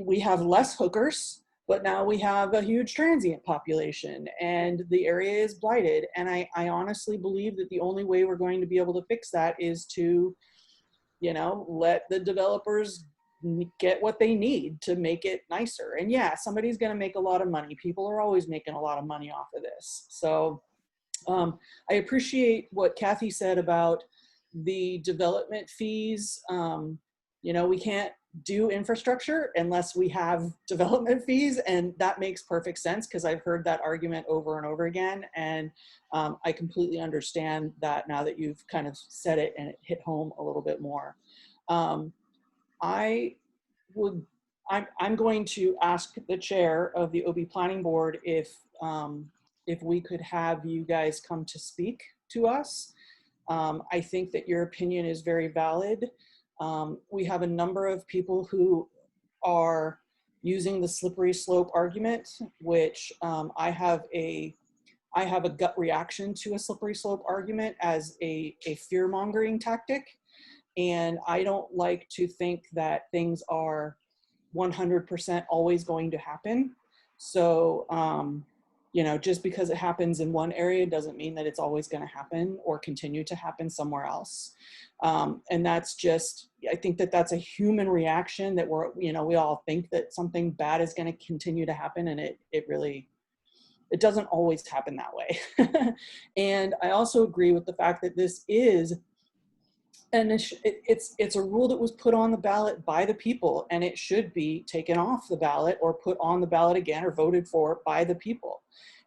[SPEAKER 7] we have less hookers, but now we have a huge transient population and the area is blighted. And I honestly believe that the only way we're going to be able to fix that is to, you know, let the developers get what they need to make it nicer. And yeah, somebody's going to make a lot of money. People are always making a lot of money off of this. So I appreciate what Kathy said about the development fees. You know, we can't do infrastructure unless we have development fees, and that makes perfect sense because I've heard that argument over and over again. And I completely understand that now that you've kind of said it and it hit home a little bit more. I'm going to ask the chair of the OB Planning Board if we could have you guys come to speak to us. I think that your opinion is very valid. We have a number of people who are using the slippery slope argument, which I have a gut reaction to a slippery slope argument as a fear-mongering tactic. And I don't like to think that things are 100% always going to happen. So, you know, just because it happens in one area doesn't mean that it's always going to happen or continue to happen somewhere else. And that's just, I think that that's a human reaction that we all think that something bad is going to continue to happen, and it doesn't always happen that way. And I also agree with the fact that this is it's a rule that was put on the ballot by the people, and it should be taken off the ballot or put on the ballot again or voted for by the people.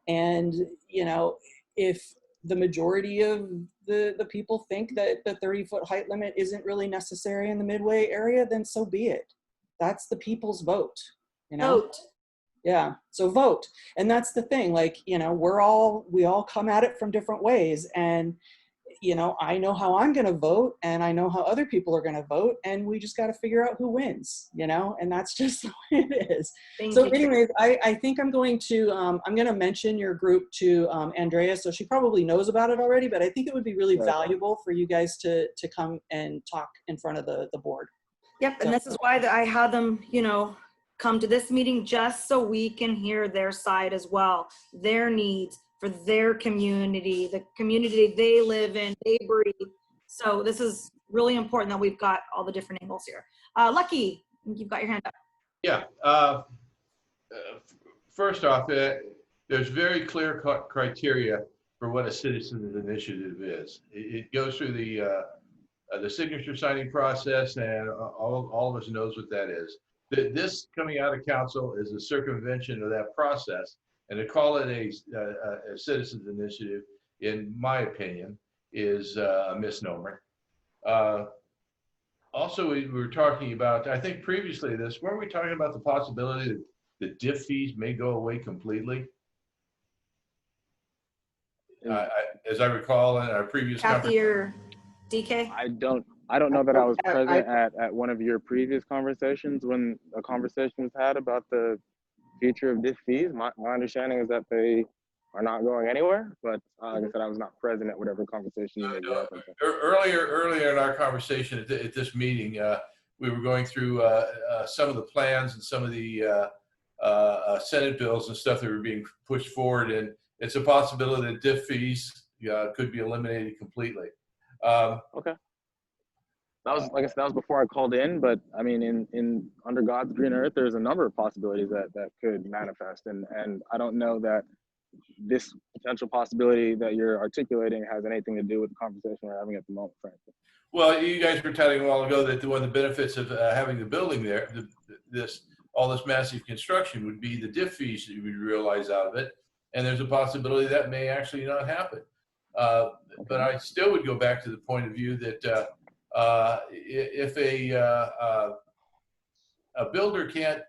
[SPEAKER 7] And, you know, if the majority of the people think that the 30-foot height limit isn't really necessary in the Midway area, then so be it. That's the people's vote, you know?
[SPEAKER 1] Vote.
[SPEAKER 7] Yeah, so vote. And that's the thing, like, you know, we all come at it from different ways. And I know how I'm going to vote, and I know how other people are going to vote, and we just got to figure out who wins, and that's just the way it is. So anyways, I think I'm going to mention your group to Andrea, so she probably knows about it already, but I think it would be really valuable for you guys to come and talk in front of the board.
[SPEAKER 1] Yep, and this is why I had them, come to this meeting, just so we can hear their side as well, their needs for their community, the community they live in, they breathe. So this is really important that we've got all the different angles here. Lucky, you've got your hand up.
[SPEAKER 3] Yeah. First off, there's very clear criteria for what a citizen's initiative is. It goes through the signature signing process, and all of us knows what that is. This coming out of council is a circumvention of that process, and to call it a citizens initiative, in my opinion, is a misnomer. Also, we were talking about, I think previously this, weren't we talking about the possibility that the diff fees may go away completely? As I recall in our previous
[SPEAKER 1] Kathy or DK?
[SPEAKER 9] I don't know that I was present at one of your previous conversations when a conversation was had about the future of diff fees. My understanding is that they are not going anywhere, but like I said, I was not present at whatever conversation you made reference to.
[SPEAKER 3] Earlier in our conversation at this meeting, we were going through some of the plans and some of the Senate bills and stuff that were being pushed forward, and it's a possibility that diff fees could be eliminated completely.
[SPEAKER 9] Okay. That was, like I said, that was before I called in, but I mean, in under God's green earth, there's a number of possibilities that could manifest, and I don't know that this potential possibility that you're articulating has anything to do with the conversation we're having at the moment, frankly.
[SPEAKER 3] Well, you guys were telling a while ago that one of the benefits of having the building there, all this massive construction, would be the diff fees that you would realize out of it, and there's a possibility that may actually not happen. But I still would go back to the point of view that if a builder can't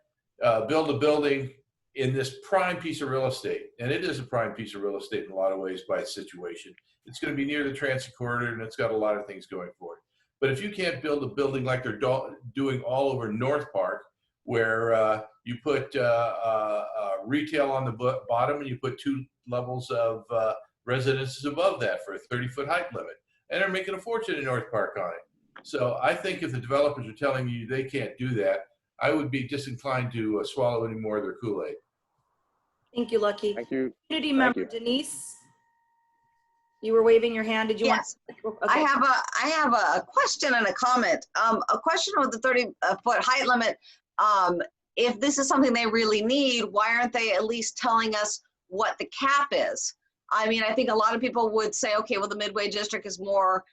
[SPEAKER 3] build a building in this prime piece of real estate, and it is a prime piece of real estate in a lot of ways by its situation, it's going to be near the transit corridor, and it's got a lot of things going for it. But if you can't build a building like they're doing all over North Park, where you put retail on the bottom and you put 2 levels of residences above that for a 30-foot height limit, and they're making a fortune in North Park on it. So I think if the developers are telling you they can't do that, I would be disinclined to swallow any more of their Kool-Aid.
[SPEAKER 1] Thank you, Lucky.
[SPEAKER 9] Thank you.
[SPEAKER 1] Community member Denise, you were waving your hand. Did you want?
[SPEAKER 11] Okay. I have a question and a comment. A question with the 30-foot height limit. If this is something they really need, why aren't they at least telling us what the cap is? I mean, I think a lot of people would say, okay, well, the Midway District is more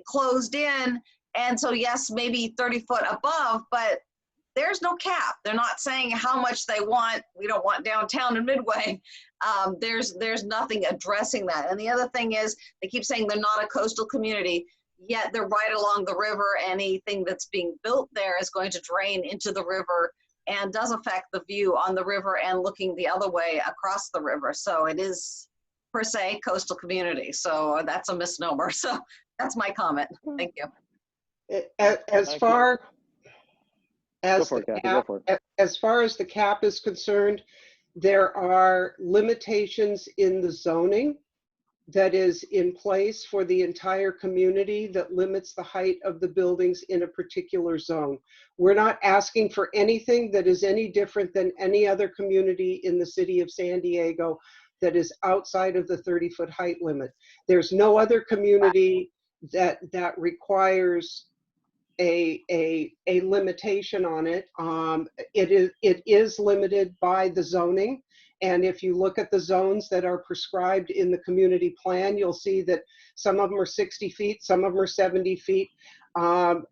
[SPEAKER 11] closed in, and so yes, maybe 30 foot above, but there's no cap. They're not saying how much they want. We don't want downtown in Midway. There's nothing addressing that. And the other thing is, they keep saying they're not a coastal community, yet they're right along the river. Anything that's being built there is going to drain into the river and does affect the view on the river and looking the other way across the river. So it is per se coastal community. So that's a misnomer. So that's my comment. Thank you.
[SPEAKER 10] As far as the cap is concerned, there are limitations in the zoning that is in place for the entire community that limits the height of the buildings in a particular zone. We're not asking for anything that is any different than any other community in the city of San Diego that is outside of the 30-foot height limit. There's no other community that requires a limitation on it. It is limited by the zoning. And if you look at the zones that are prescribed in the community plan, you'll see that some of them are 60 feet, some of them are 70 feet. I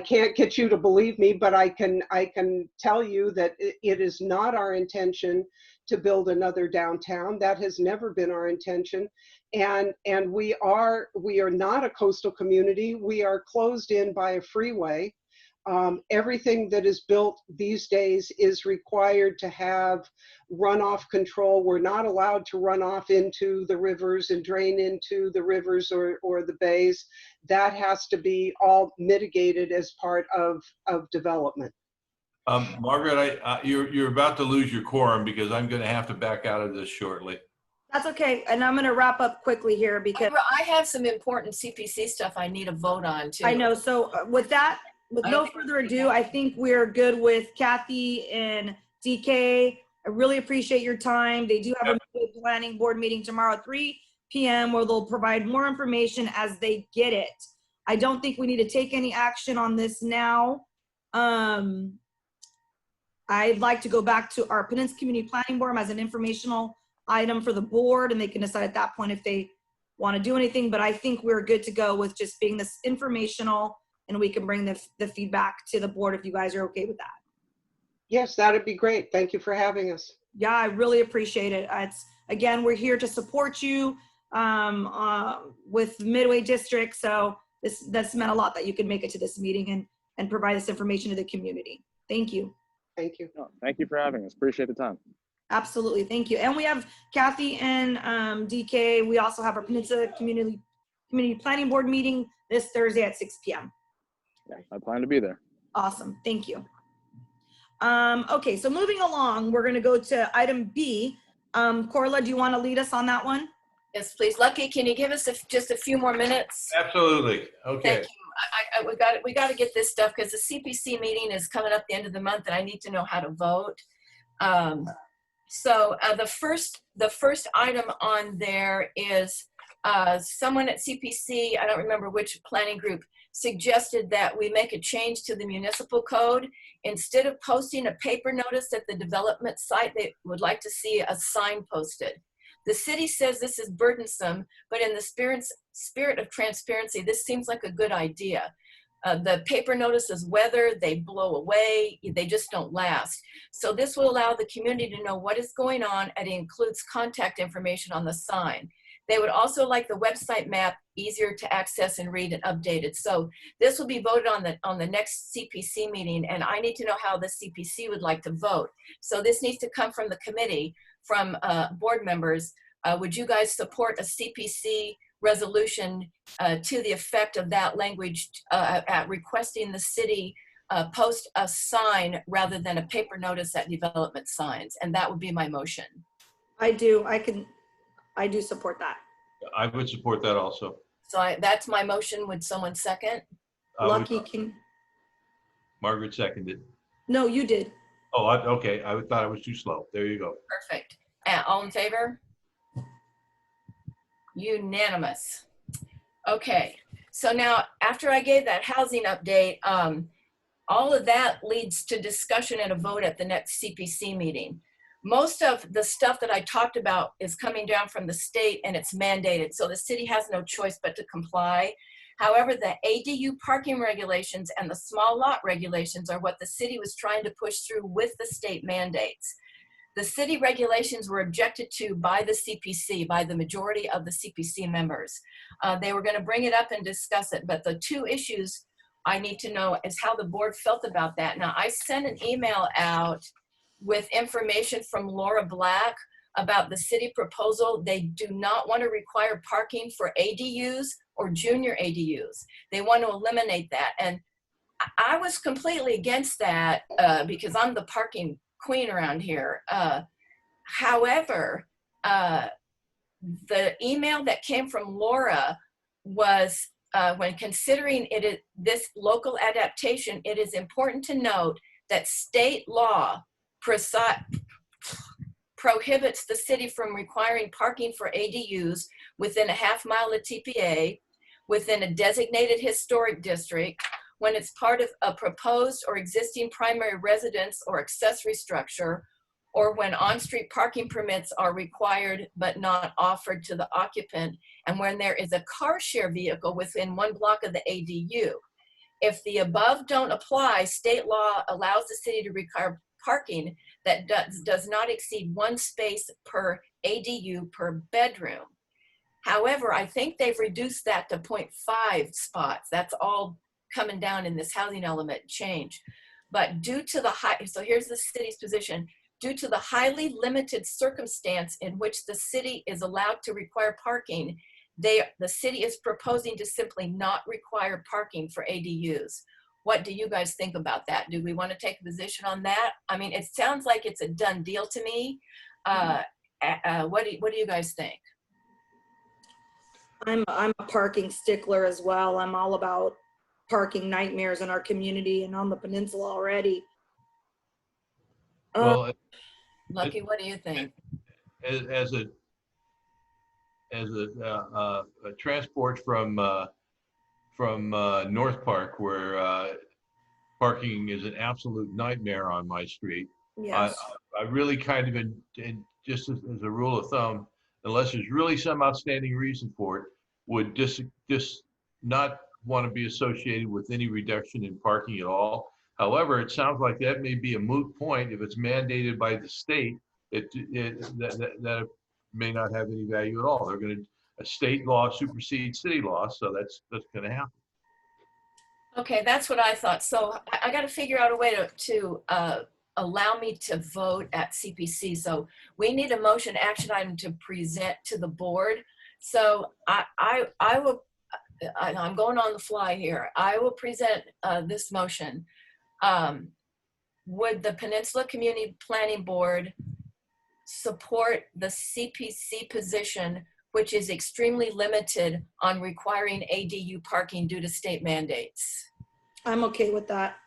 [SPEAKER 10] can't get you to believe me, but I can tell you that it is not our intention to build another downtown. That has never been our intention. And we are not a coastal community. We are closed in by a freeway. Everything that is built these days is required to have runoff control. We're not allowed to run off into the rivers and drain into the rivers or the bays. That has to be all mitigated as part of development.
[SPEAKER 3] Margaret, you're about to lose your quorum because I'm going to have to back out of this shortly.
[SPEAKER 1] That's okay. And I'm going to wrap up quickly here because
[SPEAKER 4] I have some important CPC stuff I need a vote on too.
[SPEAKER 1] I know. So with that, with no further ado, I think we're good with Kathy and DK. I really appreciate your time. They do have a planning board meeting tomorrow at 3 p.m. where they'll provide more information as they get it. I don't think we need to take any action on this now. I'd like to go back to our Peninsula Community Planning Board as an informational item for the board, and they can decide at that point if they want to do anything. But I think we're good to go with just being this informational, and we can bring the feedback to the board if you guys are okay with that.
[SPEAKER 10] Yes, that'd be great. Thank you for having us.
[SPEAKER 1] Yeah, I really appreciate it. Again, we're here to support you with Midway District. So that's meant a lot that you could make it to this meeting and provide this information to the community. Thank you.
[SPEAKER 10] Thank you.
[SPEAKER 9] No, thank you for having us. Appreciate the time.
[SPEAKER 1] Absolutely. Thank you. And we have Kathy and DK. We also have our Peninsula Community Planning Board meeting this Thursday at 6 p.m.
[SPEAKER 9] Yeah, I plan to be there.
[SPEAKER 1] Awesome. Thank you. Okay, so moving along, we're going to go to item B. Corla, do you want to lead us on that one?
[SPEAKER 4] Yes, please. Lucky, can you give us just a few more minutes?
[SPEAKER 3] Absolutely. Okay.
[SPEAKER 4] Thank you. We got to get this stuff because the CPC meeting is coming up the end of the month, and I need to know how to vote. So the first item on there is someone at CPC, I don't remember which planning group, suggested that we make a change to the municipal code. Instead of posting a paper notice at the development site, they would like to see a sign posted. The city says this is burdensome, but in the spirit of transparency, this seems like a good idea. The paper notices weather, they blow away, they just don't last. So this will allow the community to know what is going on, and it includes contact information on the sign. They would also like the website map easier to access and read and updated. So this will be voted on the next CPC meeting, and I need to know how the CPC would like to vote. So this needs to come from the committee, from board members. Would you guys support a CPC resolution to the effect of that language at requesting the city post a sign rather than a paper notice at development signs? And that would be my motion.
[SPEAKER 1] I do. I do support that.
[SPEAKER 3] I would support that also.
[SPEAKER 4] So that's my motion. Would someone second?
[SPEAKER 1] Lucky can.
[SPEAKER 3] Margaret seconded.
[SPEAKER 1] No, you did.
[SPEAKER 3] Oh, okay. I thought I was too slow. There you go.
[SPEAKER 4] Perfect. All in favor? Unanimous. Okay. So now, after I gave that housing update, all of that leads to discussion and a vote at the next CPC meeting. Most of the stuff that I talked about is coming down from the state, and it's mandated. So the city has no choice but to comply. However, the ADU parking regulations and the small lot regulations are what the city was trying to push through with the state mandates. The city regulations were objected to by the CPC, by the majority of the CPC members. They were going to bring it up and discuss it, but the two issues I need to know is how the board felt about that. Now, I sent an email out with information from Laura Black about the city proposal. They do not want to require parking for ADUs or junior ADUs. They want to eliminate that. And I was completely against that because I'm the parking queen around here. However, the email that came from Laura was when considering this local adaptation, it is important to note that state law prohibits the city from requiring parking for ADUs within a half-mile of TPA, within a designated historic district, when it's part of a proposed or existing primary residence or accessory structure, or when on-street parking permits are required but not offered to the occupant, and when there is a car share vehicle within 1 block of the ADU. If the above don't apply, state law allows the city to require parking that does not exceed 1 space per ADU per bedroom. However, I think they've reduced that to 0.5 spots. That's all coming down in this housing element change. But due to the so here's the city's position. Due to the highly limited circumstance in which the city is allowed to require parking, the city is proposing to simply not require parking for ADUs. What do you guys think about that? Do we want to take a position on that? I mean, it sounds like it's a done deal to me. What do you guys think?
[SPEAKER 1] I'm a parking stickler as well. I'm all about parking nightmares in our community and on the peninsula already.
[SPEAKER 3] Well,
[SPEAKER 4] Lucky, what do you think?
[SPEAKER 3] as a transport from North Park, where parking is an absolute nightmare on my street.
[SPEAKER 1] Yes.
[SPEAKER 3] I really kind of, just as a rule of thumb, unless there's really some outstanding reason for it, would just not want to be associated with any reduction in parking at all. However, it sounds like that may be a moot point if it's mandated by the state. That may not have any value at all. They're going to, a state law supersedes city law, so that's going to happen.
[SPEAKER 4] Okay, that's what I thought. So I got to figure out a way to allow me to vote at CPC. So we need a motion action item to present to the board. So I will, I'm going on the fly here. I will present this motion. Would the Peninsula Community Planning Board support the CPC position, which is extremely limited on requiring ADU parking due to state mandates?
[SPEAKER 1] I'm okay with that.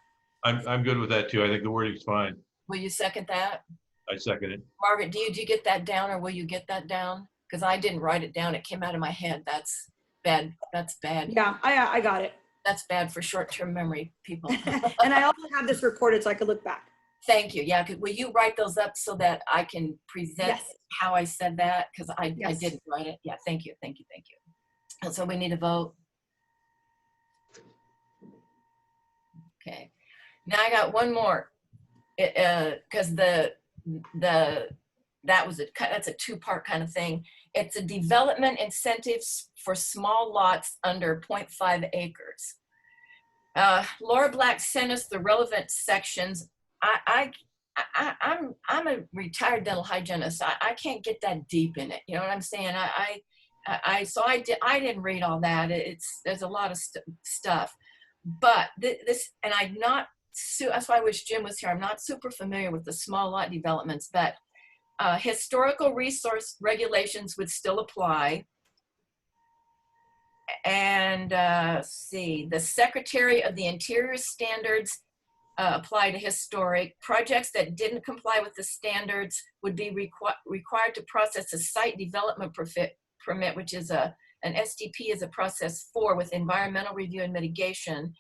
[SPEAKER 3] I'm good with that too. I think the wording's fine.
[SPEAKER 4] Will you second that?
[SPEAKER 3] I second it.
[SPEAKER 4] Margaret, do you get that down, or will you get that down? Because I didn't write it down. It came out of my head. That's bad. That's bad.
[SPEAKER 1] Yeah, I got it.
[SPEAKER 4] That's bad for short-term memory people.
[SPEAKER 1] And I also have this recorded so I could look back.
[SPEAKER 4] Thank you. Yeah, will you write those up so that I can present
[SPEAKER 1] Yes.
[SPEAKER 4] how I said that? Because I
[SPEAKER 1] Yes.
[SPEAKER 4] didn't write it. Yeah, thank you. And so we need a vote. Okay. Now I got one more. Because that's a two-part kind of thing. It's a development incentives for small lots under 0.5 acres. Laura Black sent us the relevant sections. I'm a retired dental hygienist. I can't get that deep in it. You know what I'm saying? I didn't read all that. There's a lot of stuff, but and I'm not. That's why I wish Jim was here. I'm not super familiar with the small lot developments, but historical resource regulations would still apply. And see, the Secretary of the Interior standards apply to historic. Projects that didn't comply with the standards would be required to process a site development permit, which is an SDP is a process 4 with environmental review and mitigation.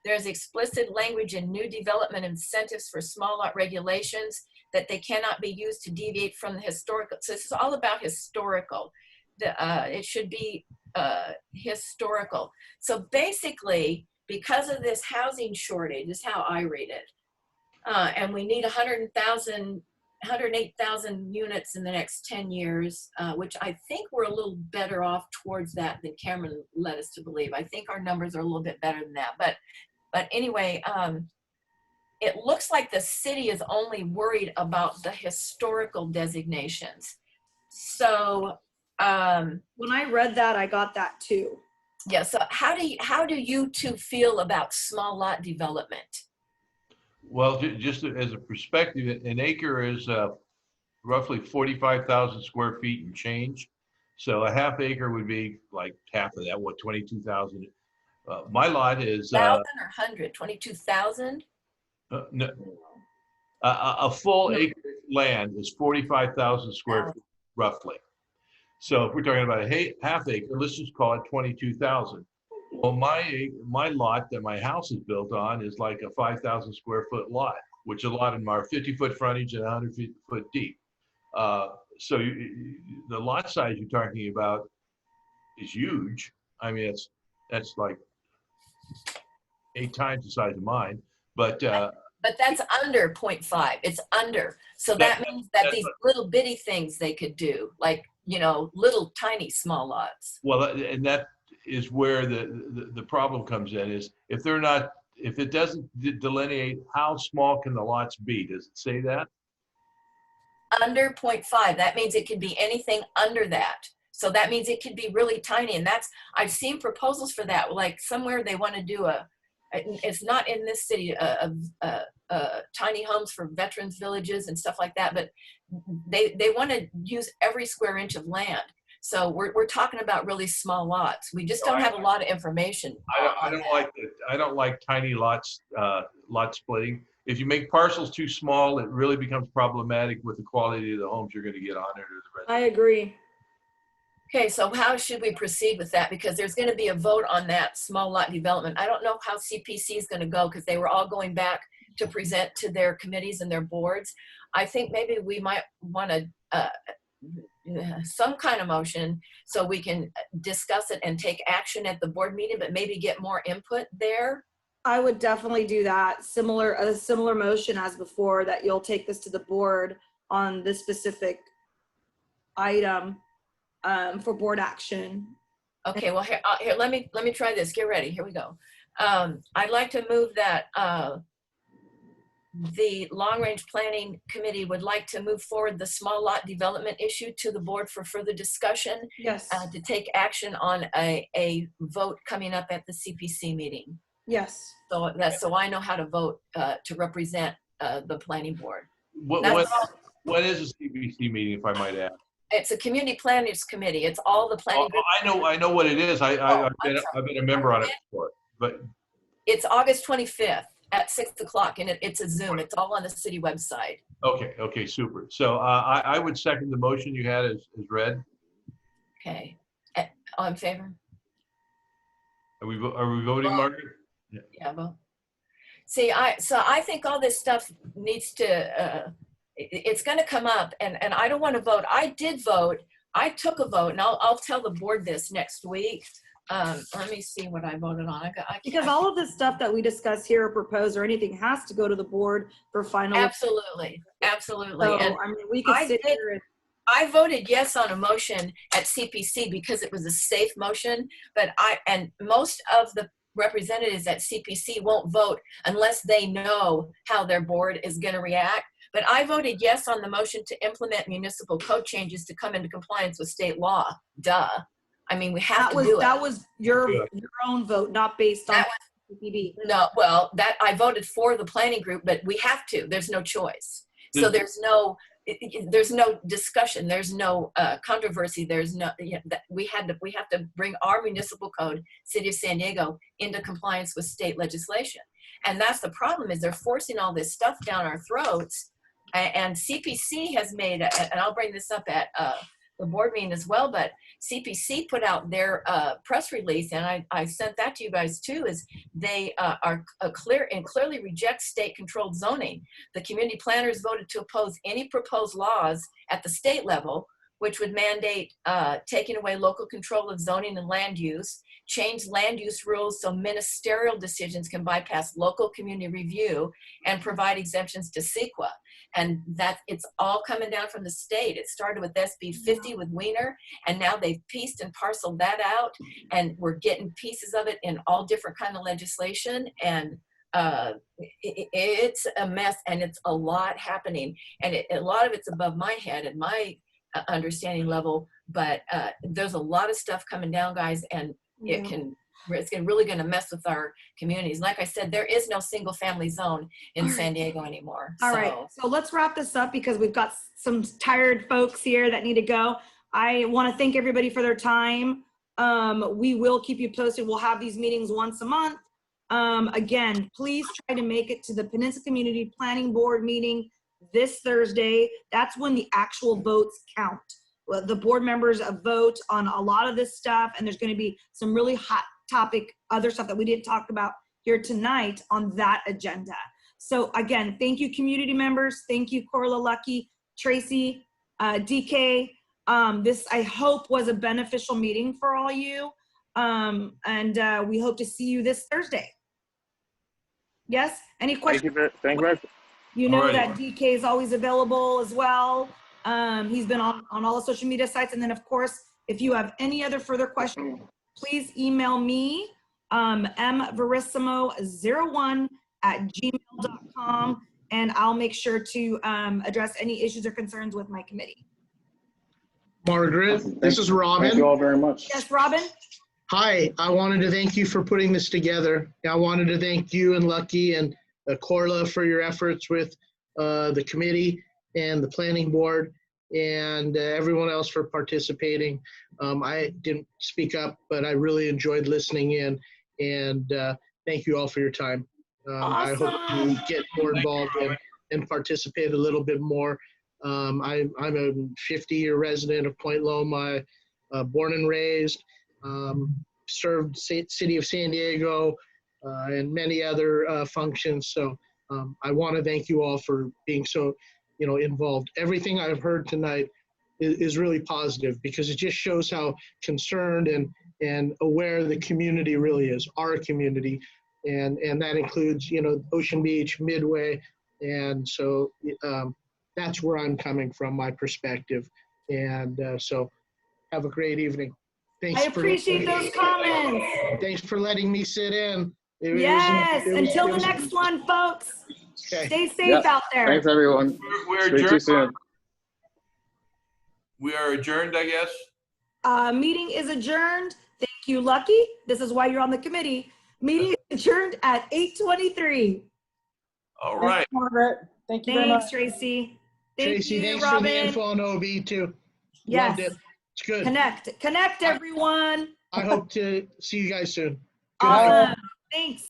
[SPEAKER 4] There's explicit language in new development incentives for small lot regulations that they cannot be used to deviate from the historical. So this is all about historical. It should be historical. So basically, because of this housing shortage, is how I read it, and we need 108,000 units in the next 10 years, which I think we're a little better off towards that than Cameron led us to believe. I think our numbers are a little bit better than that. But anyway, it looks like the city is only worried about the historical designations. So
[SPEAKER 1] When I read that, I got that too.
[SPEAKER 4] yeah, so how do you two feel about small lot development?
[SPEAKER 3] Well, just as a perspective, an acre is roughly 45,000 square feet and change. So a half acre would be like half of that, what, 22,000? My lot is
[SPEAKER 4] 1,000 or 100? 22,000?
[SPEAKER 3] No, a full acre land is 45,000 square feet, roughly. So if we're talking about a half acre, let's just call it 22,000. Well, my lot that my house is built on is like a 5,000 square foot lot, which a lot of them are 50-foot frontage and 100-foot deep. So the lot size you're talking about is huge. I mean, that's like 8 times the size of mine. But
[SPEAKER 4] that's under 0.5. It's under. So that means that these little bitty things they could do, like, you know, little tiny small lots.
[SPEAKER 3] Well, and is where the problem comes in, is if it doesn't delineate how small can the lots be. Does it say that?
[SPEAKER 4] Under 0.5, that means it could be anything under that. So that means it could be really tiny. And I've seen proposals for that, like somewhere they want to do it's not in this city, tiny homes for veterans villages and stuff like that, but they want to use every square inch of land. So we're talking about really small lots. We just don't have a lot of information.
[SPEAKER 3] I don't like tiny lots, lot splitting. If you make parcels too small, it really becomes problematic with the quality of the homes you're going to get on it.
[SPEAKER 1] I agree.
[SPEAKER 4] Okay, so how should we proceed with that? Because there's going to be a vote on that small lot development. I don't know how CPC is going to go because they were all going back to present to their committees and their boards. I think maybe we might want to some kind of motion so we can discuss it and take action at the board meeting, but maybe get more input there.
[SPEAKER 1] I would definitely do that. A similar motion as before, that you'll take this to the board on this specific item for board action.
[SPEAKER 4] Okay, well here let me try this. Get ready. Here we go. I'd like to move that the Long Range Planning Committee would like to move forward the small lot development issue to the board for further discussion.
[SPEAKER 1] Yes.
[SPEAKER 4] To take action on a vote coming up at the CPC meeting.
[SPEAKER 1] Yes.
[SPEAKER 4] So I know how to vote to represent the planning board.
[SPEAKER 3] What is a CPC meeting, if I might ask?
[SPEAKER 4] It's a community planners committee. It's all the planning.
[SPEAKER 3] I know what it is. I've been a member on it before, but
[SPEAKER 4] it's August 25th at 6 o'clock, and it's a Zoom. It's all on the city website.
[SPEAKER 3] Okay, super. So I would second the motion you had as read.
[SPEAKER 4] Okay, all in favor?
[SPEAKER 3] Are we voting, Margaret?
[SPEAKER 4] Yeah, well, see, I think all this stuff needs to, it's going to come up, and I don't want to vote. I did vote. I took a vote, and I'll tell the board this next week. Let me see what I voted on.
[SPEAKER 1] Because all of this stuff that we discuss here or propose or anything has to go to the board for final.
[SPEAKER 4] Absolutely.
[SPEAKER 1] So, and I mean, we could sit here and
[SPEAKER 4] I voted yes on a motion at CPC because it was a safe motion, but most of the representatives at CPC won't vote unless they know how their board is going to react. But I voted yes on the motion to implement municipal code changes to come into compliance with state law. Duh. I mean, we have to do it. That
[SPEAKER 1] was your own vote, not based on PCPB.
[SPEAKER 4] No, well, that I voted for the planning group, but we have to. There's no choice. So there's no discussion. There's no controversy. There's no. We have to bring our municipal code, City of San Diego, into compliance with state legislation, and that's the problem. Is they're forcing all this stuff down our throats, and CPC has made, and I'll bring this up at the board meeting as well, but CPC put out their press release, and I sent that to you guys too, is they are clearly reject state-controlled zoning. The community planners voted to oppose any proposed laws at the state level, which would mandate taking away local control of zoning and land use, change land use rules so ministerial decisions can bypass local community review, and provide exemptions to CEQA. And that it's all coming down from the state. It started with SB 50 with Wiener, and now they've pieced and parceled that out, and we're getting pieces of it in all different kind of legislation. And it's a mess, and it's a lot happening. And a lot of it's above my head and my understanding level, but there's a lot of stuff coming down, guys, and it's really going to mess with our communities. Like I said, there is no single family zone in San Diego anymore.
[SPEAKER 1] All right, so let's wrap this up because we've got some tired folks here that need to go. I want to thank everybody for their time. We will keep you posted. We'll have these meetings once a month. Again, please try to make it to the Peninsula Community Planning Board meeting this Thursday. That's when the actual votes count. Well, the board members vote on a lot of this stuff, and there's going to be some really hot topic, other stuff that we didn't talk about here tonight on that agenda. So again, thank you, community members. Thank you, Corla, Lucky, Tracy, DK. This, I hope, was a beneficial meeting for all you. And we hope to see you this Thursday. Yes? Any questions?
[SPEAKER 9] Thank you.
[SPEAKER 1] You know that DK is always available as well. He's been on all the social media sites. And then, of course, if you have any other further questions, please email me, mverissimo01@gmail.com, and I'll make sure to address any issues or concerns with my committee.
[SPEAKER 12] Margaret, this is Robin.
[SPEAKER 9] Thank you all very much.
[SPEAKER 1] Yes, Robin?
[SPEAKER 12] Hi, I wanted to thank you for putting this together. I wanted to thank you and Lucky and Corla for your efforts with the committee and the planning board, and everyone else for participating. I didn't speak up, but I really enjoyed listening in, and thank you all for your time. I hope you get more involved and participate a little bit more. I'm a 50-year resident of Point Loma, born and raised, served City of San Diego and many other functions. So I want to thank you all for being so, involved. Everything I've heard tonight is really positive, because it just shows how concerned and aware the community really is, our community. And that includes, Ocean Beach, Midway. And so that's where I'm coming from, my perspective. And so have a great evening. Thanks.
[SPEAKER 1] I appreciate those comments.
[SPEAKER 12] Thanks for letting me sit in.
[SPEAKER 1] Until the next one, folks.
[SPEAKER 12] Okay.
[SPEAKER 1] Stay safe out there.
[SPEAKER 9] Thanks, everyone.
[SPEAKER 3] We're
[SPEAKER 9] Speak to you soon.
[SPEAKER 3] We are adjourned, I guess.
[SPEAKER 1] Meeting is adjourned. Thank you, Lucky. This is why you're on the committee. Meeting is adjourned at 8:23.
[SPEAKER 3] All right.
[SPEAKER 7] Thanks, Margaret. Thank you very much.
[SPEAKER 1] Thanks, Tracy. Thank
[SPEAKER 12] Tracy,
[SPEAKER 1] you,
[SPEAKER 12] thanks
[SPEAKER 1] Robin.
[SPEAKER 12] for the info on OB too.
[SPEAKER 1] Yes.
[SPEAKER 12] Loved it. It's good.
[SPEAKER 1] Connect, everyone.
[SPEAKER 12] I hope to see you guys soon. Good
[SPEAKER 1] Awesome.
[SPEAKER 12] night.
[SPEAKER 1] Thanks.